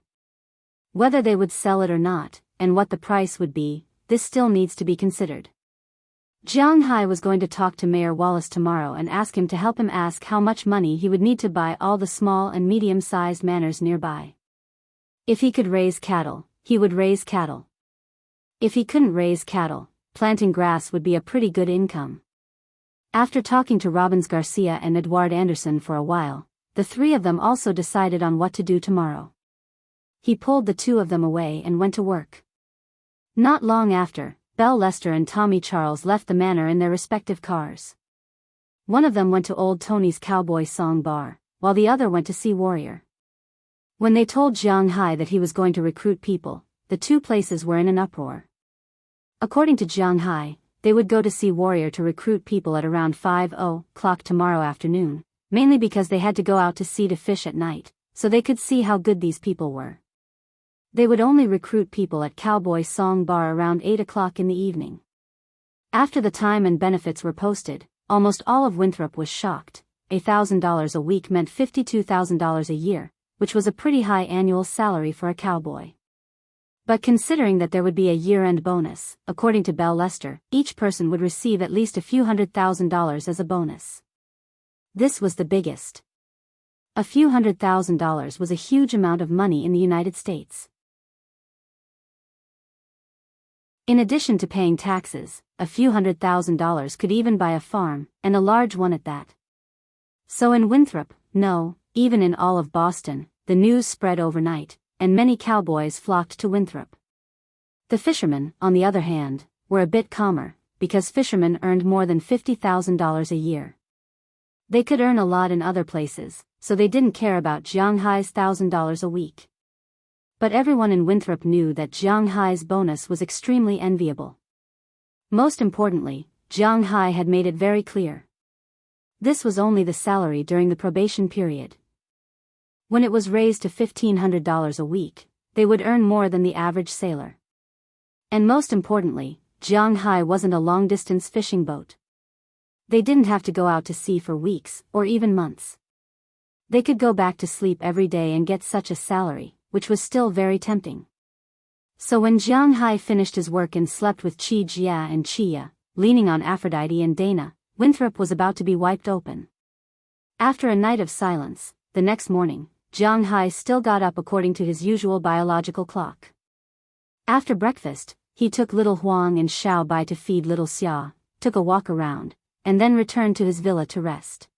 Whether they would sell it or not, and what the price would be, this still needs to be considered. Jianghu was going to talk to Mayor Wallace tomorrow and ask him to help him ask how much money he would need to buy all the small and medium-sized manors nearby. If he could raise cattle, he would raise cattle. If he couldn't raise cattle, planting grass would be a pretty good income. After talking to Robbins Garcia and Edward Anderson for a while, the three of them also decided on what to do tomorrow. He pulled the two of them away and went to work. Not long after, Belle Lester and Tommy Charles left the manor in their respective cars. One of them went to Old Tony's Cowboy Song Bar, while the other went to see Warrior. When they told Jianghu that he was going to recruit people, the two places were in an uproar. According to Jianghu, they would go to see Warrior to recruit people at around 5:00 tomorrow afternoon, mainly because they had to go out to sea to fish at night, so they could see how good these people were. They would only recruit people at Cowboy Song Bar around 8:00 in the evening. After the time and benefits were posted, almost all of Winthrop was shocked. $1,000 a week meant $52,000 a year, which was a pretty high annual salary for a cowboy. But considering that there would be a year-end bonus, according to Belle Lester, each person would receive at least a few $100,000 as a bonus. This was the biggest. A few $100,000 was a huge amount of money in the United States. In addition to paying taxes, a few $100,000 could even buy a farm, and a large one at that. So in Winthrop, no, even in all of Boston, the news spread overnight, and many cowboys flocked to Winthrop. The fishermen, on the other hand, were a bit calmer, because fishermen earned more than $50,000 a year. They could earn a lot in other places, so they didn't care about Jianghu's $1,000 a week. But everyone in Winthrop knew that Jianghu's bonus was extremely enviable. Most importantly, Jianghu had made it very clear. This was only the salary during the probation period. When it was raised to $1,500 a week, they would earn more than the average sailor. And most importantly, Jianghu wasn't a long-distance fishing boat. They didn't have to go out to sea for weeks, or even months. They could go back to sleep every day and get such a salary, which was still very tempting. So when Jianghu finished his work and slept with Chi Jia and Chia, leaning on Aphrodite and Dana, Winthrop was about to be wiped open. After a night of silence, the next morning, Jianghu still got up according to his usual biological clock. After breakfast, he took little Huang and Xiao Bai to feed little Xia, took a walk around, and then returned to his villa to rest.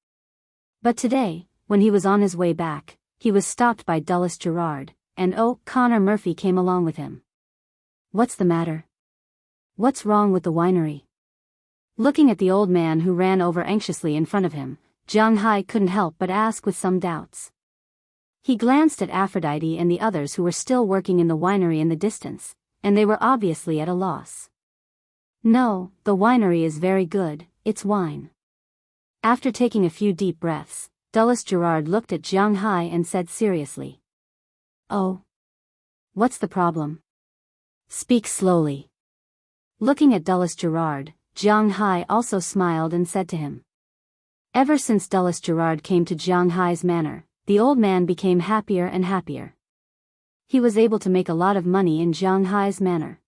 But today, when he was on his way back, he was stopped by Dulles Gerard, and Connor Murphy came along with him. "What's the matter? What's wrong with the winery?" Looking at the old man who ran over anxiously in front of him, Jianghu couldn't help but ask with some doubts. He glanced at Aphrodite and the others who were still working in the winery in the distance, and they were obviously at a loss. "No, the winery is very good, it's wine." After taking a few deep breaths, Dulles Gerard looked at Jianghu and said seriously, "Oh. What's the problem? Speak slowly." Looking at Dulles Gerard, Jianghu also smiled and said to him. Ever since Dulles Gerard came to Jianghu's manor, the old man became happier and happier. He was able to make a lot of money in Jianghu's manor.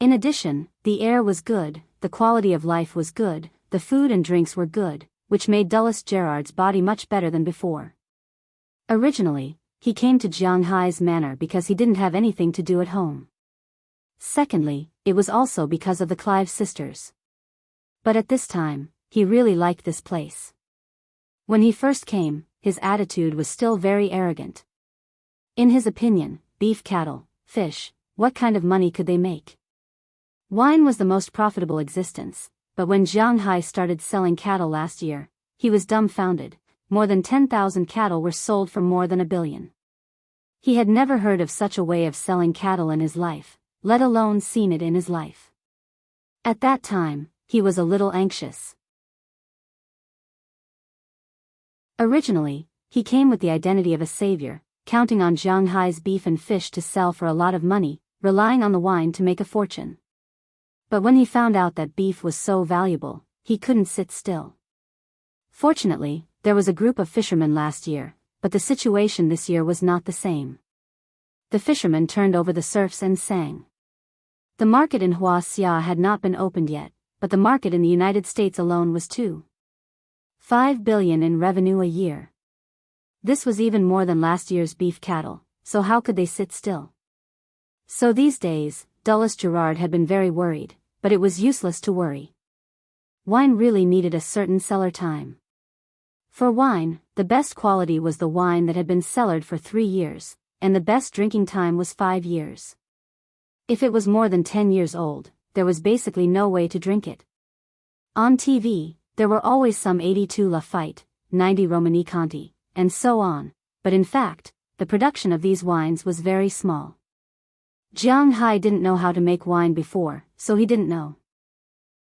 In addition, the air was good, the quality of life was good, the food and drinks were good, which made Dulles Gerard's body much better than before. Originally, he came to Jianghai's manor because he didn't have anything to do at home. Secondly, it was also because of the Clive sisters. But at this time, he really liked this place. When he first came, his attitude was still very arrogant. In his opinion, beef cattle, fish, what kind of money could they make? Wine was the most profitable existence, but when Jianghai started selling cattle last year, he was dumbfounded. More than 10,000 cattle were sold for more than $1 billion. He had never heard of such a way of selling cattle in his life, let alone seen it in his life. At that time, he was a little anxious. Originally, he came with the identity of a savior, counting on Jianghai's beef and fish to sell for a lot of money, relying on the wine to make a fortune. But when he found out that beef was so valuable, he couldn't sit still. Fortunately, there was a group of fishermen last year, but the situation this year was not the same. The fishermen turned over the surfs and sang. The market in Wuxia had not been opened yet, but the market in the United States alone was $2.5 billion in revenue a year. This was even more than last year's beef cattle, so how could they sit still? So these days, Dulles Gerard had been very worried, but it was useless to worry. Wine really needed a certain cellar time. For wine, the best quality was the wine that had been cellared for 3 years, and the best drinking time was 5 years. If it was more than 10 years old, there was basically no way to drink it. On TV, there were always some 82 Lafite, 90 Romani Conti, and so on, but in fact, the production of these wines was very small. Jianghai didn't know how to make wine before, so he didn't know.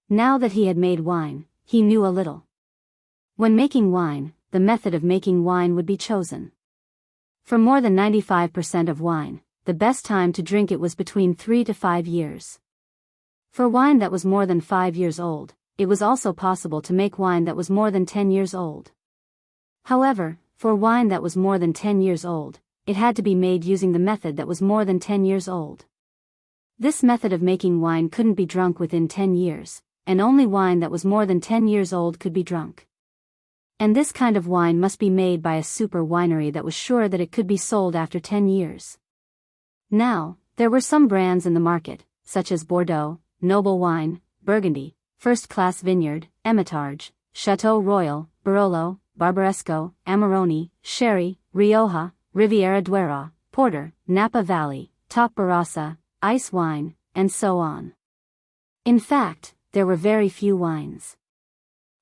Now that he had made wine, he knew a little. When making wine, the method of making wine would be chosen. For more than 95% of wine, the best time to drink it was between 3 to 5 years. For wine that was more than 5 years old, it was also possible to make wine that was more than 10 years old. However, for wine that was more than 10 years old, it had to be made using the method that was more than 10 years old. This method of making wine couldn't be drunk within 10 years, and only wine that was more than 10 years old could be drunk. And this kind of wine must be made by a super winery that was sure that it could be sold after 10 years. Now, there were some brands in the market, such as Bordeaux, Noble Wine, Burgundy, First Class Vineyard, Hermitage, Chateau Royal, Barolo, Barbaresco, Amarone, Sherry, Rioja, Riviera Duero, Porter, Napa Valley, Top Barossa, Ice Wine, and so on. In fact, there were very few wines.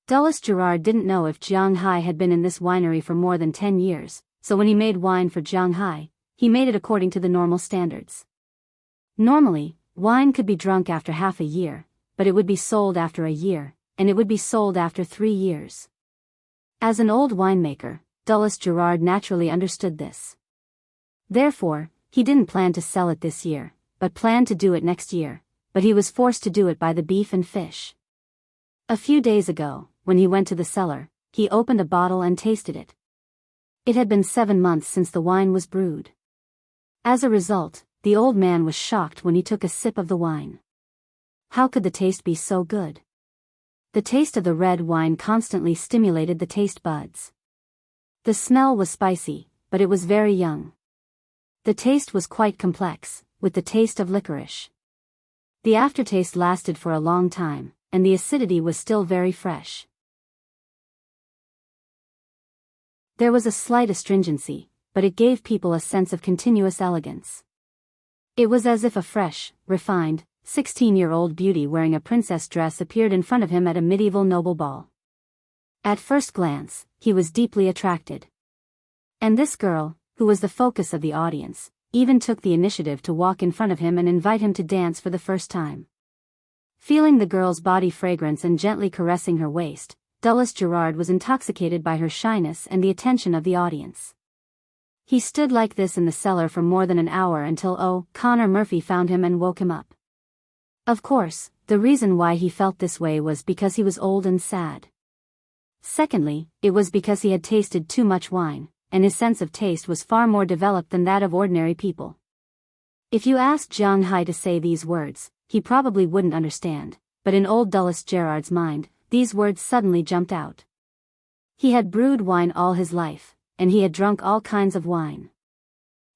Dulles Gerard didn't know if Jianghai had been in this winery for more than 10 years, so when he made wine for Jianghai, he made it according to the normal standards. Normally, wine could be drunk after half a year, but it would be sold after a year, and it would be sold after 3 years. As an old winemaker, Dulles Gerard naturally understood this. Therefore, he didn't plan to sell it this year, but planned to do it next year, but he was forced to do it by the beef and fish. A few days ago, when he went to the cellar, he opened a bottle and tasted it. It had been 7 months since the wine was brewed. As a result, the old man was shocked when he took a sip of the wine. How could the taste be so good? The taste of the red wine constantly stimulated the taste buds. The smell was spicy, but it was very young. The taste was quite complex, with the taste of licorice. The aftertaste lasted for a long time, and the acidity was still very fresh. There was a slight astringency, but it gave people a sense of continuous elegance. It was as if a fresh, refined, 16-year-old beauty wearing a princess dress appeared in front of him at a medieval noble ball. At first glance, he was deeply attracted. And this girl, who was the focus of the audience, even took the initiative to walk in front of him and invite him to dance for the first time. Feeling the girl's body fragrance and gently caressing her waist, Dulles Gerard was intoxicated by her shyness and the attention of the audience. He stood like this in the cellar for more than an hour until Connor Murphy found him and woke him up. Of course, the reason why he felt this way was because he was old and sad. Secondly, it was because he had tasted too much wine, and his sense of taste was far more developed than that of ordinary people. If you asked Jianghai to say these words, he probably wouldn't understand, but in old Dulles Gerard's mind, these words suddenly jumped out. He had brewed wine all his life, and he had drunk all kinds of wine.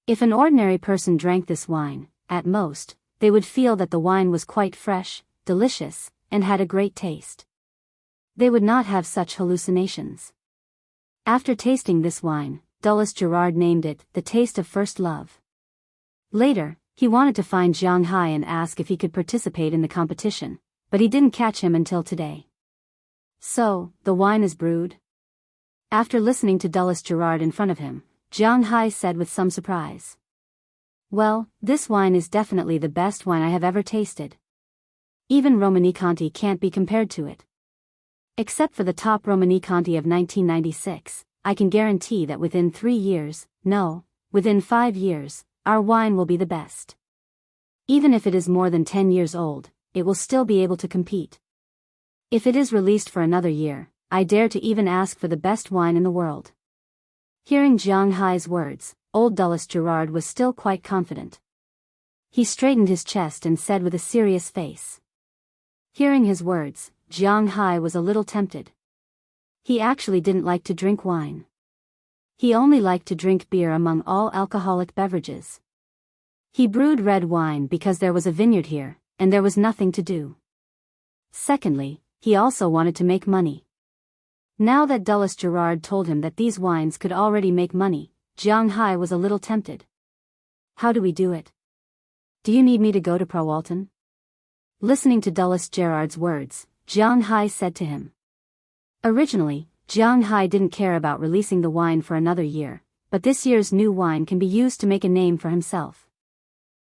If an ordinary person drank this wine, at most, they would feel that the wine was quite fresh, delicious, and had a great taste. They would not have such hallucinations. After tasting this wine, Dulles Gerard named it the taste of first love. Later, he wanted to find Jianghu and ask if he could participate in the competition, but he didn't catch him until today. So, the wine is brewed? After listening to Dulles Gerard in front of him, Jianghu said with some surprise. Well, this wine is definitely the best wine I have ever tasted. Even Romanée-Conti can't be compared to it. Except for the top Romanée-Conti of 1996, I can guarantee that within 3 years, no, within 5 years, our wine will be the best. Even if it is more than 10 years old, it will still be able to compete. If it is released for another year, I dare to even ask for the best wine in the world. Hearing Jianghu's words, old Dulles Gerard was still quite confident. He straightened his chest and said with a serious face. Hearing his words, Jianghu was a little tempted. He actually didn't like to drink wine. He only liked to drink beer among all alcoholic beverages. He brewed red wine because there was a vineyard here, and there was nothing to do. Secondly, he also wanted to make money. Now that Dulles Gerard told him that these wines could already make money, Jianghu was a little tempted. How do we do it? Do you need me to go to Prawalton? Listening to Dulles Gerard's words, Jianghu said to him. Originally, Jianghu didn't care about releasing the wine for another year, but this year's new wine can be used to make a name for himself.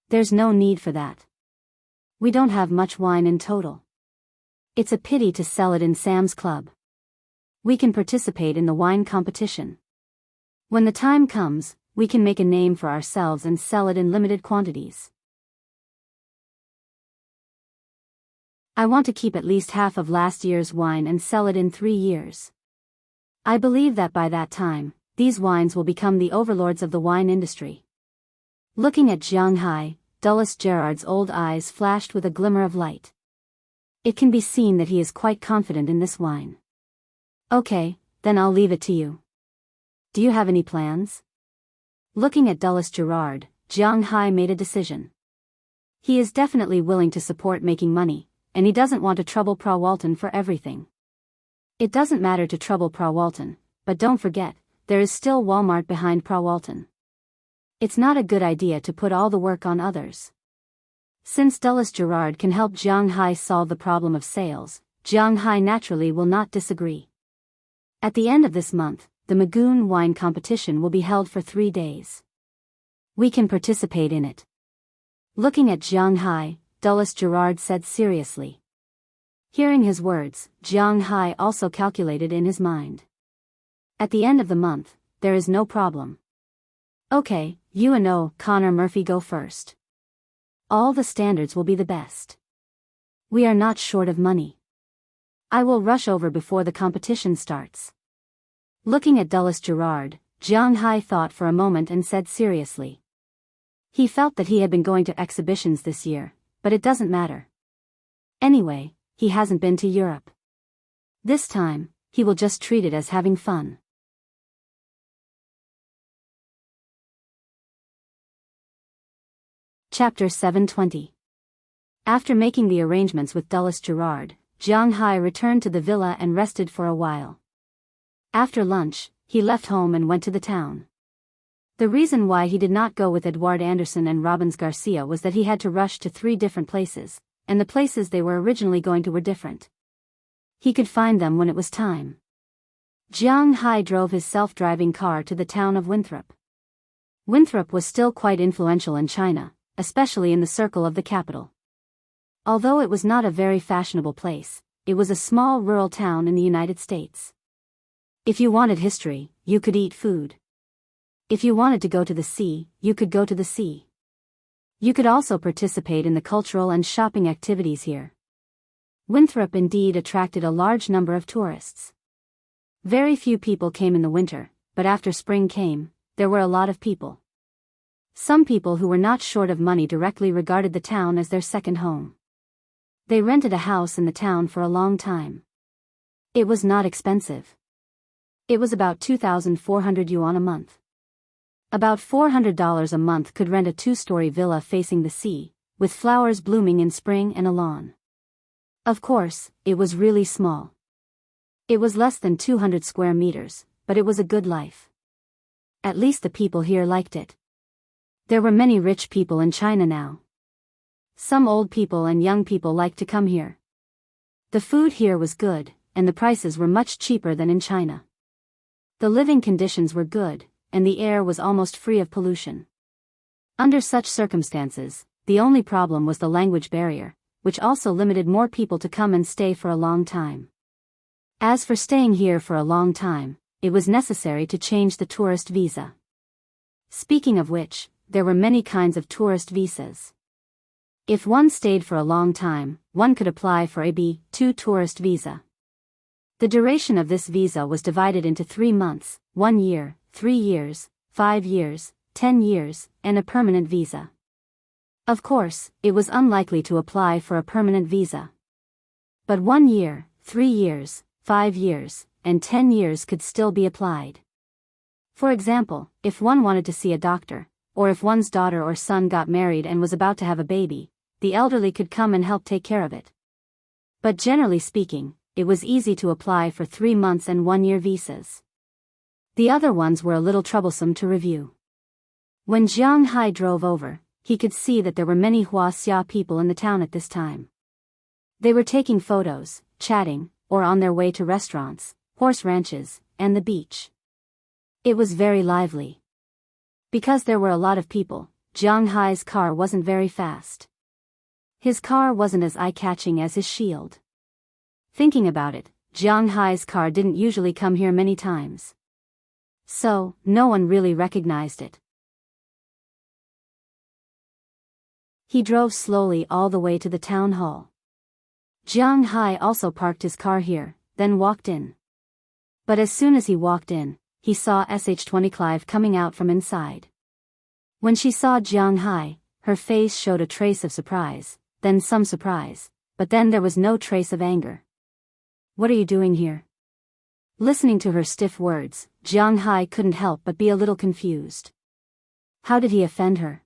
There's no need for that. We don't have much wine in total. It's a pity to sell it in Sam's Club. We can participate in the wine competition. When the time comes, we can make a name for ourselves and sell it in limited quantities. I want to keep at least half of last year's wine and sell it in 3 years. I believe that by that time, these wines will become the overlords of the wine industry. Looking at Jianghu, Dulles Gerard's old eyes flashed with a glimmer of light. It can be seen that he is quite confident in this wine. Okay, then I'll leave it to you. Do you have any plans? Looking at Dulles Gerard, Jianghu made a decision. He is definitely willing to support making money, and he doesn't want to trouble Prawalton for everything. It doesn't matter to trouble Prawalton, but don't forget, there is still Walmart behind Prawalton. It's not a good idea to put all the work on others. Since Dulles Gerard can help Jianghu solve the problem of sales, Jianghu naturally will not disagree. At the end of this month, the Magoon wine competition will be held for 3 days. We can participate in it. Looking at Jianghu, Dulles Gerard said seriously. Hearing his words, Jianghu also calculated in his mind. At the end of the month, there is no problem. Okay, you and Connor Murphy go first. All the standards will be the best. We are not short of money. I will rush over before the competition starts. Looking at Dulles Gerard, Jianghu thought for a moment and said seriously. He felt that he had been going to exhibitions this year, but it doesn't matter. Anyway, he hasn't been to Europe. This time, he will just treat it as having fun. Chapter 720. After making the arrangements with Dulles Gerard, Jianghu returned to the villa and rested for a while. After lunch, he left home and went to the town. The reason why he did not go with Edouard Anderson and Robbins Garcia was that he had to rush to 3 different places, and the places they were originally going to were different. He could find them when it was time. Jianghu drove his self-driving car to the town of Winthrop. Winthrop was still quite influential in China, especially in the circle of the capital. Although it was not a very fashionable place, it was a small rural town in the United States. If you wanted history, you could eat food. If you wanted to go to the sea, you could go to the sea. You could also participate in the cultural and shopping activities here. Winthrop indeed attracted a large number of tourists. Very few people came in the winter, but after spring came, there were a lot of people. Some people who were not short of money directly regarded the town as their second home. They rented a house in the town for a long time. It was not expensive. It was about 2,400 yuan a month. About $400 a month could rent a 2-story villa facing the sea, with flowers blooming in spring and a lawn. Of course, it was really small. It was less than 200 square meters, but it was a good life. At least the people here liked it. There were many rich people in China now. Some old people and young people liked to come here. The food here was good, and the prices were much cheaper than in China. The living conditions were good, and the air was almost free of pollution. Under such circumstances, the only problem was the language barrier, which also limited more people to come and stay for a long time. As for staying here for a long time, it was necessary to change the tourist visa. Speaking of which, there were many kinds of tourist visas. If one stayed for a long time, one could apply for a B2 tourist visa. The duration of this visa was divided into 3 months, 1 year, 3 years, 5 years, 10 years, and a permanent visa. Of course, it was unlikely to apply for a permanent visa. But 1 year, 3 years, 5 years, and 10 years could still be applied. For example, if one wanted to see a doctor, or if one's daughter or son got married and was about to have a baby, the elderly could come and help take care of it. But generally speaking, it was easy to apply for 3 months and 1 year visas. The other ones were a little troublesome to review. When Jianghu drove over, he could see that there were many Wuxia people in the town at this time. They were taking photos, chatting, or on their way to restaurants, horse ranches, and the beach. It was very lively. Because there were a lot of people, Jianghu's car wasn't very fast. His car wasn't as eye-catching as his shield. Thinking about it, Jianghu's car didn't usually come here many times. So, no one really recognized it. He drove slowly all the way to the town hall. Jianghu also parked his car here, then walked in. But as soon as he walked in, he saw Sh20 Clive coming out from inside. When she saw Jianghu, her face showed a trace of surprise, then some surprise, but then there was no trace of anger. "What are you doing here?" Listening to her stiff words, Jianghu couldn't help but be a little confused. How did he offend her?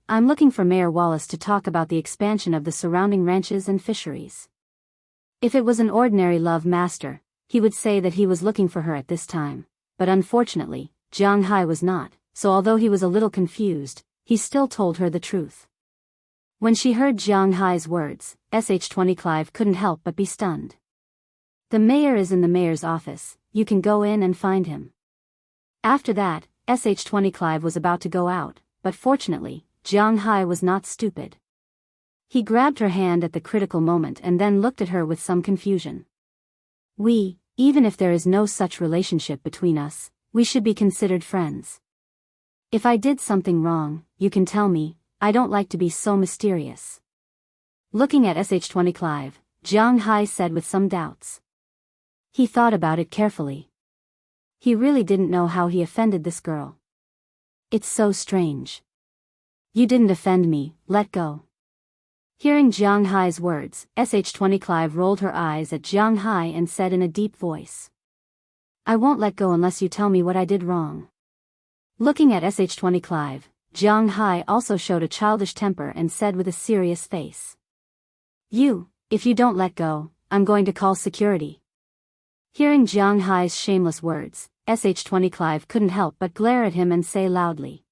I'm looking for Mayor Wallace to talk about the expansion of the surrounding ranches and fisheries." If it was an ordinary love master, he would say that he was looking for her at this time, but unfortunately, Jianghu was not, so although he was a little confused, he still told her the truth. When she heard Jianghu's words, Sh20 Clive couldn't help but be stunned. "The mayor is in the mayor's office, you can go in and find him." After that, Sh20 Clive was about to go out, but fortunately, Jianghu was not stupid. He grabbed her hand at the critical moment and then looked at her with some confusion. Even if there is no such relationship between us, we should be considered friends. If I did something wrong, you can tell me, I don't like to be so mysterious." Looking at Sh20 Clive, Jianghu said with some doubts. He thought about it carefully. He really didn't know how he offended this girl. "It's so strange." "You didn't offend me, let go." Hearing Jianghu's words, Sh20 Clive rolled her eyes at Jianghu and said in a deep voice, "I won't let go unless you tell me what I did wrong." Looking at Sh20 Clive, Jianghu also showed a childish temper and said with a serious face, If you don't let go, I'm going to call security." Hearing Jianghu's shameless words, Sh20 Clive couldn't help but glare at him and say loudly.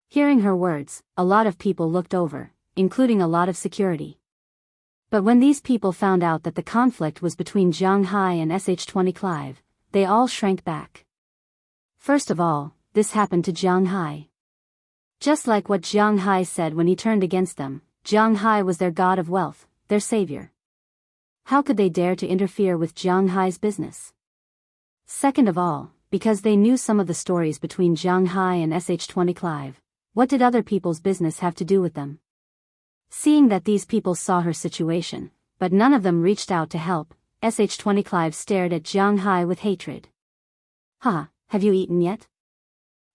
Hearing her words, a lot of people looked over, including a lot of security. But when these people found out that the conflict was between Jianghu and Sh20 Clive, they all shrank back. First of all, this happened to Jianghu. Just like what Jianghu said when he turned against them, Jianghu was their god of wealth, their savior. How could they dare to interfere with Jianghu's business? Second of all, because they knew some of the stories between Jianghu and Sh20 Clive, what did other people's business have to do with them? Seeing that these people saw her situation, but none of them reached out to help, Sh20 Clive stared at Jianghu with hatred. Have you eaten yet?"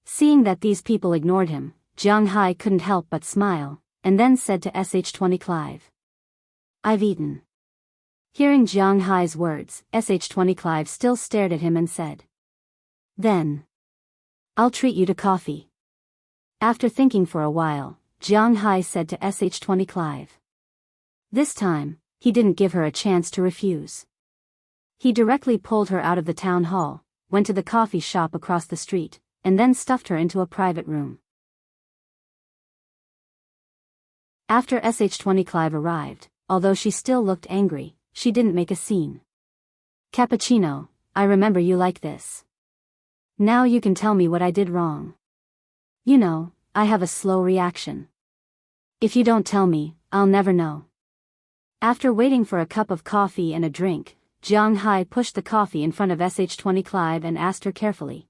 Seeing that these people ignored him, Jianghu couldn't help but smile, and then said to Sh20 Clive, "I've eaten." Hearing Jianghu's words, Sh20 Clive still stared at him and said, "Then I'll treat you to coffee. After thinking for a while, Jianghu said to Sh20 Clive. This time, he didn't give her a chance to refuse. He directly pulled her out of the town hall, went to the coffee shop across the street, and then stuffed her into a private room. After Sh20 Clive arrived, although she still looked angry, she didn't make a scene. Cappuccino, I remember you like this. Now you can tell me what I did wrong. You know, I have a slow reaction. If you don't tell me, I'll never know. After waiting for a cup of coffee and a drink, Jianghu pushed the coffee in front of Sh20 Clive and asked her carefully.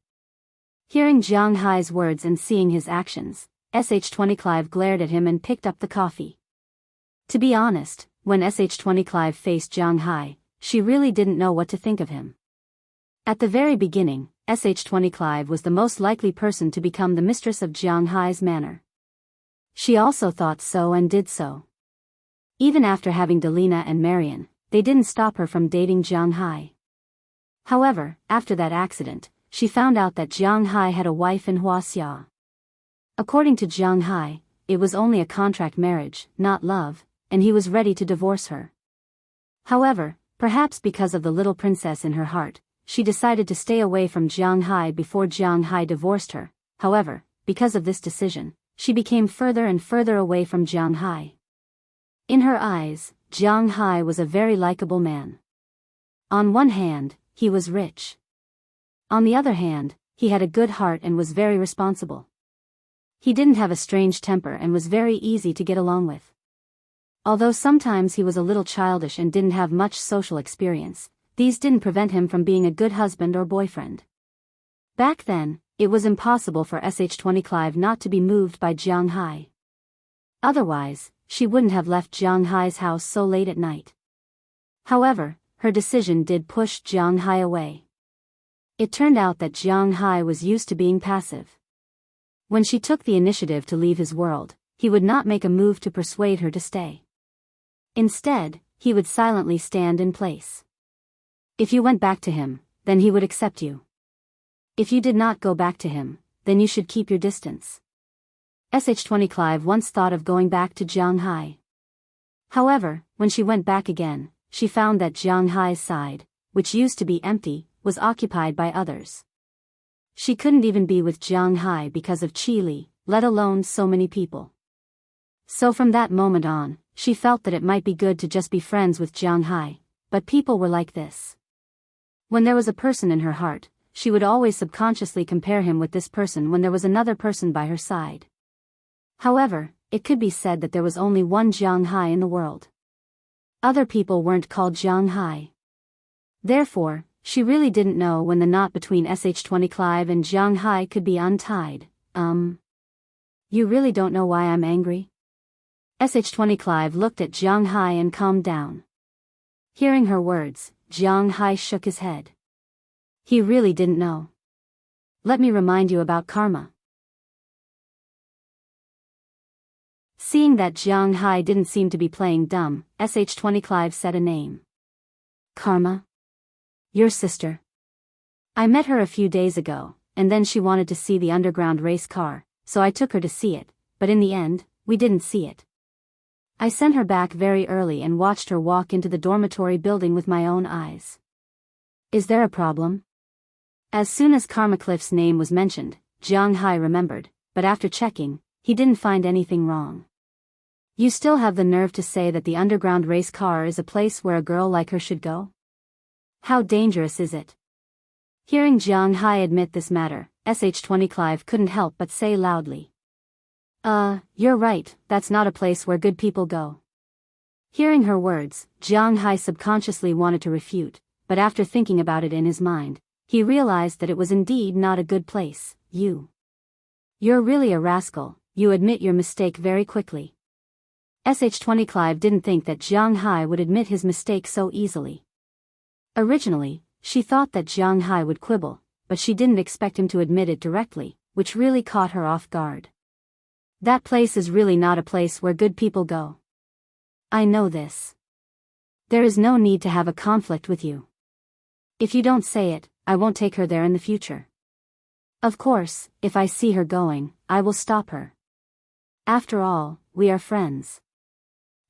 Hearing Jianghu's words and seeing his actions, Sh20 Clive glared at him and picked up the coffee. To be honest, when Sh20 Clive faced Jianghu, she really didn't know what to think of him. At the very beginning, Sh20 Clive was the most likely person to become the mistress of Jianghu's manor. She also thought so and did so. Even after having Delina and Marian, they didn't stop her from dating Jianghu. However, after that accident, she found out that Jianghu had a wife in Wuxia. According to Jianghu, it was only a contract marriage, not love, and he was ready to divorce her. However, perhaps because of the little princess in her heart, she decided to stay away from Jianghu before Jianghu divorced her. However, because of this decision, she became further and further away from Jianghu. In her eyes, Jianghu was a very likable man. On one hand, he was rich. On the other hand, he had a good heart and was very responsible. He didn't have a strange temper and was very easy to get along with. Although sometimes he was a little childish and didn't have much social experience, these didn't prevent him from being a good husband or boyfriend. Back then, it was impossible for Sh20 Clive not to be moved by Jianghu. Otherwise, she wouldn't have left Jianghu's house so late at night. However, her decision did push Jianghu away. It turned out that Jianghu was used to being passive. When she took the initiative to leave his world, he would not make a move to persuade her to stay. Instead, he would silently stand in place. If you went back to him, then he would accept you. If you did not go back to him, then you should keep your distance. Sh20 Clive once thought of going back to Jianghu. However, when she went back again, she found that Jianghu's side, which used to be empty, was occupied by others. She couldn't even be with Jianghu because of Qi, let alone so many people. So from that moment on, she felt that it might be good to just be friends with Jianghu, but people were like this. When there was a person in her heart, she would always subconsciously compare him with this person when there was another person by her side. However, it could be said that there was only one Jianghu in the world. Other people weren't called Jianghu. Therefore, she really didn't know when the knot between Sh20 Clive and Jianghu could be untied. You really don't know why I'm angry? Sh20 Clive looked at Jianghu and calmed down. Hearing her words, Jianghu shook his head. He really didn't know. Let me remind you about karma. Seeing that Jianghu didn't seem to be playing dumb, Sh20 Clive said a name. Karma? Your sister. I met her a few days ago, and then she wanted to see the underground race car, so I took her to see it, but in the end, we didn't see it. I sent her back very early and watched her walk into the dormitory building with my own eyes. Is there a problem? As soon as Karma Cliff's name was mentioned, Jianghu remembered, but after checking, he didn't find anything wrong. You still have the nerve to say that the underground race car is a place where a girl like her should go? How dangerous is it? Hearing Jianghu admit this matter, Sh20 Clive couldn't help but say loudly. You're right, that's not a place where good people go. Hearing her words, Jianghu subconsciously wanted to refute, but after thinking about it in his mind, he realized that it was indeed not a good place. You're really a rascal, you admit your mistake very quickly. Sh20 Clive didn't think that Jianghu would admit his mistake so easily. Originally, she thought that Jianghu would quibble, but she didn't expect him to admit it directly, which really caught her off guard. That place is really not a place where good people go. I know this. There is no need to have a conflict with you. If you don't say it, I won't take her there in the future. Of course, if I see her going, I will stop her. After all, we are friends.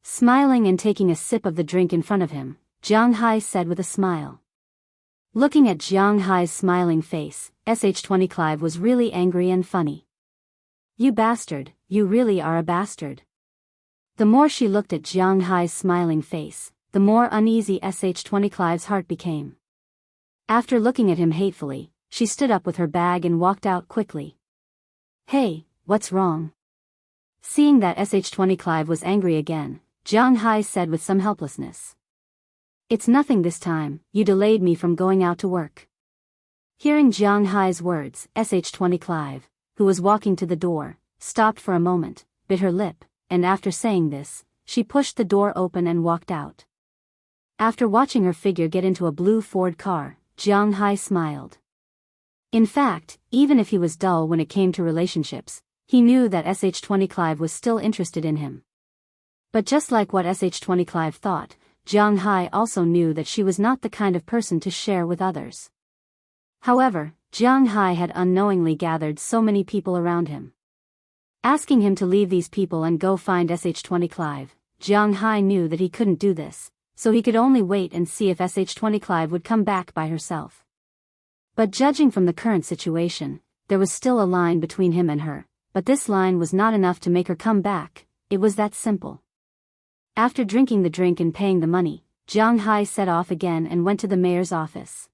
Smiling and taking a sip of the drink in front of him, Jianghu said with a smile. Looking at Jianghu's smiling face, Sh-20 was really angry and funny. You bastard, you really are a bastard. The more she looked at Jianghu's smiling face, the more uneasy Sh-20's heart became. After looking at him hatefully, she stood up with her bag and walked out quickly. Hey, what's wrong? Seeing that Sh-20 was angry again, Jianghu said with some helplessness. It's nothing this time, you delayed me from going out to work. Hearing Jianghu's words, Sh-20, who was walking to the door, stopped for a moment, bit her lip, and after saying this, she pushed the door open and walked out. After watching her figure get into a blue Ford car, Jianghu smiled. In fact, even if he was dull when it came to relationships, he knew that Sh-20 was still interested in him. But just like what Sh-20 thought, Jianghu also knew that she was not the kind of person to share with others. However, Jianghu had unknowingly gathered so many people around him. Asking him to leave these people and go find Sh-20, Jianghu knew that he couldn't do this, so he could only wait and see if Sh-20 would come back by herself. But judging from the current situation, there was still a line between him and her, but this line was not enough to make her come back, it was that simple. After drinking the drink and paying the money, Jianghu set off again and went to the mayor's office.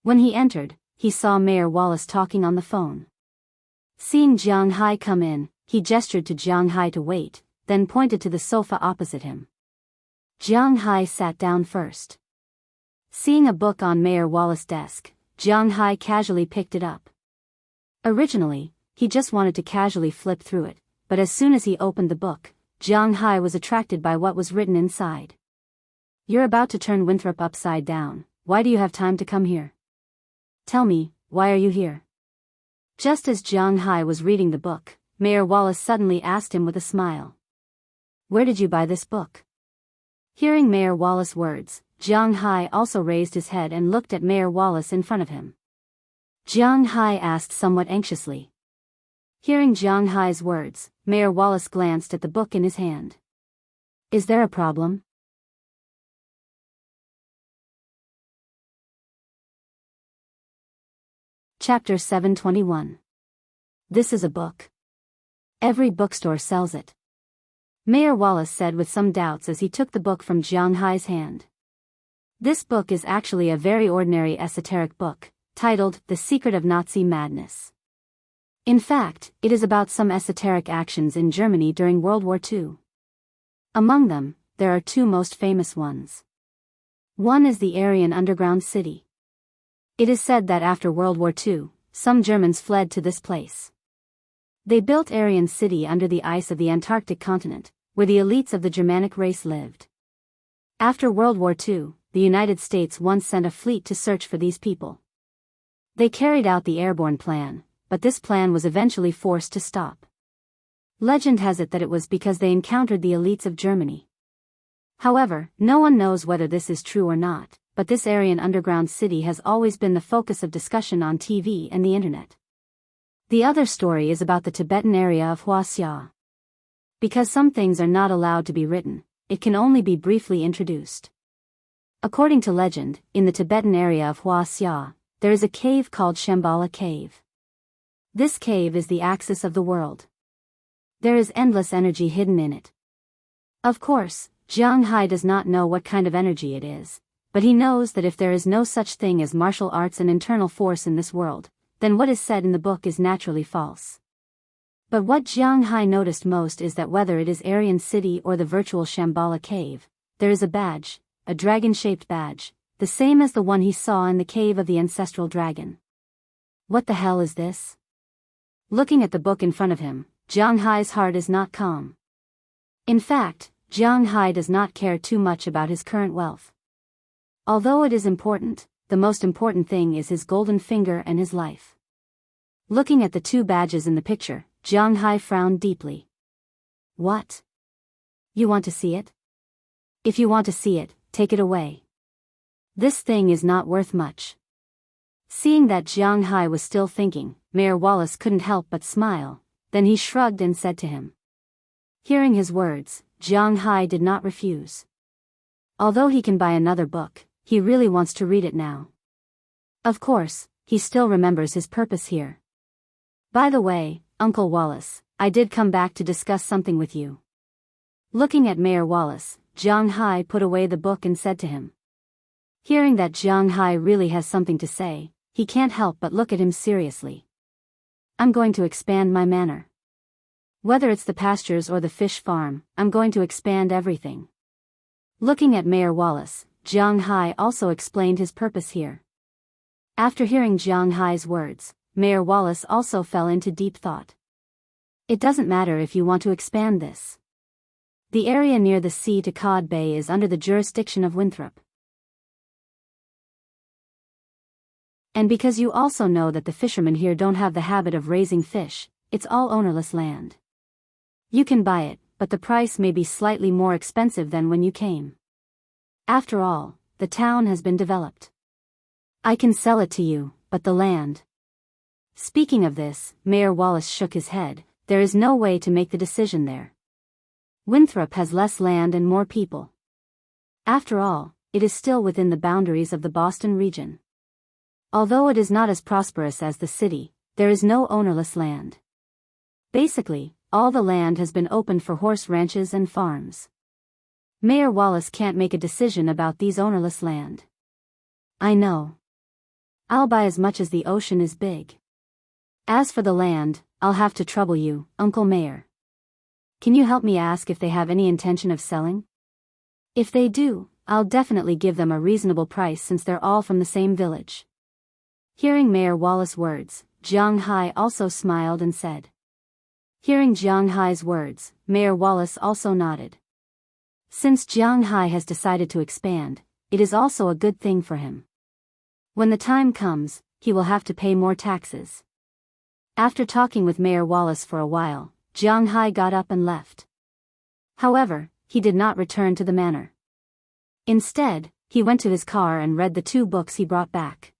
When he entered, he saw Mayor Wallace talking on the phone. Seeing Jianghu come in, he gestured to Jianghu to wait, then pointed to the sofa opposite him. Jianghu sat down first. Seeing a book on Mayor Wallace's desk, Jianghu casually picked it up. Originally, he just wanted to casually flip through it, but as soon as he opened the book, Jianghu was attracted by what was written inside. You're about to turn Winthrop upside down, why do you have time to come here? Tell me, why are you here? Just as Jianghu was reading the book, Mayor Wallace suddenly asked him with a smile. Where did you buy this book? Hearing Mayor Wallace's words, Jianghu also raised his head and looked at Mayor Wallace in front of him. Jianghu asked somewhat anxiously. Hearing Jianghu's words, Mayor Wallace glanced at the book in his hand. Is there a problem? Chapter 721. This is a book. Every bookstore sells it. Mayor Wallace said with some doubts as he took the book from Jianghu's hand. This book is actually a very ordinary esoteric book, titled The Secret of Nazi Madness. In fact, it is about some esoteric actions in Germany during World War II. Among them, there are two most famous ones. One is the Aryan underground city. It is said that after World War II, some Germans fled to this place. They built Aryan City under the ice of the Antarctic continent, where the elites of the Germanic race lived. After World War II, the United States once sent a fleet to search for these people. They carried out the airborne plan, but this plan was eventually forced to stop. Legend has it that it was because they encountered the elites of Germany. However, no one knows whether this is true or not, but this Aryan underground city has always been the focus of discussion on TV and the internet. The other story is about the Tibetan area of Wuxia. Because some things are not allowed to be written, it can only be briefly introduced. According to legend, in the Tibetan area of Wuxia, there is a cave called Shambhala Cave. This cave is the axis of the world. There is endless energy hidden in it. Of course, Jianghu does not know what kind of energy it is, but he knows that if there is no such thing as martial arts and internal force in this world, then what is said in the book is naturally false. But what Jianghu noticed most is that whether it is Aryan City or the virtual Shambhala Cave, there is a badge, a dragon-shaped badge, the same as the one he saw in the cave of the ancestral dragon. What the hell is this? Looking at the book in front of him, Jianghu's heart is not calm. In fact, Jianghu does not care too much about his current wealth. Although it is important, the most important thing is his golden finger and his life. Looking at the two badges in the picture, Jianghu frowned deeply. What? You want to see it? If you want to see it, take it away. This thing is not worth much. Seeing that Jiang Hai was still thinking, Mayor Wallace couldn't help but smile, then he shrugged and said to him. Hearing his words, Jiang Hai did not refuse. Although he can buy another book, he really wants to read it now. Of course, he still remembers his purpose here. By the way, Uncle Wallace, I did come back to discuss something with you. Looking at Mayor Wallace, Jiang Hai put away the book and said to him. Hearing that Jiang Hai really has something to say, he can't help but look at him seriously. I'm going to expand my manor. Whether it's the pastures or the fish farm, I'm going to expand everything. Looking at Mayor Wallace, Jiang Hai also explained his purpose here. After hearing Jiang Hai's words, Mayor Wallace also fell into deep thought. It doesn't matter if you want to expand this. The area near the sea to Cod Bay is under the jurisdiction of Winthrop. And because you also know that the fishermen here don't have the habit of raising fish, it's all ownerless land. You can buy it, but the price may be slightly more expensive than when you came. After all, the town has been developed. I can sell it to you, but the land. Speaking of this, Mayor Wallace shook his head. There is no way to make the decision there. Winthrop has less land and more people. After all, it is still within the boundaries of the Boston region. Although it is not as prosperous as the city, there is no ownerless land. Basically, all the land has been opened for horse ranches and farms. Mayor Wallace can't make a decision about these ownerless land. I know. I'll buy as much as the ocean is big. As for the land, I'll have to trouble you, Uncle Mayor. Can you help me ask if they have any intention of selling? If they do, I'll definitely give them a reasonable price since they're all from the same village. Hearing Mayor Wallace's words, Jiang Hai also smiled and said. Hearing Jiang Hai's words, Mayor Wallace also nodded. Since Jiang Hai has decided to expand, it is also a good thing for him. When the time comes, he will have to pay more taxes. After talking with Mayor Wallace for a while, Jiang Hai got up and left. However, he did not return to the manor. Instead, he went to his car and read the 2 books he brought back.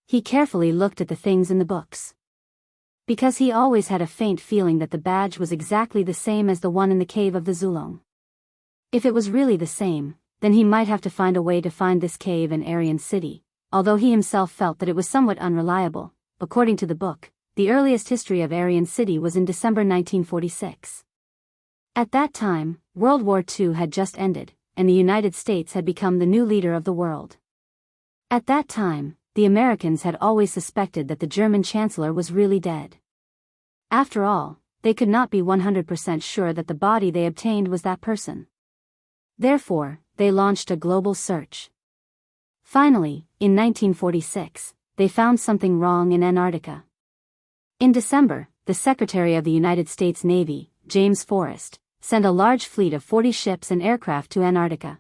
He carefully looked at the things in the books. Because he always had a faint feeling that the badge was exactly the same as the one in the cave of the Zulong. If it was really the same, then he might have to find a way to find this cave in Aryan City, although he himself felt that it was somewhat unreliable. According to the book, the earliest history of Aryan City was in December 1946. At that time, World War II had just ended, and the United States had become the new leader of the world. At that time, the Americans had always suspected that the German chancellor was really dead. After all, they could not be 100% sure that the body they obtained was that person. Therefore, they launched a global search. Finally, in 1946, they found something wrong in Antarctica. In December, the Secretary of the United States Navy, James Forrest, sent a large fleet of 40 ships and aircraft to Antarctica.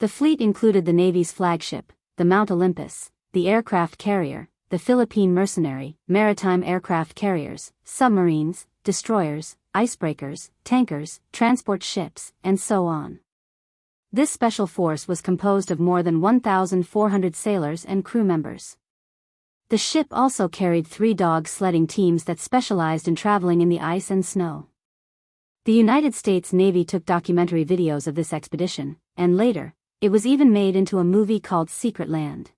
The fleet included the Navy's flagship, the Mount Olympus, the aircraft carrier, the Philippine Mercenary, maritime aircraft carriers, submarines, destroyers, icebreakers, tankers, transport ships, and so on. This special force was composed of more than 1,400 sailors and crew members. The ship also carried 3 dog sledding teams that specialized in traveling in the ice and snow. The United States Navy took documentary videos of this expedition, and later, it was even made into a movie called Secret Land.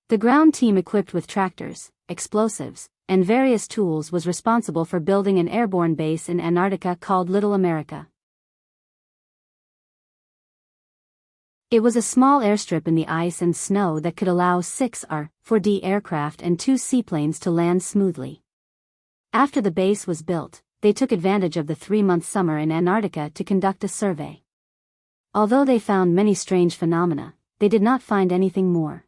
The ground team equipped with tractors, explosives, and various tools was responsible for building an airborne base in Antarctica called Little America. It was a small airstrip in the ice and snow that could allow 6 R-4D aircraft and 2 seaplanes to land smoothly. After the base was built, they took advantage of the 3-month summer in Antarctica to conduct a survey. Although they found many strange phenomena, they did not find anything more.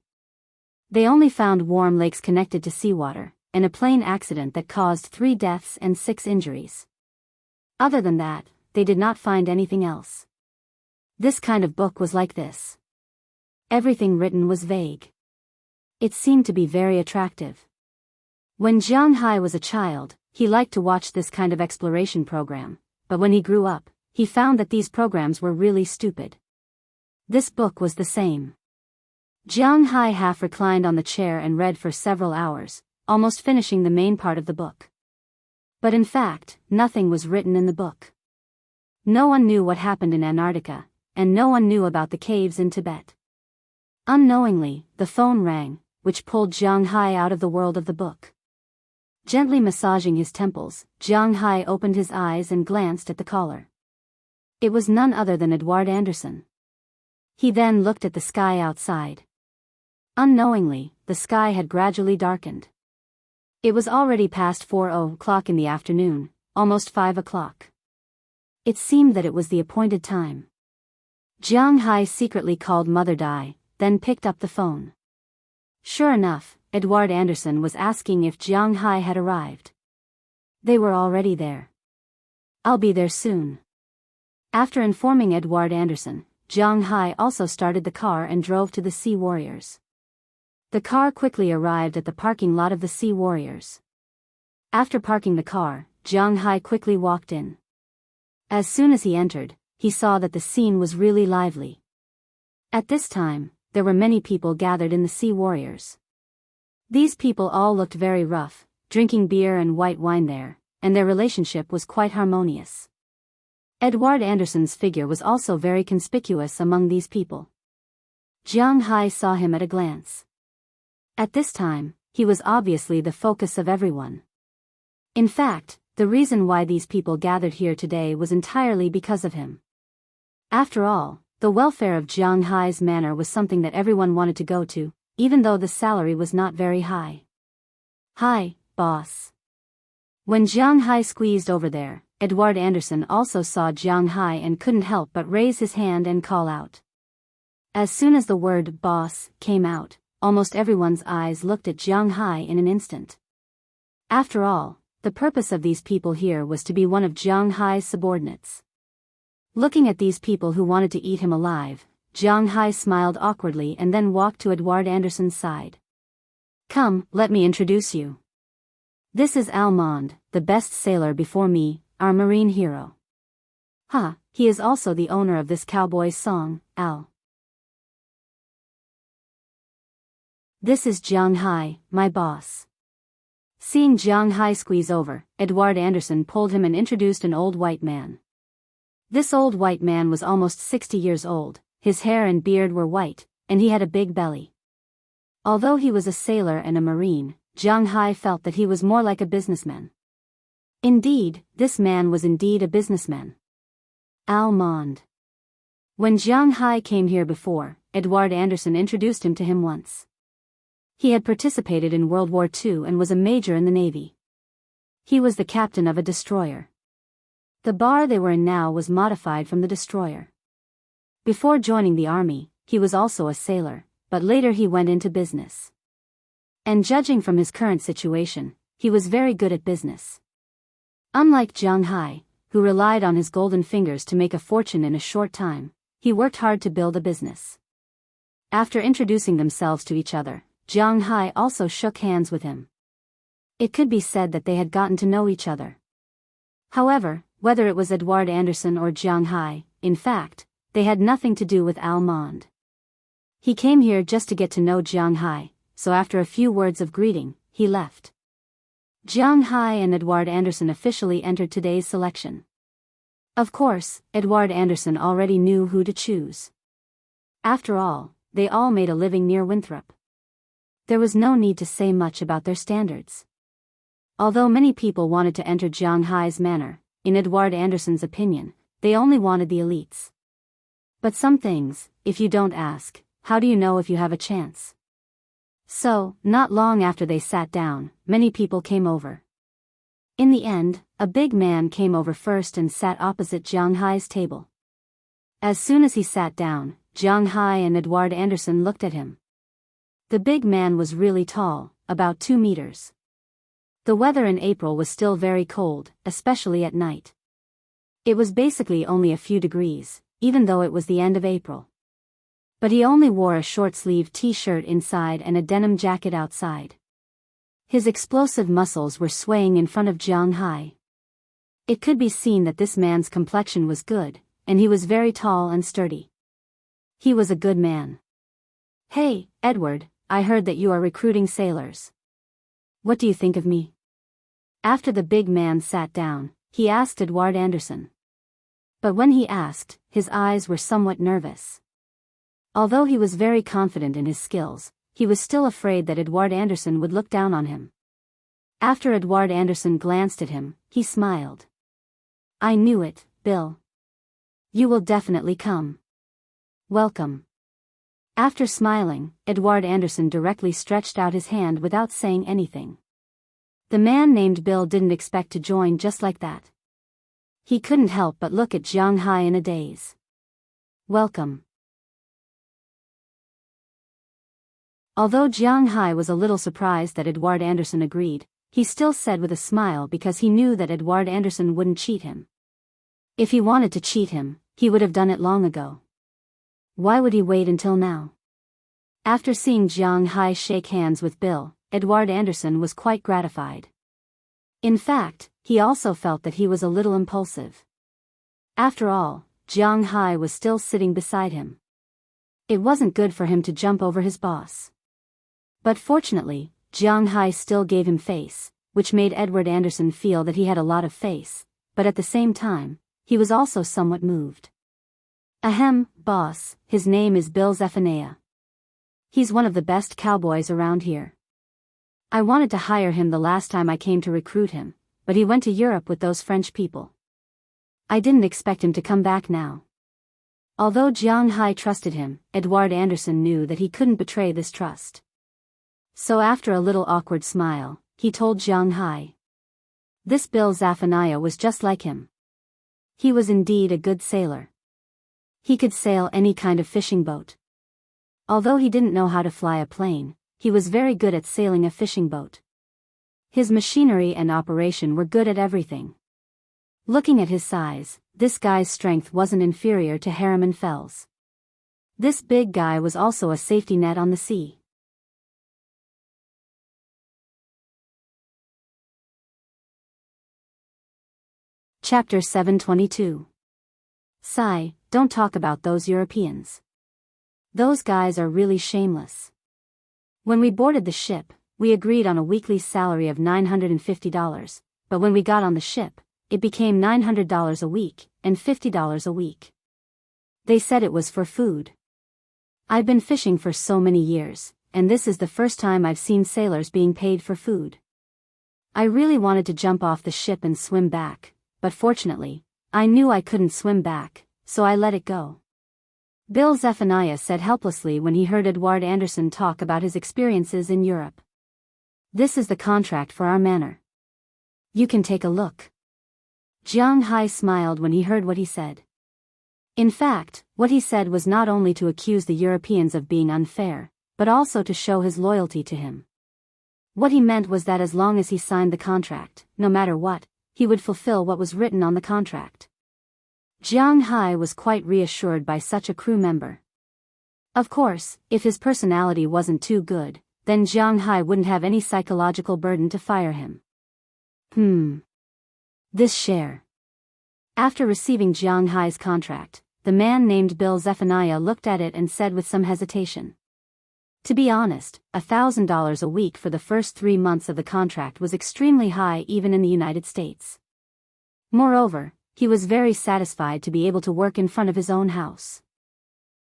They only found warm lakes connected to seawater, and a plane accident that caused 3 deaths and 6 injuries. Other than that, they did not find anything else. This kind of book was like this. Everything written was vague. It seemed to be very attractive. When Jiang Hai was a child, he liked to watch this kind of exploration program, but when he grew up, he found that these programs were really stupid. This book was the same. Jianghu half reclined on the chair and read for several hours, almost finishing the main part of the book. But in fact, nothing was written in the book. No one knew what happened in Antarctica, and no one knew about the caves in Tibet. Unknowingly, the phone rang, which pulled Jianghu out of the world of the book. Gently massaging his temples, Jianghu opened his eyes and glanced at the caller. It was none other than Edward Anderson. He then looked at the sky outside. Unknowingly, the sky had gradually darkened. It was already past 4:00 in the afternoon, almost 5 o'clock. It seemed that it was the appointed time. Jianghu secretly called Mother Dai, then picked up the phone. Sure enough, Edward Anderson was asking if Jianghu had arrived. They were already there. "I'll be there soon." After informing Edward Anderson, Jianghu also started the car and drove to the Sea Warriors. The car quickly arrived at the parking lot of the Sea Warriors. After parking the car, Jianghu quickly walked in. As soon as he entered, he saw that the scene was really lively. At this time, there were many people gathered in the Sea Warriors. These people all looked very rough, drinking beer and white wine there, and their relationship was quite harmonious. Edward Anderson's figure was also very conspicuous among these people. Jianghu saw him at a glance. At this time, he was obviously the focus of everyone. In fact, the reason why these people gathered here today was entirely because of him. After all, the welfare of Jianghu's manor was something that everyone wanted to go to, even though the salary was not very high. "Hi, boss." When Jianghu squeezed over there, Edward Anderson also saw Jianghu and couldn't help but raise his hand and call out. As soon as the word "boss" came out, almost everyone's eyes looked at Jianghu in an instant. After all, the purpose of these people here was to be one of Jianghu's subordinates. Looking at these people who wanted to eat him alive, Jianghu smiled awkwardly and then walked to Edward Anderson's side. "Come, let me introduce you. This is Almond, the best sailor before me, our marine hero. He is also the owner of this cowboy's song, Al. This is Jianghu, my boss." Seeing Jianghu squeeze over, Edward Anderson pulled him and introduced an old white man. This old white man was almost 60 years old, his hair and beard were white, and he had a big belly. Although he was a sailor and a marine, Jianghu felt that he was more like a businessman. Indeed, this man was indeed a businessman. Almond. When Jianghu came here before, Edward Anderson introduced him to him once. He had participated in World War II and was a major in the Navy. He was the captain of a destroyer. The bar they were in now was modified from the destroyer. Before joining the army, he was also a sailor, but later he went into business. And judging from his current situation, he was very good at business. Unlike Jianghu, who relied on his golden fingers to make a fortune in a short time, he worked hard to build a business. After introducing themselves to each other, Jianghu also shook hands with him. It could be said that they had gotten to know each other. However, whether it was Edward Anderson or Jianghu, in fact, they had nothing to do with Almond. He came here just to get to know Jianghu, so after a few words of greeting, he left. Jianghu and Edward Anderson officially entered today's selection. Of course, Edward Anderson already knew who to choose. After all, they all made a living near Winthrop. There was no need to say much about their standards. Although many people wanted to enter Jianghu's manor, in Edward Anderson's opinion, they only wanted the elites. But some things, if you don't ask, how do you know if you have a chance? So, not long after they sat down, many people came over. In the end, a big man came over first and sat opposite Jianghu's table. As soon as he sat down, Jianghu and Edward Anderson looked at him. The big man was really tall, about 2 meters. The weather in April was still very cold, especially at night. It was basically only a few degrees, even though it was the end of April. But he only wore a short-sleeved t-shirt inside and a denim jacket outside. His explosive muscles were swaying in front of Jianghu. It could be seen that this man's complexion was good, and he was very tall and sturdy. He was a good man. "Hey, Edward, I heard that you are recruiting sailors. What do you think of me? After the big man sat down, he asked Edward Anderson. But when he asked, his eyes were somewhat nervous. Although he was very confident in his skills, he was still afraid that Edward Anderson would look down on him. After Edward Anderson glanced at him, he smiled. I knew it, Bill. You will definitely come. Welcome. After smiling, Edward Anderson directly stretched out his hand without saying anything. The man named Bill didn't expect to join just like that. He couldn't help but look at Jianghu in a daze. Welcome. Although Jianghu was a little surprised that Edward Anderson agreed, he still said with a smile because he knew that Edward Anderson wouldn't cheat him. If he wanted to cheat him, he would have done it long ago. Why would he wait until now? After seeing Jianghu shake hands with Bill, Edward Anderson was quite gratified. In fact, he also felt that he was a little impulsive. After all, Jianghu was still sitting beside him. It wasn't good for him to jump over his boss. But fortunately, Jianghu still gave him face, which made Edward Anderson feel that he had a lot of face, but at the same time, he was also somewhat moved. Ahem, boss, his name is Bill Zephaniah. He's one of the best cowboys around here. I wanted to hire him the last time I came to recruit him, but he went to Europe with those French people. I didn't expect him to come back now. Although Jianghu trusted him, Edward Anderson knew that he couldn't betray this trust. So after a little awkward smile, he told Jianghu. This Bill Zephaniah was just like him. He was indeed a good sailor. He could sail any kind of fishing boat. Although he didn't know how to fly a plane, he was very good at sailing a fishing boat. His machinery and operation were good at everything. Looking at his size, this guy's strength wasn't inferior to Harriman Fell's. This big guy was also a safety net on the sea. Chapter 722. Sigh, don't talk about those Europeans. Those guys are really shameless. When we boarded the ship, we agreed on a weekly salary of $950, but when we got on the ship, it became $900 a week, and $50 a week. They said it was for food. I've been fishing for so many years, and this is the first time I've seen sailors being paid for food. I really wanted to jump off the ship and swim back, but fortunately, I knew I couldn't swim back, so I let it go. Bill Zephaniah said helplessly when he heard Edward Anderson talk about his experiences in Europe. This is the contract for our manor. You can take a look. Jianghu smiled when he heard what he said. In fact, what he said was not only to accuse the Europeans of being unfair, but also to show his loyalty to him. What he meant was that as long as he signed the contract, no matter what, he would fulfill what was written on the contract. Jianghu was quite reassured by such a crew member. Of course, if his personality wasn't too good, then Jianghu wouldn't have any psychological burden to fire him. This share. After receiving Jianghu's contract, the man named Bill Zephaniah looked at it and said with some hesitation. To be honest, $1,000 a week for the first 3 months of the contract was extremely high even in the United States. Moreover, he was very satisfied to be able to work in front of his own house.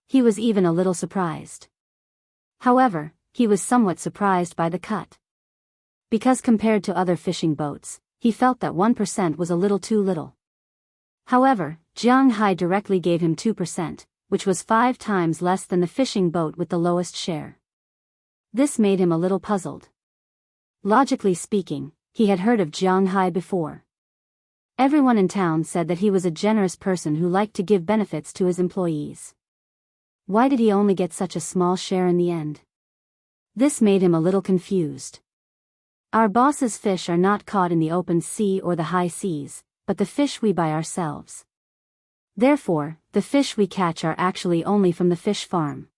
He was even a little surprised. However, he was somewhat surprised by the cut. Because compared to other fishing boats, he felt that 1% was a little too little. However, Jianghu directly gave him 2%, which was 5 times less than the fishing boat with the lowest share. This made him a little puzzled. Logically speaking, he had heard of Jianghu before. Everyone in town said that he was a generous person who liked to give benefits to his employees. Why did he only get such a small share in the end? This made him a little confused. Our boss's fish are not caught in the open sea or the high seas, but the fish we buy ourselves. Therefore, the fish we catch are actually only from the fish farm.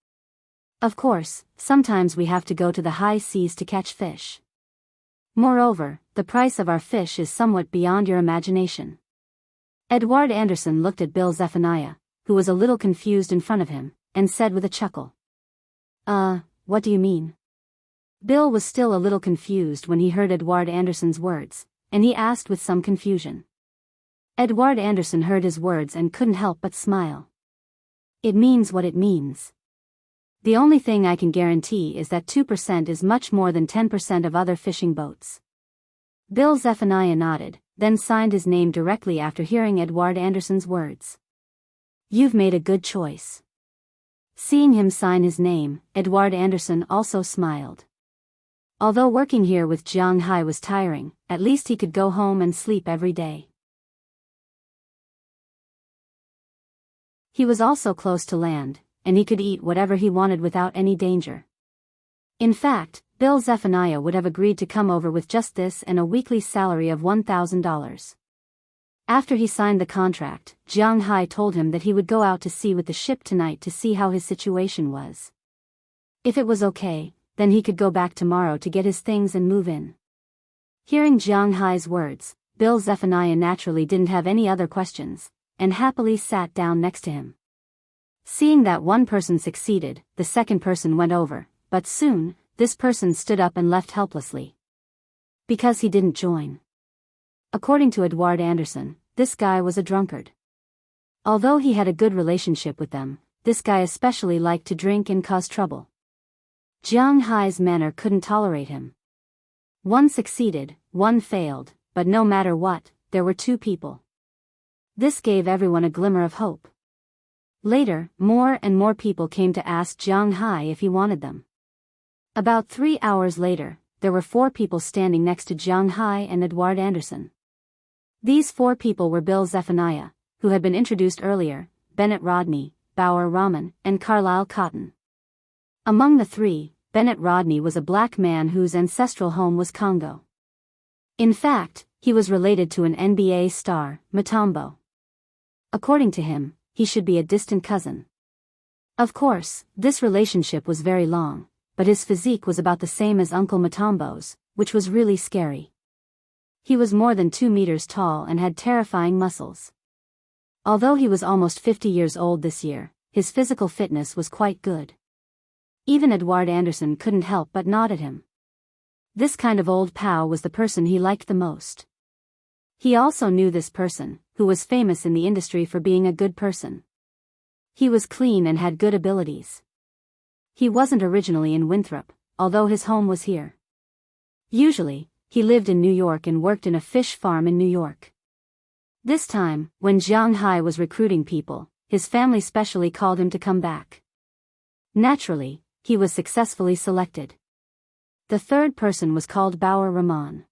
Of course, sometimes we have to go to the high seas to catch fish. Moreover, the price of our fish is somewhat beyond your imagination. Edward Anderson looked at Bill Zephaniah, who was a little confused in front of him, and said with a chuckle. what do you mean? Bill was still a little confused when he heard Edward Anderson's words, and he asked with some confusion. Edward Anderson heard his words and couldn't help but smile. It means what it means. The only thing I can guarantee is that 2% is much more than 10% of other fishing boats. Bill Zephaniah nodded, then signed his name directly after hearing Edward Anderson's words. You've made a good choice. Seeing him sign his name, Edward Anderson also smiled. Although working here with Jianghu was tiring, at least he could go home and sleep every day. He was also close to land, and he could eat whatever he wanted without any danger. In fact, Bill Zephaniah would have agreed to come over with just this and a weekly salary of $1,000. After he signed the contract, Jianghu told him that he would go out to sea with the ship tonight to see how his situation was. If it was okay, then he could go back tomorrow to get his things and move in. Hearing Jianghu's words, Bill Zephaniah naturally didn't have any other questions, and happily sat down next to him. Seeing that one person succeeded, the second person went over, but soon, this person stood up and left helplessly. Because he didn't join. According to Edward Anderson, this guy was a drunkard. Although he had a good relationship with them, this guy especially liked to drink and cause trouble. Jianghu's manner couldn't tolerate him. One succeeded, one failed, but no matter what, there were two people. This gave everyone a glimmer of hope. Later, more and more people came to ask Jianghu if he wanted them. About 3 hours later, there were 4 people standing next to Jianghu and Edward Anderson. These 4 people were Bill Zephaniah, who had been introduced earlier, Bennett Rodney, Bauer Rahman, and Carlisle Cotton. Among the 3, Bennett Rodney was a black man whose ancestral home was Congo. In fact, he was related to an NBA star, Mutombo. According to him, he should be a distant cousin. Of course, this relationship was very long, but his physique was about the same as Uncle Mutombo's, which was really scary. He was more than 2 meters tall and had terrifying muscles. Although he was almost 50 years old this year, his physical fitness was quite good. Even Edward Anderson couldn't help but nod at him. This kind of old pal was the person he liked the most. He also knew this person, who was famous in the industry for being a good person. He was clean and had good abilities. He wasn't originally in Winthrop, although his home was here. Usually, he lived in New York and worked in a fish farm in New York. This time, when Jianghu was recruiting people, his family specially called him to come back. Naturally, he was successfully selected. The third person was called Bauer Rahman.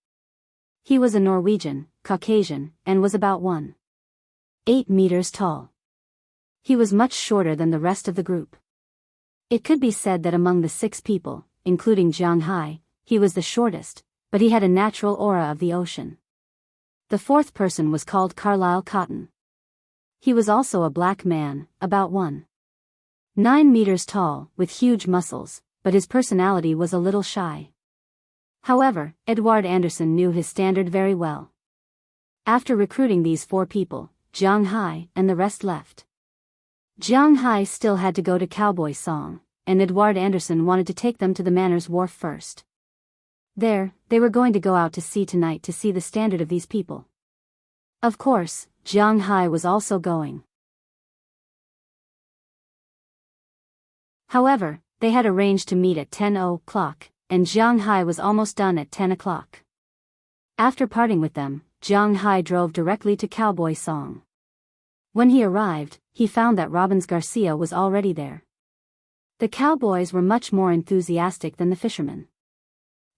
He was a Norwegian, Caucasian, and was about 1.8 meters tall. He was much shorter than the rest of the group. It could be said that among the 6 people, including Jianghu, he was the shortest, but he had a natural aura of the ocean. The fourth person was called Carlisle Cotton. He was also a black man, about 1.9 meters tall, with huge muscles, but his personality was a little shy. However, Edward Anderson knew his standard very well. After recruiting these 4 people, Jianghu and the rest left. Jianghu still had to go to Cowboy Song, and Edward Anderson wanted to take them to the Manor's Wharf first. There, they were going to go out to sea tonight to see the standard of these people. Of course, Jianghu was also going. However, they had arranged to meet at 10 o'clock, and Jianghu was almost done at 10 o'clock. After parting with them, Jianghu drove directly to Cowboy Song. When he arrived, he found that Robbins Garcia was already there. The cowboys were much more enthusiastic than the fishermen.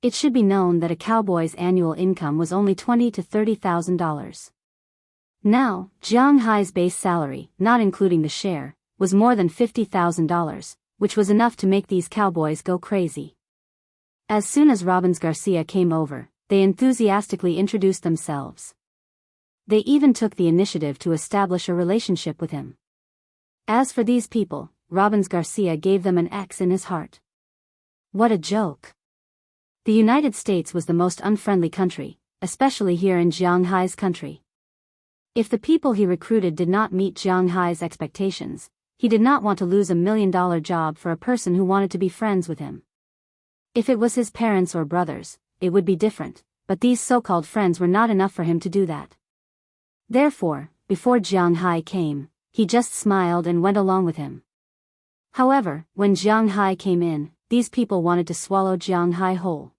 It should be known that a cowboy's annual income was only $20,000 to $30,000. Now, Jianghu's base salary, not including the share, was more than $50,000, which was enough to make these cowboys go crazy. As soon as Robbins Garcia came over, they enthusiastically introduced themselves. They even took the initiative to establish a relationship with him. As for these people, Robbins Garcia gave them an X in his heart. What a joke. The United States was the most unfriendly country, especially here in Jianghu's country. If the people he recruited did not meet Jianghu's expectations, he did not want to lose $1 million job for a person who wanted to be friends with him. If it was his parents or brothers, it would be different, but these so-called friends were not enough for him to do that. Therefore, before Jianghu came, he just smiled and went along with him. However, when Jianghu came in, these people wanted to swallow Jianghu whole.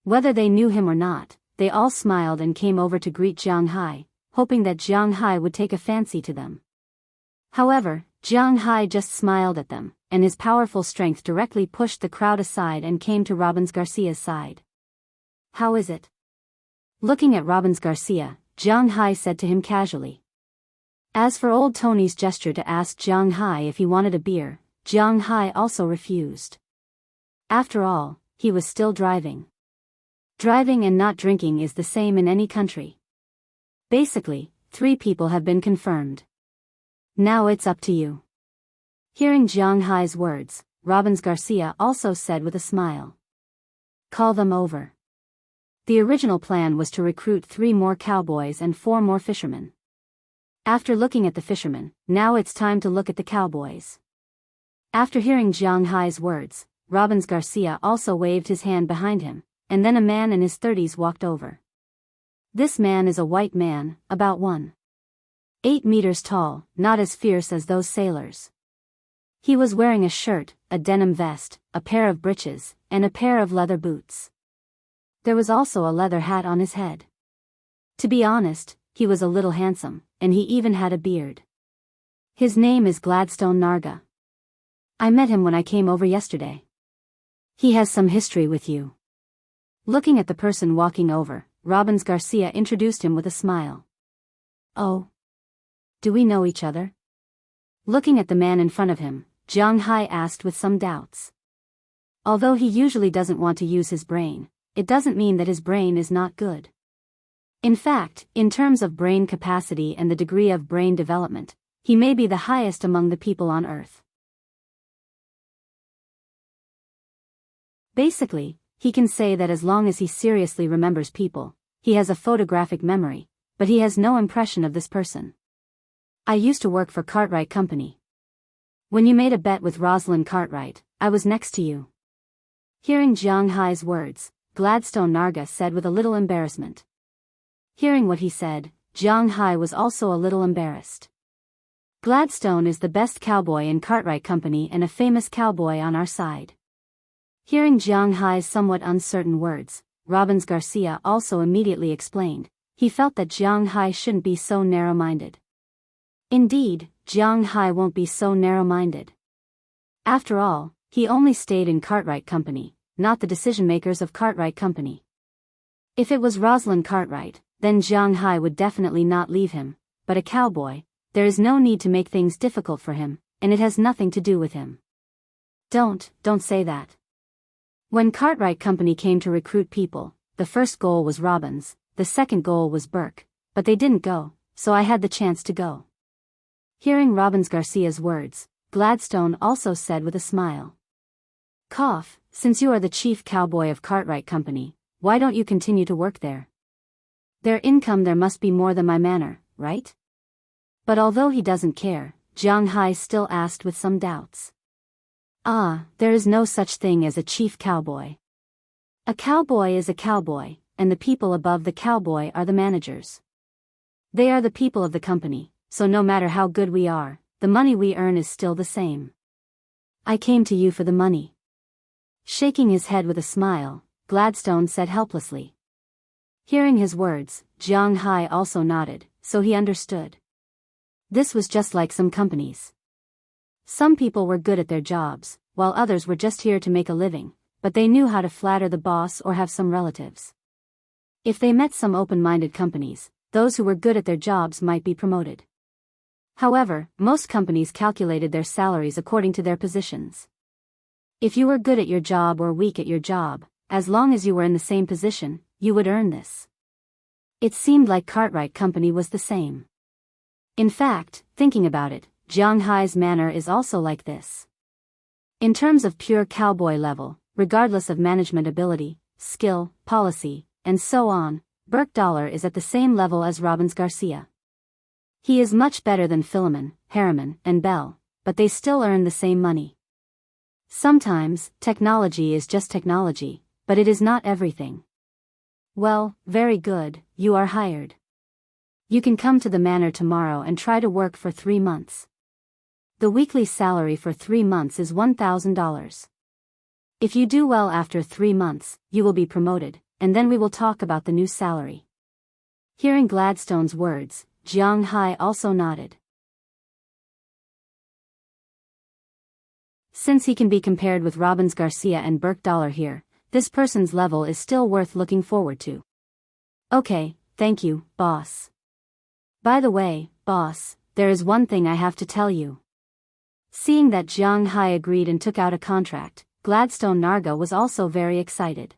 Whether they knew him or not, they all smiled and came over to greet Jianghu, hoping that Jianghu would take a fancy to them. However, Jianghu just smiled at them, and his powerful strength directly pushed the crowd aside and came to Robbins Garcia's side. "How is it?" Looking at Robbins Garcia, Jianghu said to him casually. As for old Tony's gesture to ask Jianghu if he wanted a beer, Jianghu also refused. After all, he was still driving. Driving and not drinking is the same in any country. Basically, 3 people have been confirmed. Now it's up to you. Hearing Jianghu's words, Robbins Garcia also said with a smile. Call them over. The original plan was to recruit 3 more cowboys and 4 more fishermen. After looking at the fishermen, now it's time to look at the cowboys. After hearing Jianghu's words, Robbins Garcia also waved his hand behind him, and then a man in his 30s walked over. This man is a white man, about 1.8 meters tall, not as fierce as those sailors. He was wearing a shirt, a denim vest, a pair of breeches, and a pair of leather boots. There was also a leather hat on his head. To be honest, he was a little handsome, and he even had a beard. His name is Gladstone Narga. I met him when I came over yesterday. He has some history with you. Looking at the person walking over, Robbins Garcia introduced him with a smile. Oh. Do we know each other? Looking at the man in front of him, Jianghu asked with some doubts. Although he usually doesn't want to use his brain, it doesn't mean that his brain is not good. In fact, in terms of brain capacity and the degree of brain development, he may be the highest among the people on Earth. Basically, he can say that as long as he seriously remembers people, he has a photographic memory, but he has no impression of this person. I used to work for Cartwright Company. When you made a bet with Rosalind Cartwright, I was next to you. Hearing Jianghu's words, Gladstone Narga said with a little embarrassment. Hearing what he said, Jianghu was also a little embarrassed. Gladstone is the best cowboy in Cartwright Company and a famous cowboy on our side. Hearing Jianghu's somewhat uncertain words, Robbins Garcia also immediately explained. He felt that Jianghu shouldn't be so narrow-minded. Indeed, Jianghu won't be so narrow-minded. After all, he only stayed in Cartwright Company, not the decision-makers of Cartwright Company. If it was Rosalind Cartwright, then Jianghu would definitely not leave him, but a cowboy, there is no need to make things difficult for him, and it has nothing to do with him. Don't say that. When Cartwright Company came to recruit people, the first goal was Robbins, the second goal was Burke, but they didn't go, so I had the chance to go. Hearing Robbins Garcia's words, Gladstone also said with a smile. Cough, since you are the chief cowboy of Cartwright Company, why don't you continue to work there? Their income there must be more than my manor, right? But although he doesn't care, Jianghu still asked with some doubts. There is no such thing as a chief cowboy. A cowboy is a cowboy, and the people above the cowboy are the managers. They are the people of the company, so no matter how good we are, the money we earn is still the same. I came to you for the money. Shaking his head with a smile, Gladstone said helplessly. Hearing his words, Jianghu also nodded, so he understood. This was just like some companies. Some people were good at their jobs, while others were just here to make a living, but they knew how to flatter the boss or have some relatives. If they met some open-minded companies, those who were good at their jobs might be promoted. However, most companies calculated their salaries according to their positions. If you were good at your job or weak at your job, as long as you were in the same position, you would earn this. It seemed like Cartwright Company was the same. In fact, thinking about it, Jianghu's manner is also like this. In terms of pure cowboy level, regardless of management ability, skill, policy, and so on, Burke Dollar is at the same level as Robbins Garcia. He is much better than Philemon, Harriman, and Bell, but they still earn the same money. Sometimes, technology is just technology, but it is not everything. Well, very good, you are hired. You can come to the manor tomorrow and try to work for 3 months. The weekly salary for 3 months is $1,000. If you do well after 3 months, you will be promoted, and then we will talk about the new salary. Hearing Gladstone's words, Jianghu also nodded. Since he can be compared with Robbins Garcia and Burke Dollar here, this person's level is still worth looking forward to. Okay, thank you, boss. By the way, boss, there is one thing I have to tell you. Seeing that Jianghu agreed and took out a contract, Gladstone Narga was also very excited.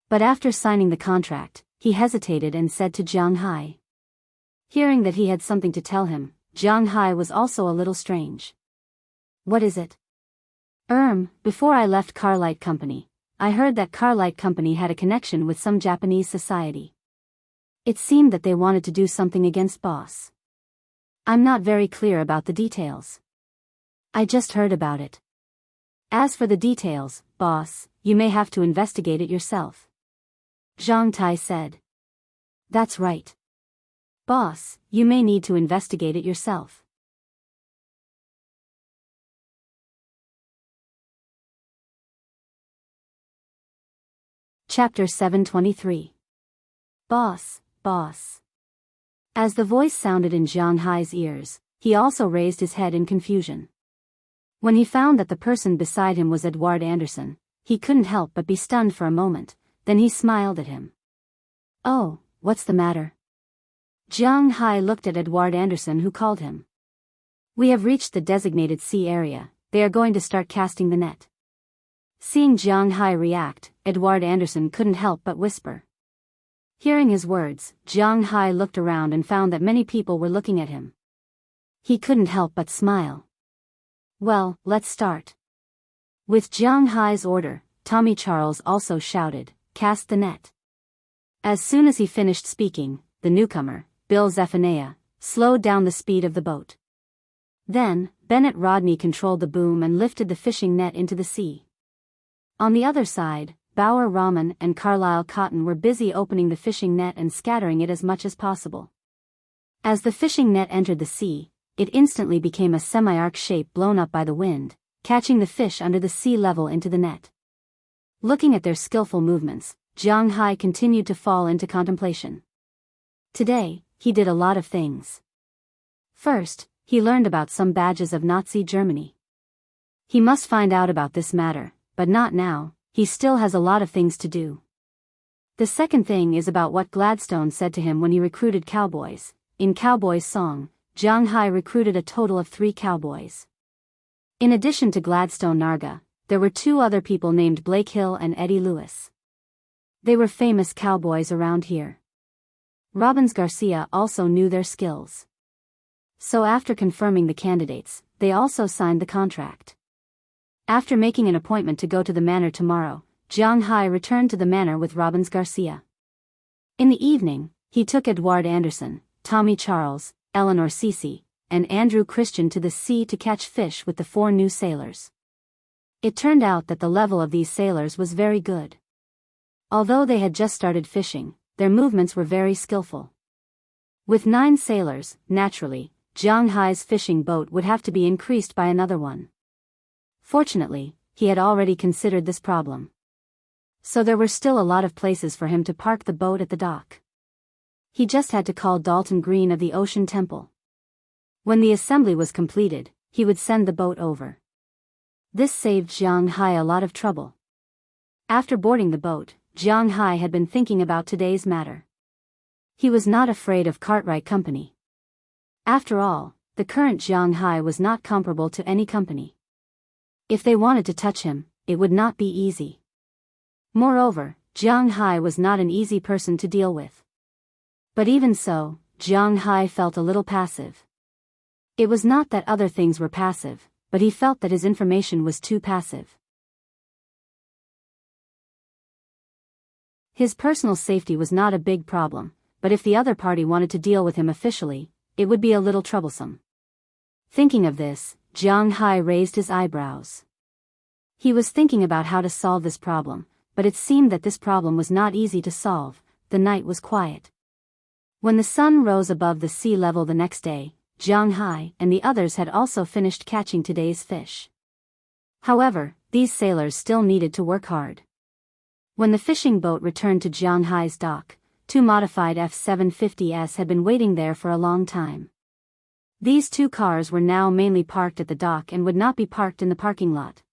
But after signing the contract, he hesitated and said to Jianghu. Hearing that he had something to tell him, Jianghu was also a little strange. What is it? Before I left Carlight Company, I heard that Carlight Company had a connection with some Japanese society. It seemed that they wanted to do something against boss. I'm not very clear about the details. I just heard about it. As for the details, boss, you may have to investigate it yourself. Zhang Tai said. That's right. Boss, you may need to investigate it yourself. Chapter 723. Boss, boss. As the voice sounded in Jianghu's ears, he also raised his head in confusion. When he found that the person beside him was Edward Anderson, he couldn't help but be stunned for a moment, then he smiled at him. Oh, what's the matter? Jianghu looked at Edward Anderson, who called him. We have reached the designated sea area, they are going to start casting the net. Seeing Jianghu react, Edward Anderson couldn't help but whisper. Hearing his words, Jianghu looked around and found that many people were looking at him. He couldn't help but smile. Well, let's start. With Jianghu's order, Tommy Charles also shouted, cast the net. As soon as he finished speaking, the newcomer, Bill Zephaniah, slowed down the speed of the boat. Then, Bennett Rodney controlled the boom and lifted the fishing net into the sea. On the other side, Bauer Rahman and Carlisle Cotton were busy opening the fishing net and scattering it as much as possible. As the fishing net entered the sea, it instantly became a semi-arc shape blown up by the wind, catching the fish under the sea level into the net. Looking at their skillful movements, Jianghu continued to fall into contemplation. Today, he did a lot of things. First, he learned about some badges of Nazi Germany. He must find out about this matter, but not now, he still has a lot of things to do. The second thing is about what Gladstone said to him when he recruited cowboys. In Cowboy's Song, Jianghu recruited a total of 3 cowboys. In addition to Gladstone Narga, there were 2 other people named Blake Hill and Eddie Lewis. They were famous cowboys around here. Robbins Garcia also knew their skills. So after confirming the candidates, they also signed the contract. After making an appointment to go to the manor tomorrow, Jianghu returned to the manor with Robbins Garcia. In the evening, he took Edward Anderson, Tommy Charles, Eleanor Cece, and Andrew Christian to the sea to catch fish with the 4 new sailors. It turned out that the level of these sailors was very good. Although they had just started fishing, their movements were very skillful. With 9 sailors, naturally, Jianghu's fishing boat would have to be increased by another one. Fortunately, he had already considered this problem. So there were still a lot of places for him to park the boat at the dock. He just had to call Dalton Green of the Ocean Temple. When the assembly was completed, he would send the boat over. This saved Jianghu a lot of trouble. After boarding the boat, Jianghu had been thinking about today's matter. He was not afraid of Cartwright Company. After all, the current Jianghu was not comparable to any company. If they wanted to touch him, it would not be easy. Moreover, Jianghu was not an easy person to deal with. But even so, Jianghu felt a little passive. It was not that other things were passive, but he felt that his information was too passive. His personal safety was not a big problem, but if the other party wanted to deal with him officially, it would be a little troublesome. Thinking of this, Jianghu raised his eyebrows. He was thinking about how to solve this problem, but it seemed that this problem was not easy to solve. The night was quiet. When the sun rose above the sea level the next day, Jianghu and the others had also finished catching today's fish. However, these sailors still needed to work hard. When the fishing boat returned to Jianghu's dock, 2 modified F-750s had been waiting there for a long time. These 2 cars were now mainly parked at the dock and would not be parked in the parking lot.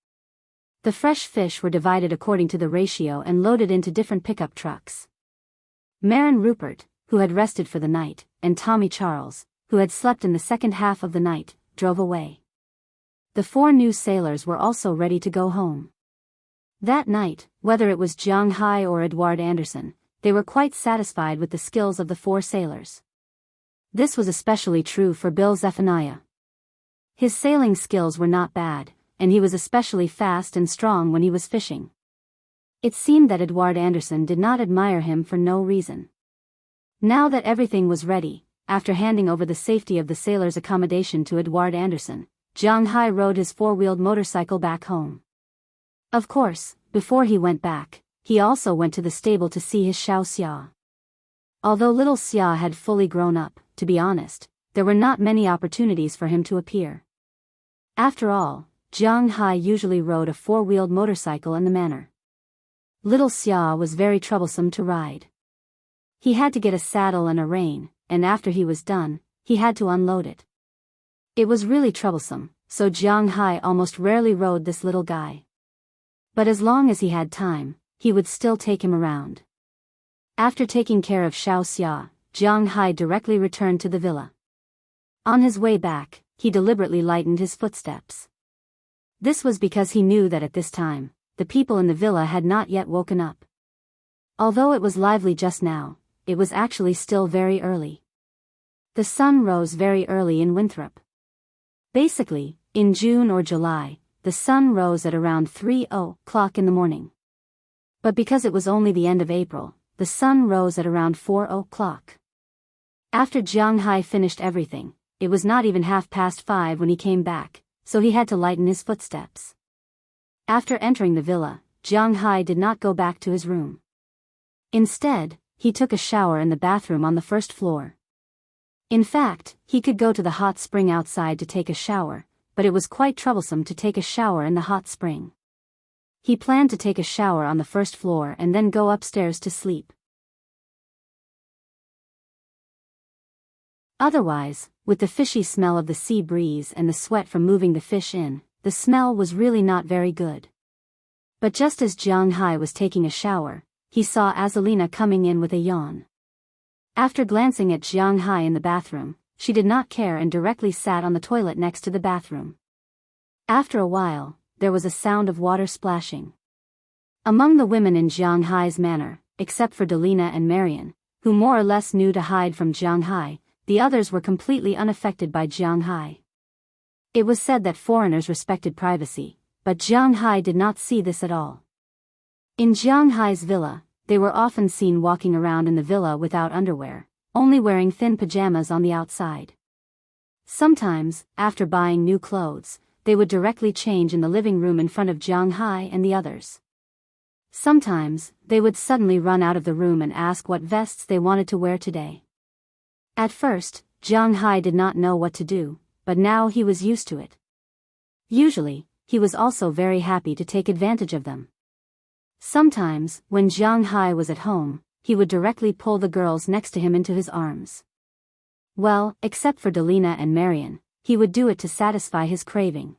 The fresh fish were divided according to the ratio and loaded into different pickup trucks. Marin Rupert, who had rested for the night, and Tommy Charles, who had slept in the second half of the night, drove away. The 4 new sailors were also ready to go home. That night, whether it was Jianghu or Edward Anderson, they were quite satisfied with the skills of the 4 sailors. This was especially true for Bill Zephaniah. His sailing skills were not bad, and he was especially fast and strong when he was fishing. It seemed that Edward Anderson did not admire him for no reason. Now that everything was ready, after handing over the safety of the sailors' accommodation to Edward Anderson, Jianghu rode his 4-wheeled motorcycle back home. Of course, before he went back, he also went to the stable to see his Xiao Xia. Although little Xia had fully grown up, to be honest, there were not many opportunities for him to appear. After all, Jianghu usually rode a 4-wheeled motorcycle in the manor. Little Xia was very troublesome to ride. He had to get a saddle and a rein, and after he was done, he had to unload it. It was really troublesome, so Jianghu almost rarely rode this little guy. But as long as he had time, he would still take him around. After taking care of Xiao Xia, Jianghu directly returned to the villa. On his way back, he deliberately lightened his footsteps. This was because he knew that at this time, the people in the villa had not yet woken up. Although it was lively just now, it was actually still very early. The sun rose very early in Winthrop. Basically, in June or July, the sun rose at around 3:00 in the morning. But because it was only the end of April, the sun rose at around 4:00. After Jianghu finished everything, it was not even 5:30 when he came back, so he had to lighten his footsteps. After entering the villa, Jianghu did not go back to his room. Instead, he took a shower in the bathroom on the first floor. In fact, he could go to the hot spring outside to take a shower, but it was quite troublesome to take a shower in the hot spring. He planned to take a shower on the first floor and then go upstairs to sleep. Otherwise, with the fishy smell of the sea breeze and the sweat from moving the fish in, the smell was really not very good. But just as Jianghu was taking a shower, he saw Azalina coming in with a yawn. After glancing at Jianghu in the bathroom, she did not care and directly sat on the toilet next to the bathroom. After a while, there was a sound of water splashing. Among the women in Jianghu's manor, except for Delina and Marian, who more or less knew to hide from Jianghu, the others were completely unaffected by Jianghu. It was said that foreigners respected privacy, but Jianghu did not see this at all. In Jianghu's villa, they were often seen walking around in the villa without underwear, only wearing thin pajamas on the outside. Sometimes, after buying new clothes, they would directly change in the living room in front of Jianghu and the others. Sometimes, they would suddenly run out of the room and ask what vests they wanted to wear today. At first, Jianghu did not know what to do, but now he was used to it. Usually, he was also very happy to take advantage of them. Sometimes, when Jianghu was at home, he would directly pull the girls next to him into his arms. Well, except for Delina and Marian, he would do it to satisfy his craving.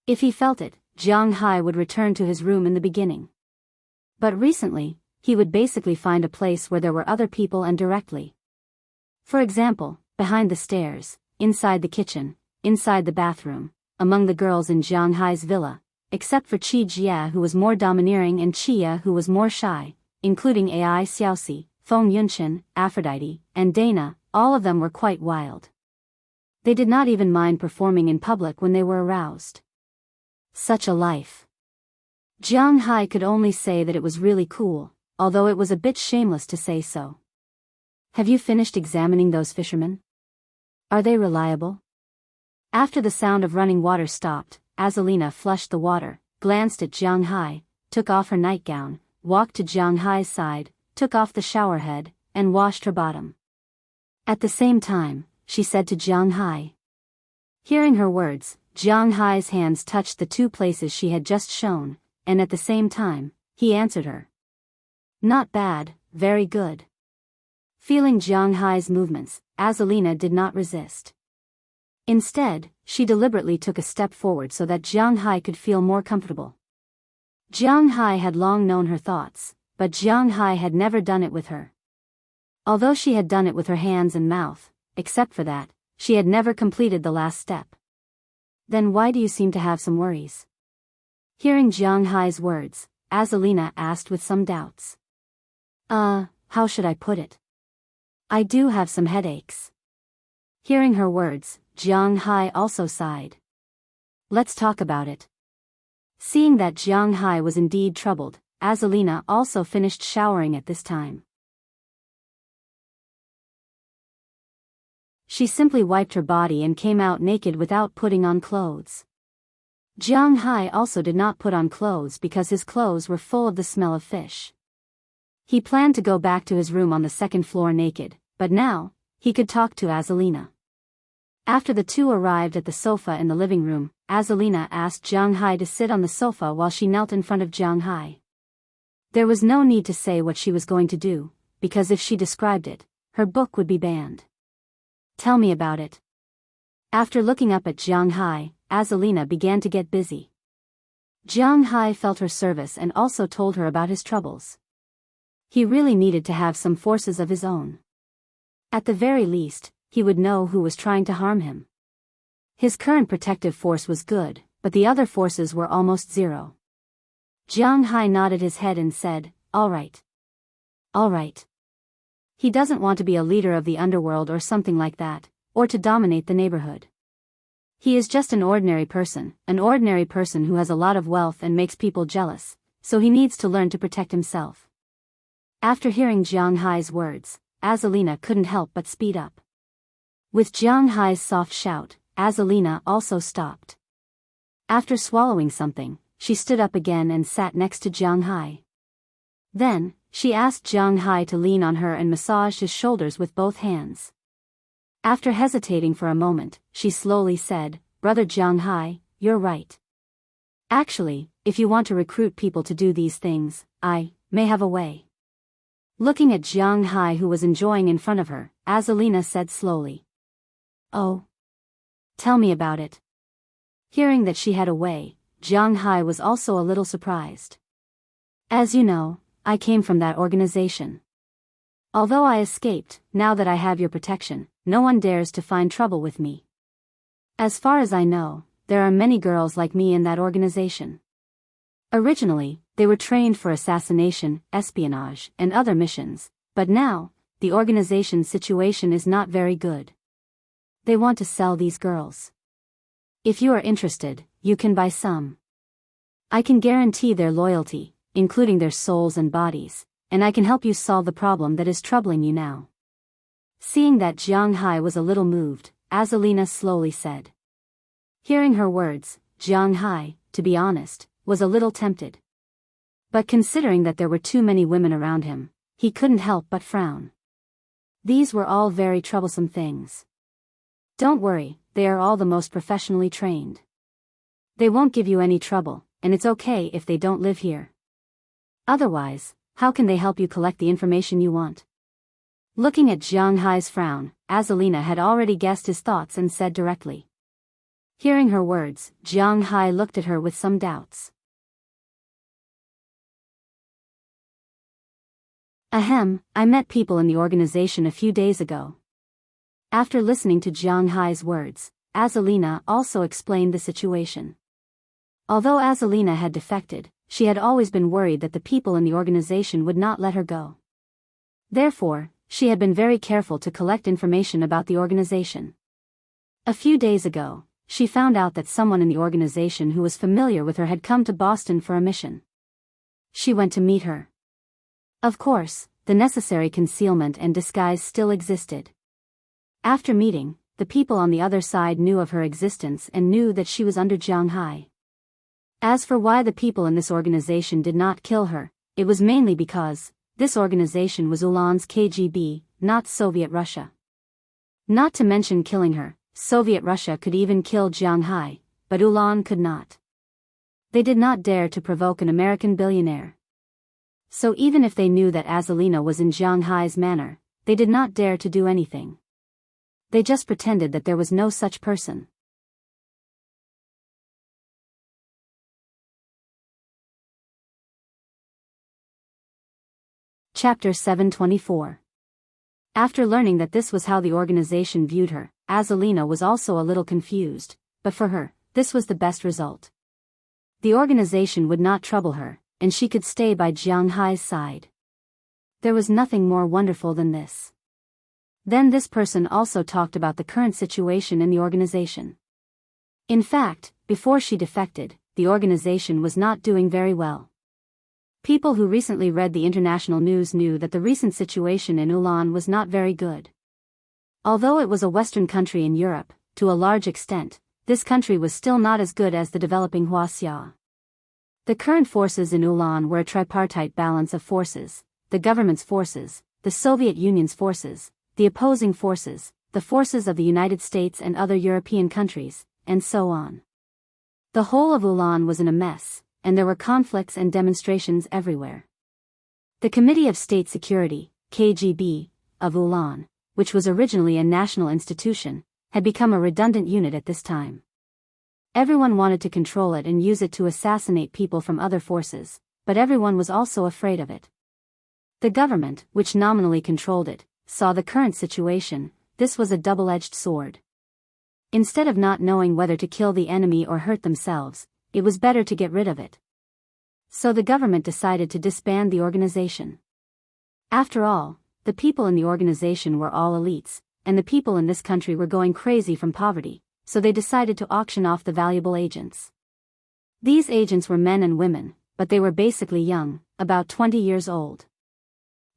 If he felt it, Jianghu would return to his room in the beginning. But recently, he would basically find a place where there were other people and directly. For example, behind the stairs, inside the kitchen, inside the bathroom, among the girls in Jianghu's villa, except for Qi Jia who was more domineering and Chia who was more shy, including Ai Xiaoxi, Feng Yunchen, Aphrodite, and Dana, all of them were quite wild. They did not even mind performing in public when they were aroused. Such a life. Jianghu could only say that it was really cool, although it was a bit shameless to say so. Have you finished examining those fishermen? Are they reliable? After the sound of running water stopped, Azalina flushed the water, glanced at Jianghu, took off her nightgown, walked to Jianghu's side, took off the shower head, and washed her bottom. At the same time, she said to Jianghu. Hearing her words, Jianghu's hands touched the two places she had just shown, and at the same time, he answered her. Not bad, very good. Feeling Jianghu's movements, Azalina did not resist. Instead, she deliberately took a step forward so that Jianghu could feel more comfortable. Jianghu had long known her thoughts, but Jianghu had never done it with her. Although she had done it with her hands and mouth, except for that, she had never completed the last step. Then why do you seem to have some worries? Hearing Jianghu's words, Azalina asked with some doubts. How should I put it? I do have some headaches. Hearing her words, Jianghu also sighed. Let's talk about it. Seeing that Jianghu was indeed troubled, Azalina also finished showering at this time. She simply wiped her body and came out naked without putting on clothes. Jianghu also did not put on clothes because his clothes were full of the smell of fish. He planned to go back to his room on the second floor naked, but now, he could talk to Azalina. After the two arrived at the sofa in the living room, Azalina asked Jianghu to sit on the sofa while she knelt in front of Jianghu. There was no need to say what she was going to do, because if she described it, her book would be banned. Tell me about it. After looking up at Jianghu, Azalina began to get busy. Jianghu felt her service and also told her about his troubles. He really needed to have some forces of his own. At the very least, he would know who was trying to harm him. His current protective force was good, but the other forces were almost zero. Jianghu nodded his head and said, All right. All right. He doesn't want to be a leader of the underworld or something like that, or to dominate the neighborhood. He is just an ordinary person who has a lot of wealth and makes people jealous, so he needs to learn to protect himself. After hearing Jianghu's words, Azalina couldn't help but speed up. With Jianghu's soft shout, Azalina also stopped. After swallowing something, she stood up again and sat next to Jianghu. Then, she asked Jianghu to lean on her and massage his shoulders with both hands. After hesitating for a moment, she slowly said, Brother Jianghu, you're right. Actually, if you want to recruit people to do these things, I may have a way. Looking at Jianghu who was enjoying in front of her, Azalina said slowly. Oh. Tell me about it. Hearing that she had a way, Jianghu was also a little surprised. As you know, I came from that organization. Although I escaped, now that I have your protection, no one dares to find trouble with me. As far as I know, there are many girls like me in that organization. Originally, they were trained for assassination, espionage, and other missions, but now, the organization's situation is not very good. They want to sell these girls. If you are interested, you can buy some. I can guarantee their loyalty, including their souls and bodies, and I can help you solve the problem that is troubling you now. Seeing that Jianghu was a little moved, Azalina slowly said. Hearing her words, Jianghu, to be honest, was a little tempted. But considering that there were too many women around him, he couldn't help but frown. These were all very troublesome things. Don't worry, they are all the most professionally trained. They won't give you any trouble, and it's okay if they don't live here. Otherwise, how can they help you collect the information you want? Looking at Jianghu's frown, Azalina had already guessed his thoughts and said directly. Hearing her words, Jianghu looked at her with some doubts. Ahem, I met people in the organization a few days ago. After listening to Jianghu's words, Azalina also explained the situation. Although Azalina had defected, she had always been worried that the people in the organization would not let her go. Therefore, she had been very careful to collect information about the organization. A few days ago, she found out that someone in the organization who was familiar with her had come to Boston for a mission. She went to meet her. Of course, the necessary concealment and disguise still existed. After meeting, the people on the other side knew of her existence and knew that she was under Jianghu. As for why the people in this organization did not kill her, it was mainly because this organization was Ulan's KGB, not Soviet Russia. Not to mention killing her, Soviet Russia could even kill Jianghu, but Ulan could not. They did not dare to provoke an American billionaire. So even if they knew that Azalina was in Jianghu's manor, they did not dare to do anything. They just pretended that there was no such person. Chapter 724. After learning that this was how the organization viewed her, Azalina was also a little confused, but for her, this was the best result. The organization would not trouble her, and she could stay by Jianghu's side. There was nothing more wonderful than this. Then this person also talked about the current situation in the organization. In fact, before she defected, the organization was not doing very well. People who recently read the international news knew that the recent situation in Ulan was not very good. Although it was a Western country in Europe, to a large extent, this country was still not as good as the developing Wuxia. The current forces in Ulan were a tripartite balance of forces: the government's forces, the Soviet Union's forces, the opposing forces, the forces of the United States and other European countries, and so on. The whole of Ulan was in a mess, and there were conflicts and demonstrations everywhere. The Committee of State Security, KGB, of Ulan, which was originally a national institution, had become a redundant unit at this time. Everyone wanted to control it and use it to assassinate people from other forces, but everyone was also afraid of it. The government, which nominally controlled it, saw the current situation. This was a double-edged sword. Instead of not knowing whether to kill the enemy or hurt themselves, it was better to get rid of it. So the government decided to disband the organization. After all, the people in the organization were all elites, and the people in this country were going crazy from poverty, so they decided to auction off the valuable agents. These agents were men and women, but they were basically young, about 20 years old.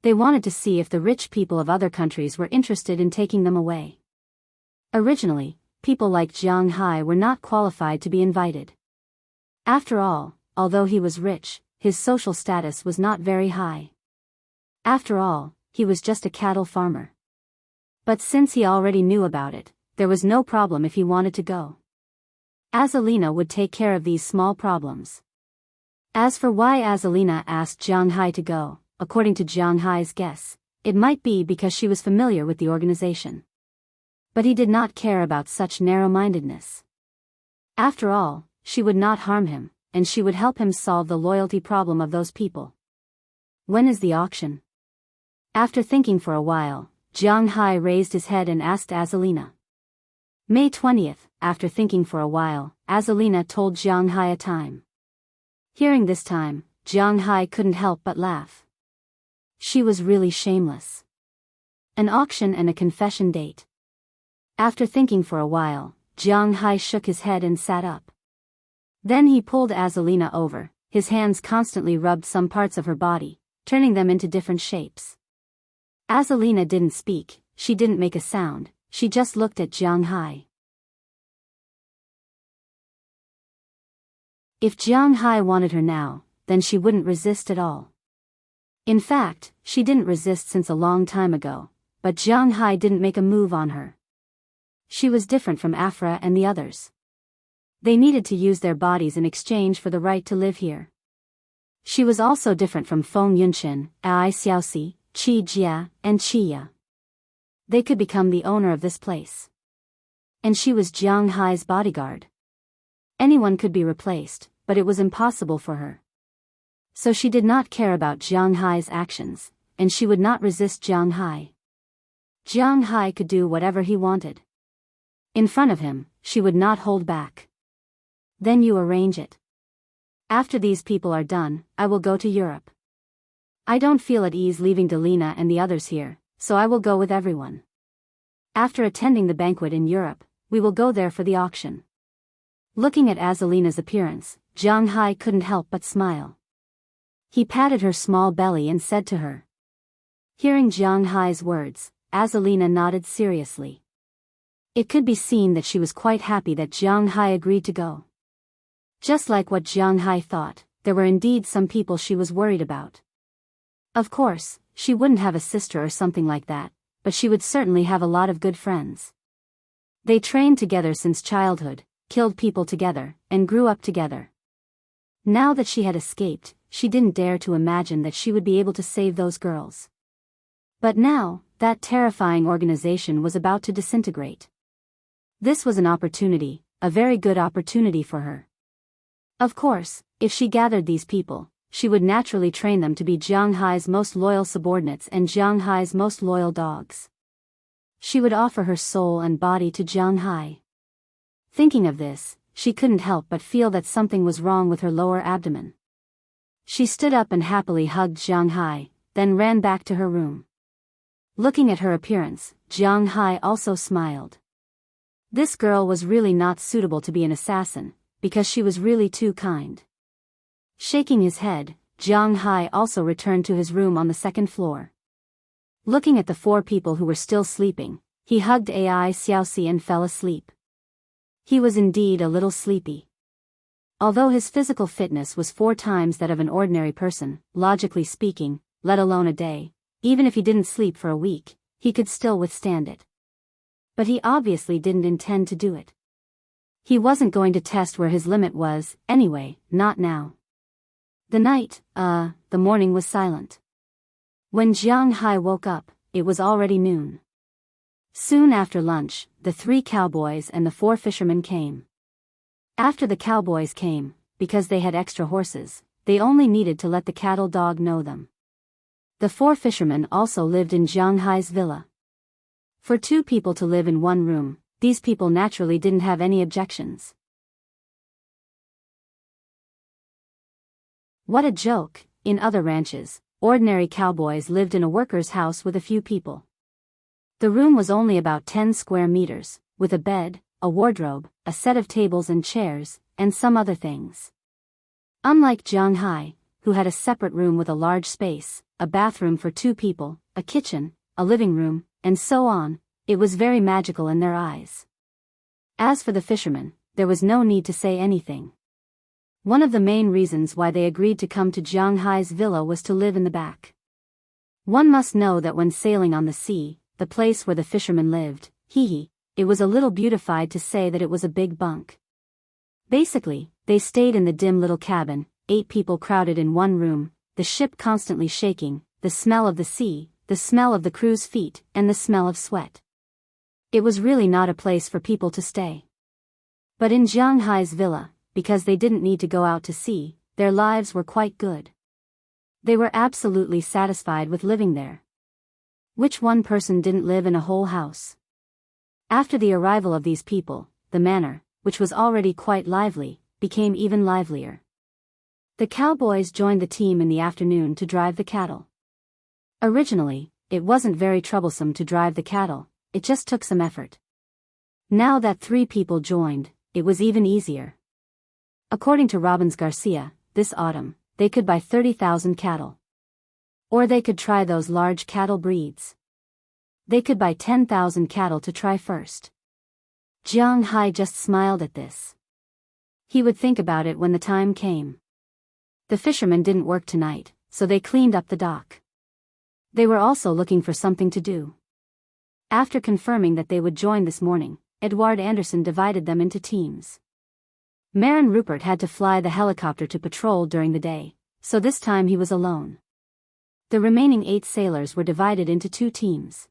They wanted to see if the rich people of other countries were interested in taking them away. Originally, people like Jianghu were not qualified to be invited. After all, although he was rich, his social status was not very high. After all, he was just a cattle farmer. But since he already knew about it, there was no problem if he wanted to go. Azalina would take care of these small problems. As for why Azalina asked Jianghu to go, according to Jianghu's guess, it might be because she was familiar with the organization. But he did not care about such narrow-mindedness. After all, she would not harm him, and she would help him solve the loyalty problem of those people. When is the auction? After thinking for a while, Jianghu raised his head and asked Azalina. May 20th, after thinking for a while, Azalina told Jianghu a time. Hearing this time, Jianghu couldn't help but laugh. She was really shameless. An auction and a confession date. After thinking for a while, Jianghu shook his head and sat up. Then he pulled Azalina over. His hands constantly rubbed some parts of her body, turning them into different shapes. Azalina didn't speak, she didn't make a sound, she just looked at Jianghu. If Jianghu wanted her now, then she wouldn't resist at all. In fact, she didn't resist since a long time ago, but Jianghu didn't make a move on her. She was different from Afra and the others. They needed to use their bodies in exchange for the right to live here. She was also different from Feng Yunqin, Ai Xiaoxi, Qi Jia, and Qi. They could become the owner of this place. And she was Jianghu's bodyguard. Anyone could be replaced, but it was impossible for her. So she did not care about Jianghu's actions, and she would not resist Jianghu. Jianghu could do whatever he wanted. In front of him, she would not hold back. Then you arrange it. After these people are done, I will go to Europe. I don't feel at ease leaving Delina and the others here, so I will go with everyone. After attending the banquet in Europe, we will go there for the auction. Looking at Azalina's appearance, Jianghu couldn't help but smile. He patted her small belly and said to her. Hearing Jianghu's words, Azalina nodded seriously. It could be seen that she was quite happy that Jianghu agreed to go. Just like what Jianghu thought, there were indeed some people she was worried about. Of course, she wouldn't have a sister or something like that, but she would certainly have a lot of good friends. They trained together since childhood, killed people together, and grew up together. Now that she had escaped, she didn't dare to imagine that she would be able to save those girls. But now, that terrifying organization was about to disintegrate. This was an opportunity, a very good opportunity for her. Of course, if she gathered these people, she would naturally train them to be Jianghu's most loyal subordinates and Jianghu's most loyal dogs. She would offer her soul and body to Jianghu. Thinking of this, she couldn't help but feel that something was wrong with her lower abdomen. She stood up and happily hugged Jianghu, then ran back to her room. Looking at her appearance, Jianghu also smiled. This girl was really not suitable to be an assassin, because she was really too kind. Shaking his head, Jianghu also returned to his room on the second floor. Looking at the 4 people who were still sleeping, he hugged Ai Xiaoxi and fell asleep. He was indeed a little sleepy. Although his physical fitness was 4 times that of an ordinary person, logically speaking, let alone a day, even if he didn't sleep for a week, he could still withstand it. But he obviously didn't intend to do it. He wasn't going to test where his limit was, anyway, not now. The morning was silent. When Jianghu woke up, it was already noon. Soon after lunch, the 3 cowboys and the 4 fishermen came. After the cowboys came, because they had extra horses, they only needed to let the cattle dog know them. The 4 fishermen also lived in Jianghu's villa. For 2 people to live in one room, these people naturally didn't have any objections. What a joke! In other ranches, ordinary cowboys lived in a worker's house with a few people. The room was only about 10 square meters, with a bed, a wardrobe, a set of tables and chairs, and some other things. Unlike Jianghu, who had a separate room with a large space, a bathroom for 2 people, a kitchen, a living room, and so on, it was very magical in their eyes. As for the fishermen, there was no need to say anything. One of the main reasons why they agreed to come to Jianghu's villa was to live in the back. One must know that when sailing on the sea, the place where the fishermen lived, it was a little beautified to say that it was a big bunk. Basically, they stayed in the dim little cabin, 8 people crowded in one room, the ship constantly shaking, the smell of the sea, the smell of the crew's feet, and the smell of sweat. It was really not a place for people to stay. But in Jianghu's villa, because they didn't need to go out to sea, their lives were quite good. They were absolutely satisfied with living there. Which one person didn't live in a whole house? After the arrival of these people, the manor, which was already quite lively, became even livelier. The cowboys joined the team in the afternoon to drive the cattle. Originally, it wasn't very troublesome to drive the cattle, it just took some effort. Now that 3 people joined, it was even easier. According to Robbins Garcia, this autumn, they could buy 30,000 cattle. Or they could try those large cattle breeds. They could buy 10,000 cattle to try first. Jianghu just smiled at this. He would think about it when the time came. The fishermen didn't work tonight, so they cleaned up the dock. They were also looking for something to do. After confirming that they would join this morning, Edward Anderson divided them into teams. Marin Rupert had to fly the helicopter to patrol during the day, so this time he was alone. The remaining 8 sailors were divided into 2 teams.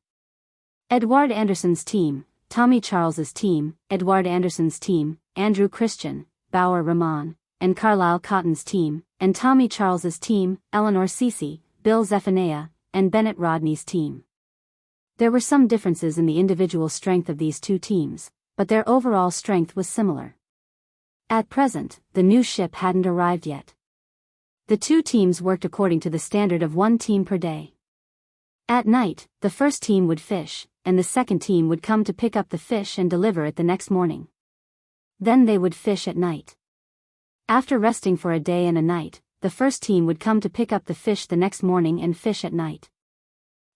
Edward Anderson's team, Tommy Charles's team, Edward Anderson's team, Andrew Christian, Bauer Rahman, and Carlisle Cotton's team, and Tommy Charles's team, Eleanor Cece, Bill Zephaniah, and Bennett Rodney's team. There were some differences in the individual strength of these 2 teams, but their overall strength was similar. At present, the new ship hadn't arrived yet. The 2 teams worked according to the standard of 1 team per day. At night, the first team would fish, and the second team would come to pick up the fish and deliver it the next morning. Then they would fish at night. After resting for a day and a night, the first team would come to pick up the fish the next morning and fish at night.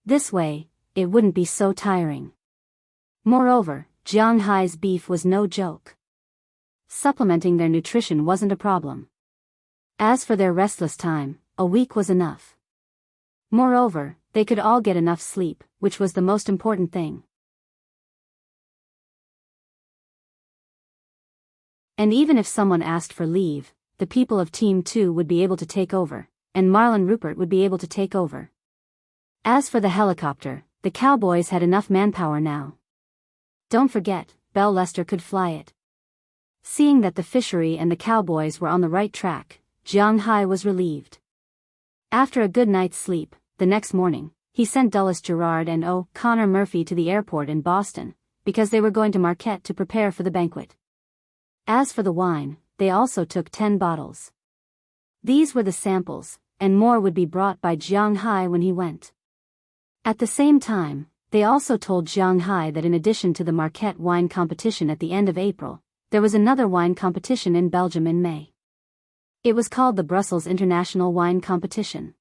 This way, it wouldn't be so tiring. Moreover, Jianghu's beef was no joke. supplementing their nutrition wasn't a problem. As for their restless time, a week was enough. Moreover, they could all get enough sleep, which was the most important thing. And even if someone asked for leave, the people of Team 2 would be able to take over, and Marlon Rupert would be able to take over. As for the helicopter, the cowboys had enough manpower now. Don't forget, Belle Lester could fly it. Seeing that the fishery and the cowboys were on the right track, Jianghu was relieved. After a good night's sleep, the next morning, he sent Dulles Gerard and O'Connor Murphy to the airport in Boston, because they were going to Marquette to prepare for the banquet. As for the wine, they also took 10 bottles. These were the samples, and more would be brought by Jianghu when he went. At the same time, they also told Jianghu that in addition to the Marquette wine competition at the end of April, there was another wine competition in Belgium in May. It was called the Brussels International Wine Competition.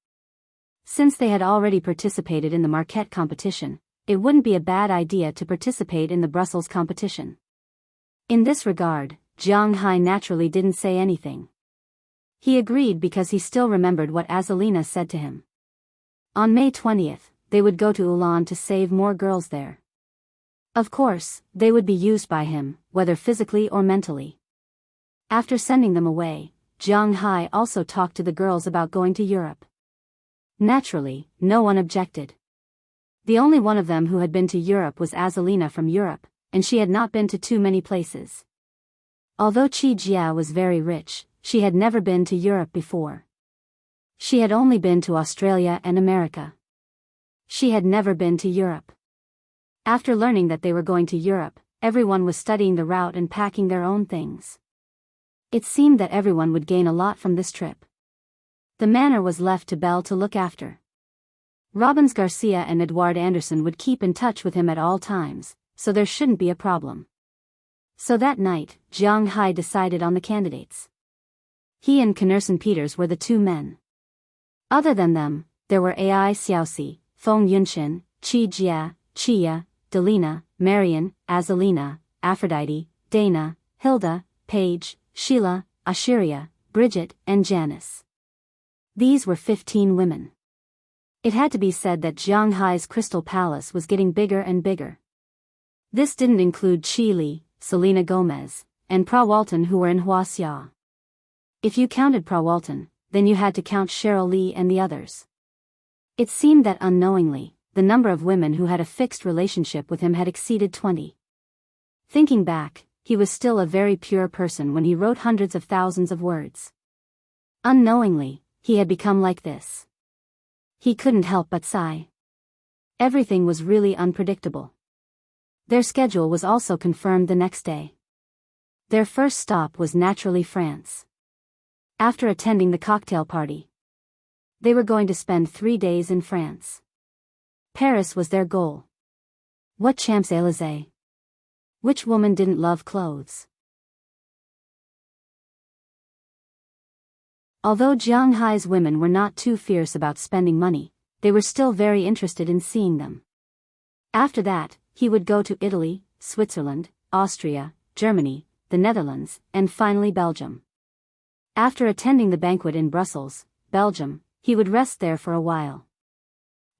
Since they had already participated in the Marquette competition, it wouldn't be a bad idea to participate in the Brussels competition. In this regard, Jianghu naturally didn't say anything. He agreed because he still remembered what Azalina said to him. On May 20th, they would go to Ulan to save more girls there. Of course, they would be used by him, whether physically or mentally. After sending them away, Jianghu also talked to the girls about going to Europe. Naturally, no one objected. The only one of them who had been to Europe was Azalina from Europe, and she had not been to too many places. Although Qi Jia was very rich, she had never been to Europe before. She had only been to Australia and America. She had never been to Europe. After learning that they were going to Europe, everyone was studying the route and packing their own things. It seemed that everyone would gain a lot from this trip. The manor was left to Belle to look after. Robbins Garcia and Edouard Anderson would keep in touch with him at all times, so there shouldn't be a problem. So that night, Jianghu decided on the candidates. He and Knerson Peters were the two men. Other than them, there were Ai Xiaoxi, Feng Yunxin, Qi Jia, Chia, Delina, Marion, Azalina, Aphrodite, Dana, Hilda, Paige, Sheila, Ashiria, Bridget, and Janice. These were 15 women. It had to be said that Jianghu's Crystal Palace was getting bigger and bigger. This didn't include Chi Li, Selena Gomez, and Pra Walton who were in Huaxia. If you counted Pra Walton, then you had to count Cheryl Lee and the others. It seemed that unknowingly, the number of women who had a fixed relationship with him had exceeded 20. Thinking back, he was still a very pure person when he wrote hundreds of thousands of words. Unknowingly, he had become like this. He couldn't help but sigh. Everything was really unpredictable. Their schedule was also confirmed the next day. Their first stop was naturally France. After attending the cocktail party, they were going to spend 3 days in France. Paris was their goal. What Champs-Élysées? Which woman didn't love clothes? Although Jianghu's women were not too fierce about spending money, they were still very interested in seeing them. After that, he would go to Italy, Switzerland, Austria, Germany, the Netherlands, and finally Belgium. After attending the banquet in Brussels, Belgium, he would rest there for a while.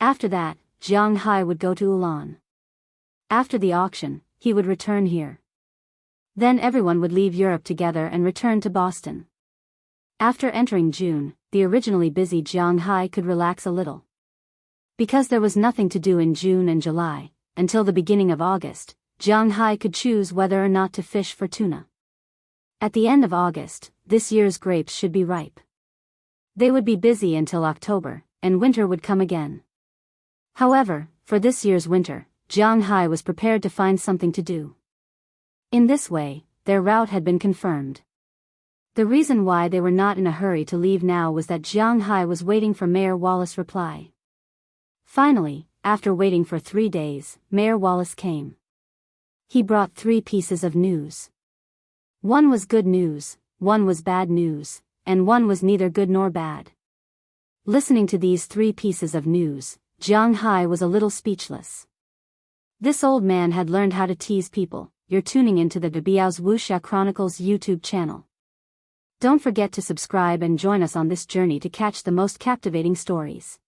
After that, Jianghu would go to Ulan. After the auction, he would return here. Then everyone would leave Europe together and return to Boston. After entering June, the originally busy Jianghu could relax a little. Because there was nothing to do in June and July, until the beginning of August, Jianghu could choose whether or not to fish for tuna. At the end of August, this year's grapes should be ripe. They would be busy until October, and winter would come again. However, for this year's winter, Jianghu was prepared to find something to do. In this way, their route had been confirmed. The reason why they were not in a hurry to leave now was that Jianghu was waiting for Mayor Wallace' reply. Finally, after waiting for 3 days, Mayor Wallace came. He brought 3 pieces of news. One was good news, one was bad news, and one was neither good nor bad. Listening to these 3 pieces of news, Jianghu was a little speechless. This old man had learned how to tease people, you're tuning into the Biyao's Wuxia Chronicles YouTube channel. Don't forget to subscribe and join us on this journey to catch the most captivating stories.